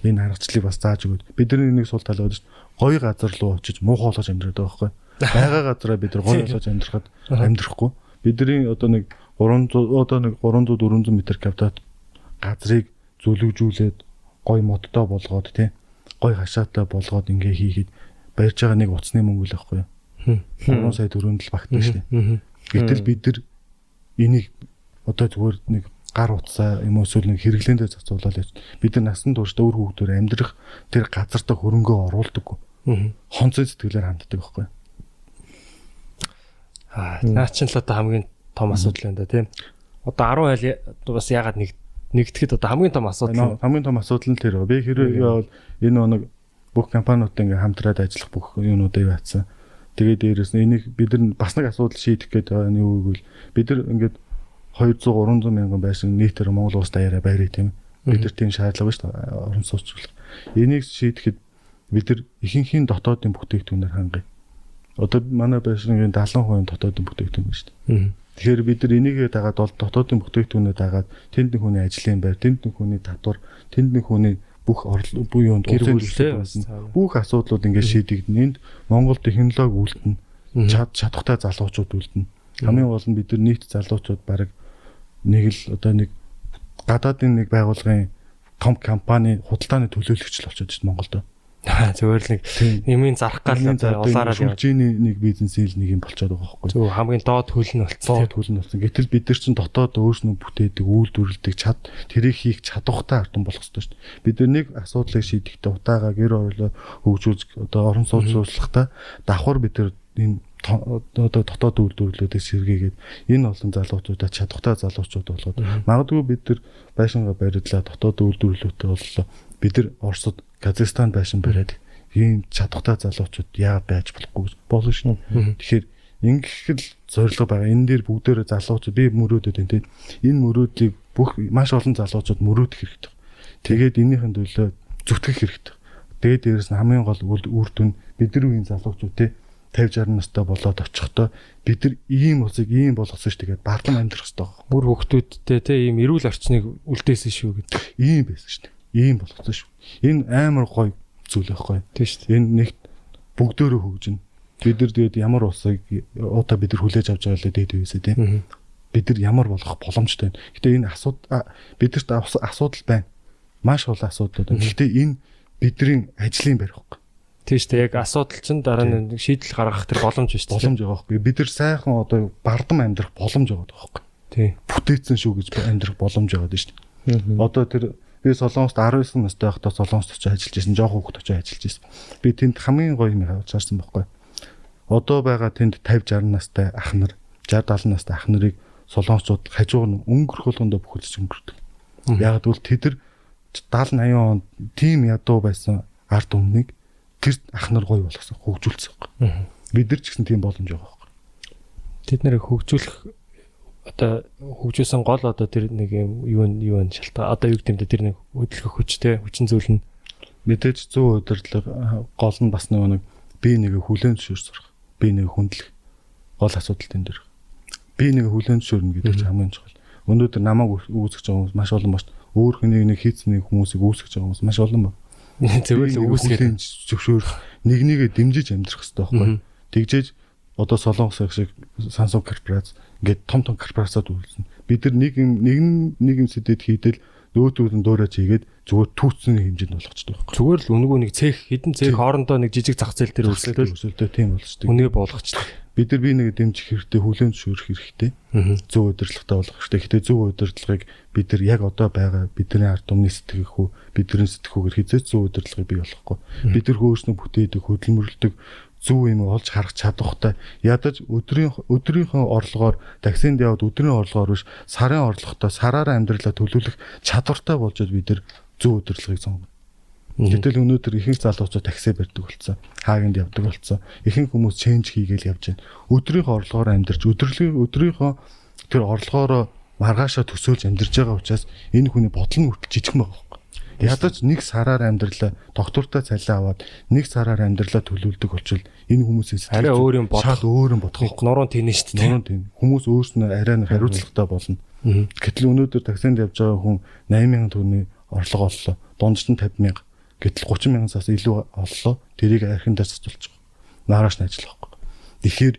Энэ харгачлалыг бас зааж өгөөд. Бидний нэг сул тал байдаг шүү дээ. Гоё газар руу очиж муухай болгож амьдраад байгаа байхгүй. Байгаа газараа бид нар гоё болгож амьдрахад амьдрахгүй. Бидний одоо нэг 300 400 м квадрат газрыг зөвлөгжүүлээд гоё модтой болгоод тий гоё хашаатай болгоод ингээ хийгээд барьж байгаа нэг уцсны мөнгө л байхгүй юу. 3 сая төгрөнд л багтана шүү дээ. Гэтэл бид нар энийг одоо зүгээр нэг гар утсаа юм уу эсвэл нэг хэрэглээндээ зацуулаад бид нар насан туршдаа өөр хүүхдээр амьдрах тэр газартаа хөрөнгөө оруулдаггүй. Хонцой сэтгэлээр ханддаг байхгүй юу. Наа чинь л одоо хамгийн том асуудал байна да тийм. Одоо 10 айл бас ягаад нэгдэхэд одоо хамгийн том асуудал. Хамгийн том асуудал нь тэр. Би хэрвээ бол энэ нэг бүх компаниудтай ингээм хамтраад ажиллах бүх юунуудыг яатсан. Тэгээд дээрэс нь энийг бид нар бас нэг асуудал шийдэх гээд байгаа нь юу гэвэл бид нар ингээд 200-300 мянган байшин нийтээр Монгол улс даяараа байрыг тийм. Бид нар тийм шаардлага шүү дээ. Орон сууцчлах. Энийг шийдэхэд бид нар ихэнхийн дотоодын бүтээгдэхүүнээр хангая. Одоо манай байшингийн 70% дотоодын бүтээгдэхүүн шүү дээ. Тэгэхээр бид нар энийгээ дагаад бол дотоодын бүтээгдэхүүнээ дагаад тэнд нэг хүний ажлын байр, тэнд нэг хүний татвар, тэнд нэг хүний бүх буй юунд бүх асуудлууд ингээд шийдэгдэн. Энд Монгол технологи үлдэнэ. Чадахтай залуучууд үлдэнэ. Хамгийн гол нь бид нар нийт залуучууд баг нэг л одоо нэг гадаадын нэг байгууллагын том компани худалдааны төлөөлөгч л болчиход байна Монголд. Зөвөр л нэг нэмийн зарах гал улаараа шүлжээний нэг бизнесийн нэг юм болчиход байгаа байхгүй. Зөв хамгийн доод хөл нь болчихсон. Доод хөл нь болсон. Гэтэл бид нар чинь дотоод өөрснөө бүтээдэг, үйлдвэрлэдэг тэрийг хийх чадвартай ардын болох хэрэгтэй шүү дээ. Бид нар нэг асуудлыг шийдэхдээ утаагаа гэр орлоо хөгжүүлж одоо орон сууцлуулахдаа давхар бид нар энэ одоо дотоод үйлдвэрлэлүүдээс сэргээгээд энэ олон залуучуудаа чадвартай залуучууд болгоод магадгүй бид нар байшингаа бариулаад дотоод үйлдвэрлэлүүтэй боллоо. Бид нар Оросд Казахстан байшин бариад ийм чадвартай залуучууд яа байж болохгүй болно шнэ. Тэгэхээр ингэх л зорилго байгаа. Энэ дээр бүгдээрээ залуучууд би мөрөөдөд энэ тийм. Энэ мөрөөдлийг бүх маш олон залуучууд мөрөөдөх хэрэгтэй. Тэгээд энийхэн төлөө зүтгэх хэрэгтэй. Тэгээд дээрэс нь хамгийн гол үр дүн бидний үеийн залуучууд те 50-60 настай болоод очихдоо бид нар ийм улсыг ийм болгосон ш тэгээд бардам амьдрах хэрэгтэй байгаа. Бүр хүүхдүүдтэй те ийм эрүүл орчныг үлдээсэн шүү гэдэг. Ийм байсан ш. Ийм болгосон шүү. Энэ амар гоё зүйл байхгүй. Тийм шүү. Энэ нэг бүгдөө хөгжинэ. Бид нар тэгээд ямар улсыг удаа бид нар хүлээж авч байгаа л дээд үесээ тийм. Бид нар ямар болох боломжтой байна. Гэтэ энэ бидэрт асуудал байна. Маш олон асуудлууд байна. Гэтэ энэ бидний ажлын байр байхгүй. Тийм шүү дээ. Яг асуудал чинь дараа нь шийдэл гаргах тэр боломж шүү дээ. Боломж байгаа байхгүй. Бид нар сайхан одоо бардам амьдрах боломж байгаа байхгүй. Тийм. Бүтээцэн шүү гэж амьдрах боломж байгаа шүү дээ. Одоо тэр би Солонгост 19 настай байхдаа Солонгост очиж ажиллаж байсан, жоох хүүхэд очиж ажиллаж байсан. Би тэнд хамгийн гоё юм авч харсан байхгүй. Одоо байгаа тэнд 50-60 настай ах нар, 60-70 настай ах нарыг солонгосчууд хажуугаар нь өнгөрөх болгондоо бүхэлдэж өнгөрдөг. Яг гэвэл тэд нар 70-80 онд тийм ядуу байсан ард өмнөг тэр ах нар гоё болгосон, хөгжүүлсэн байхгүй. Бид нар ч гэсэн тийм боломж байгаа байхгүй. тэд нэр хөгжүүлэх одоо хөгжүүлсэн гол одоо тэр нэг юу шалтгаан одоо юу гэмдэ тэр нэг хөдөлгөх хүчтэй хүчин зүйл нь мэдээж 100 удирдлага гол нь бас нэг би нэг хүлэн зөвшөөрөх сурах. Би нэг хүндлэх гол асуудал тэн дээр. Би нэг хүлэн зөвшөөрнө гэдэг чинь хамгийн чухал. Өнөөдөр намайг үүсгэж байгаа хүмүүс маш олон ба шүү. Өөр хүнийг нэг хийцний хүмүүсийг үүсгэж байгаа хүмүүс маш олон ба. зөвхөн үүсгэж зөвшөөрөх нэгнийгээ дэмжиж амьдрах хэрэгтэй байхгүй. Тэгжээж одоо Солонгос шиг Samsung корпорац ингээд том корпорацууд үйлснэ. Бид нар нийгэм сэдэд хийдэл нөөцүүд нь дуурайж хийгээд зүгээр түүцний хэмжээнд болгочтой байхгүй. Зүгээр л өнгөө нэг цех хідэн цех хоорондоо нэг жижиг зах зээл дээр өрсөлдөө тийм болчтой. Үнгээ болгочтой. Бид нар нэг дэмжих хэрэгтэй, хүлээн зөвшөөрөх хэрэгтэй. Зөв удирдлагатай болох хэрэгтэй. Гэхдээ зөв удирдлагыг бид нар яг одоо байгаа бидний ард түмний сэтгэх үү, бидний сэтгэхүүгээр хизээч зөв удирдлагыг бий болохгүй. Бид нар өөрснөө бүтээдэг, хөдөлмөрлөдөг зөв юм олж харах чадвартай. Ядаж өдрийнхөө орлогоор таксинд яваад өдрийн орлогоор биш сарын орлоготой сараараа амьдралаа төлөвлөх чадвартай болж бид нар зөв удирдлагыг сонгоно. Гэтэл өнөөдөр ихэнх залуучууд такси барьдаг болсон. Хаагинд явдаг болсон. Ихэнх хүмүүс ченж хийгээл явж байна. Өдрийнхөө орлогоор амьдарч өдрийнхөө тэр орлогоороо маргаашаа төсөөлж амьдарч байгаа учраас энэ хүний бодол нь хүртэл жижигхэн байгаа байхгүй. Ядаж нэг сараар амьдралаа доктортой цалин аваад нэг сараар амьдралаа төлөвлөдөг болчвол энэ хүмүүсийн арай өөр юм шал өөр юм бодох. Нуруу тийнэ шүү дээ. Нуруу тийм. Хүмүүс өөрснөө арай нэг хариуцлагатай болно. Гэтэл өнөөдөр таксинд явж байгаа хүн 80,000 төгрөгийн орлого оллоо. Дундч нь 50,000. Гэтэл 30,000-аас илүү оллоо. Тэрийг архиндаа цацуулж байгаа. Нарааш нь ажиллах байхгүй. Тэгэхээр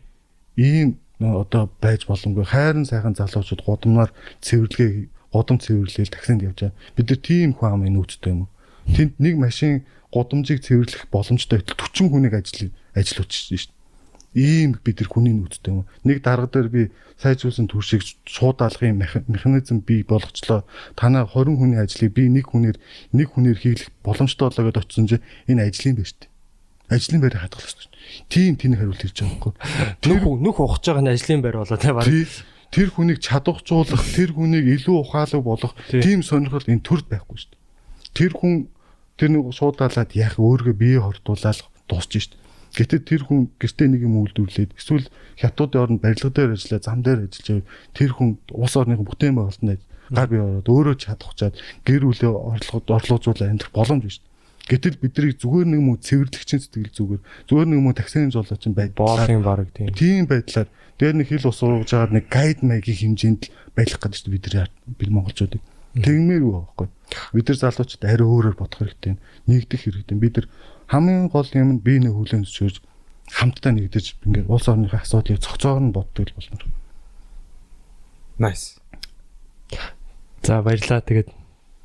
ийм одоо байж боломгүй. Хайрын сайхан залуучууд гудамнаар цэвэрлээл таксинд явж байгаа. Бид нар тийм хүн амын нөөцтэй юм уу? Тэнд нэг машин гудамжийг цэвэрлэх боломжтой байтал 40 хүнийг ажиллуулчихсан шүү дээ. Ийм бид нар хүний нөөцтэй юм уу? Нэг дарга дээр би сайжруулсан төршийг шууд алгын механизм бий болгочлоо. Танаа 20 хүний ажлыг би нэг хүнээр хийх боломжтой болоо гэдээ очсон чинь энэ ажлын байж тээ. Ажлын байрыг хадгалах шүү дээ. Тийм тэнэг хариулт хийж байгаа байхгүй. Нүх ухаж байгаа нь ажлын байр болоо те баг. Тэр хүнийг чадваржуулах, тэр хүнийг илүү ухаалаг болгох тийм сонирхол энэ төрд байхгүй шүү дээ. Тэр хүн тэр нэг шуудаалаад яг өөргөө бие хордуулаад дуусчих шүү дээ. Гэтэл тэр хүн гэртээ нэг юм үйлдвэрлээд эсвэл хятадын оронд барилга дээр ажиллаа, зам дээр ажиллаж байвал тэр хүн улс орныхын бүтээн байгуулалтанд гар бие ороод өөрөө чадахчаад гэр бүлээ орлогожуулаад амьдрах боломж биш. Гэтэл бидний зүгээр нэг юм цэвэрлэгчийн сэтгэл зүгээр нэг юм таксиний жолооч байд боолын баг тийм байдлаар дээр нэг хил ус ууж жагаад нэг гайд маягийн хэмжээнд байх гэдэг чинь бид монголчуудыг тэгмээр үү байхгүй. Бид нар залуучууд арай өөрөөр бодох хэрэгтэй. Нэгдэх хэрэгтэй. Бид нар хамгийн гол юм нь бие нэг хүлээн зөвшөөрж хамтдаа нэгдэж ингээд улс орныхаа асуудлыг цогцоор нь боддог л болно. Nice. За баярлаа. Тэгээд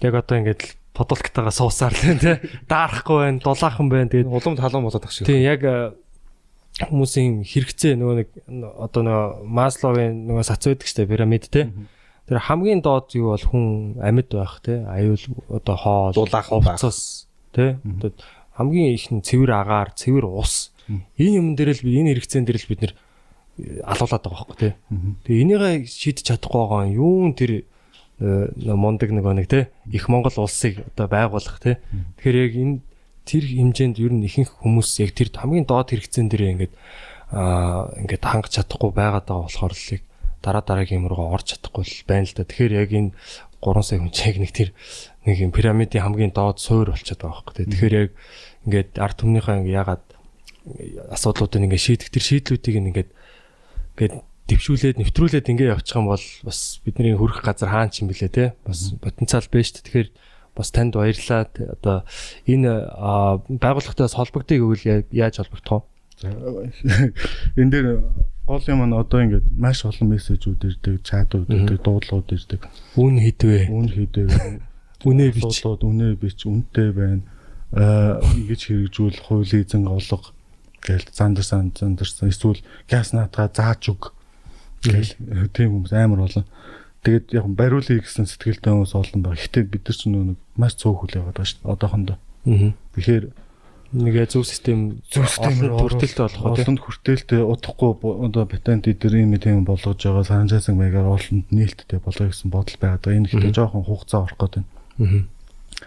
яг одоо ингээд подолктагаа суусаар л тий. Даарахгүй байна, дулаахан байна. Тэгээд улам талан болоод ах шиг. Тийм яг хүмүүсийн хэрэгцээ нөгөө нэг одоо нөгөө Масловын нөгөө сац байдаг штэ пирамид тий. Тэр хамгийн доод юу бол хүн амьд байх тий. Аюул одоо хоол, дулаахан хувцас тий. Одоо хамгийн их нь цэвэр агаар, цэвэр ус. Энэ юм дээр л энэ хэрэгцээн дээр л бид нэр алуулаад байгаа байхгүй тий. Тэгээ энийгээ шийдэж чадахгүй байгаа юм тэр мондөг нэг тий их Монгол улсыг одоо байгуулах тий. Тэгэхээр яг энэ тэр хэмжээнд ер нь ихэнх хүмүүс яг тэр хамгийн доод хэрэгцээн дээр ингээд хангаж чадахгүй байгаад байгаа болохоор л дараагийн юм руу орж чадахгүй байна л да. Тэгэхээр яг энэ 3 сая хүн чиг нэг тэр нэг юм пирамидын хамгийн доод суур болчиход байгаа байхгүй тий. Тэгэхээр яг ингээд ард түмнийхээ ягаад асуудлуудыг ингээд шийдэх тэр шийдлүүдийг ингээд дэвшүүлээд нэвтрүүлээд ингэ явчих юм бол бас бидний хүрэх газар хаан ч юм блэ те бас потенциал байна шүү дээ. Тэгэхээр бас танд баярлалаа. Одоо энэ байгууллагатаас холбогдъё гэвэл яаж холбогдох вэ? Энэ дээр гол юм нь одоо ингээд маш олон мессежүүд ирдэг, чатууд ирдэг, дуудлагууд ирдэг. Үн хэдвэ? Үнэ бич, үнэтэй байна. Ингэж хэрэгжүүл хуулийн эзэн олго гээл зандарсан эсвэл газ наадгаа зааж өг гээл тийм хүмүүс амар болон. Тэгээд яг бариулъя гэсэн сэтгэлтэй хүмүүс олон баг. Гэхдээ бид нар ч нэг маш цөөх хүлээ байгаа шүү дээ. Одоохондоо. Тэгэхээр нэг зөв системээр хүртэлтэй болох уу? Олонд хүртэлтэй удахгүй одоо патент дээр ийм тийм болгож байгаа санжаасан маягаар олонд нээлттэй болгоё гэсэн бодол байгаад байгаа. Энэ ихтэй жоохон хугацаа орох гэдэг.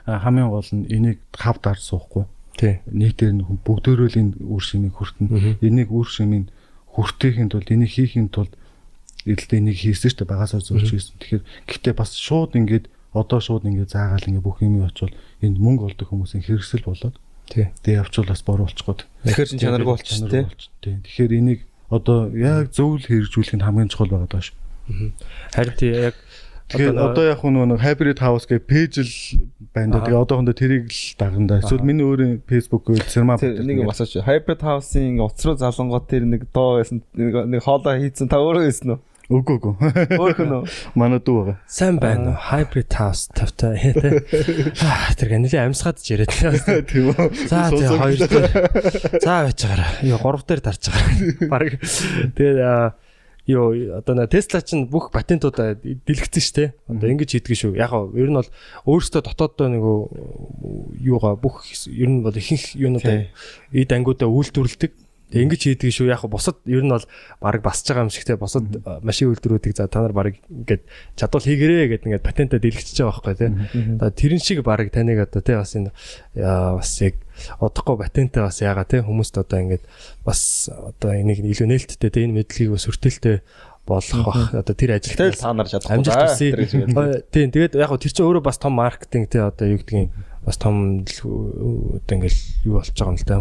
Хамгийн гол нь энийг хав дарж суухгүй. Тий. Нийтээр бүгдөө л энэ үр шимийг хүртэнэ. Энийг үр шимийг хүртэхийн тулд энийг хийхийн тулд Эдэлтэй энийг хийсэн шүү дээ багасаа зөвлөж хийсэн. Тэгэхээр гэхдээ бас шууд ингээд заагаал ингээд бүх юм очвол энд мөнгө олдог хүмүүсийн хэрэгсэл болоод тэгээ явчвал бас буруу болчихгоо. Тэгэхээр чин чанаргүй болчих тий. Тэгэхээр энийг одоо яг зөв л хэрэгжүүлэх нь хамгийн чухал байгаа даа шүү. Харин тий яг тэгэхээр одоо яг нэг hybrid house гэх пэйж л байна да. Тэгээ одоохондоо тэрийг л дагнаа. Эсвэл миний өөрийн Facebook-ээр цэрмаа нэг бас hybrid house-ийн уцруу залангууд тэр нэг доо байсан нэг хоолоо хийцэн та өөрөө байсан уу? Үгүй. Өөрхөн үү? Манай дүү байгаа. сайн байна уу? Hybrid house тавтай тий. Тэр ганилын амьсгаад ч яриад байна. Тийм үү. За тий хоёр дээр. За байж байгаараа. Юу гурав дээр дарж байгаа. Бараг тэгээд одоо Tesla чинь бүх патентуудаа дэлгэцэн шүү дээ. Одоо ингэж хийдэг шүү. Яг нь ер нь бол өөрөөсөө дотооддоо нэг юугаа бүх ер нь бол ихэнх юунуудаа эд ангиудаа үйлдвэрлэдэг. Тэг ингэж хийдэг шүү. Яг бусад ер нь бол баг басж байгаа юм шигтэй бусад машин үйлдвэрүүдийг за та нар баг ингээд чадвал хийгэрээ гэдэг ингээд патентаа дэлгэчихэж байгаа байхгүй тий. Одоо тэрэн шиг баг таныг одоо тий бас энэ бас яг удахгүй патентаа бас яага тий хүмүүст одоо ингээд бас одоо энийг илүү нээлттэй тий энэ мэдлэгийг бас өртөлтөй болох бах одоо тэр ажилттай та нар чадахгүй. Тийм тэгээд яг тэр чинь өөрөө бас том маркетинг тий одоо юу гэдгийг бас том одоо ингээл юу болчих байгаа юм л да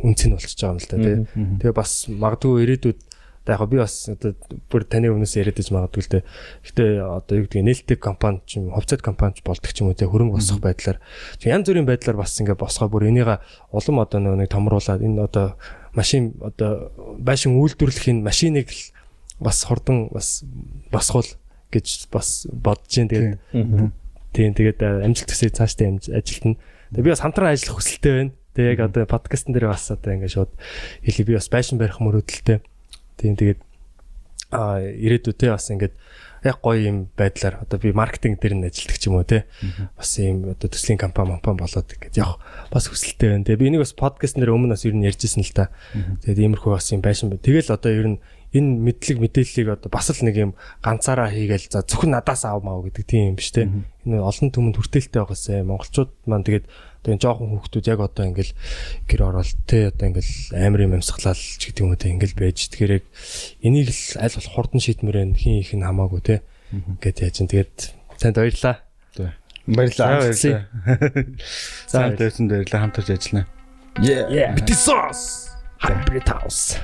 үнцэн болчих байгаа юм л да тий. Тэгээ бас магадгүй ирээдүйд яг би бас одоо бүр таны өмнөөс яриад байж магадгүй л дээ. Гэтэ одоо юу гэдгийг нээлттэй компани ч юм хувьцаат компани ч болдог ч юм уу тий хөрөнгө босгох байдлаар янз бүрийн байдлаар бас ингээ босгоо бүр энийга улам одоо нэг томруулаад энэ одоо машин одоо байшин үйлдвэрлэхийн машиныг л бас хурдан бас босгол гэж бас бодож байна. Тэгээд тэгээд амжилт төсөө цаашдаа ажилтна. Тэгээд би бас хамтран ажиллах хүсэлтэй байна. Тэгээд яг одоо подкастн дээр бас одоо ингээд шууд хэлээ би бас байшин барих мөрөөдөлтэй. Тэгээд ирээдүйдээ бас ингээд яг гоё юм байдлаар одоо би маркетинг дээр нь ажилладаг ч юм уу те. Бас ийм одоо төслийн компани болоод ингээд яг бас хүсэлтэй байна. Тэгээд би энийг бас подкастн дээр өмнө бас ер нь ярьжсэн л та. Тэгээд иймэрхүү бас юм байшин байна. Тэгэл одоо ер нь энэ мэдээллийг одоо бас л нэг юм ганцаараа хийгээл за зөвхөн надаас аавмаа гэдэг тийм юм биш те. Энэ олон түмэнд хүртээлтэй байгаасаа монголчууд маань тэгээд одоо энэ жоохон хүүхдүүд яг одоо ингээл гэр оролт те одоо ингээл амар юм амьсгалал ч гэдэг юм уу те ингээл байж тэгэхээр яг энийг л аль болох хурдан шийдмээр байна хин их нь хамаагүй те ингээд яаж чинь тэгээд танд баярлаа. Баярлаа. За тавьсан баярлаа хамтарч ажиллана. Yeah. Bitti sauce. Hybrid house.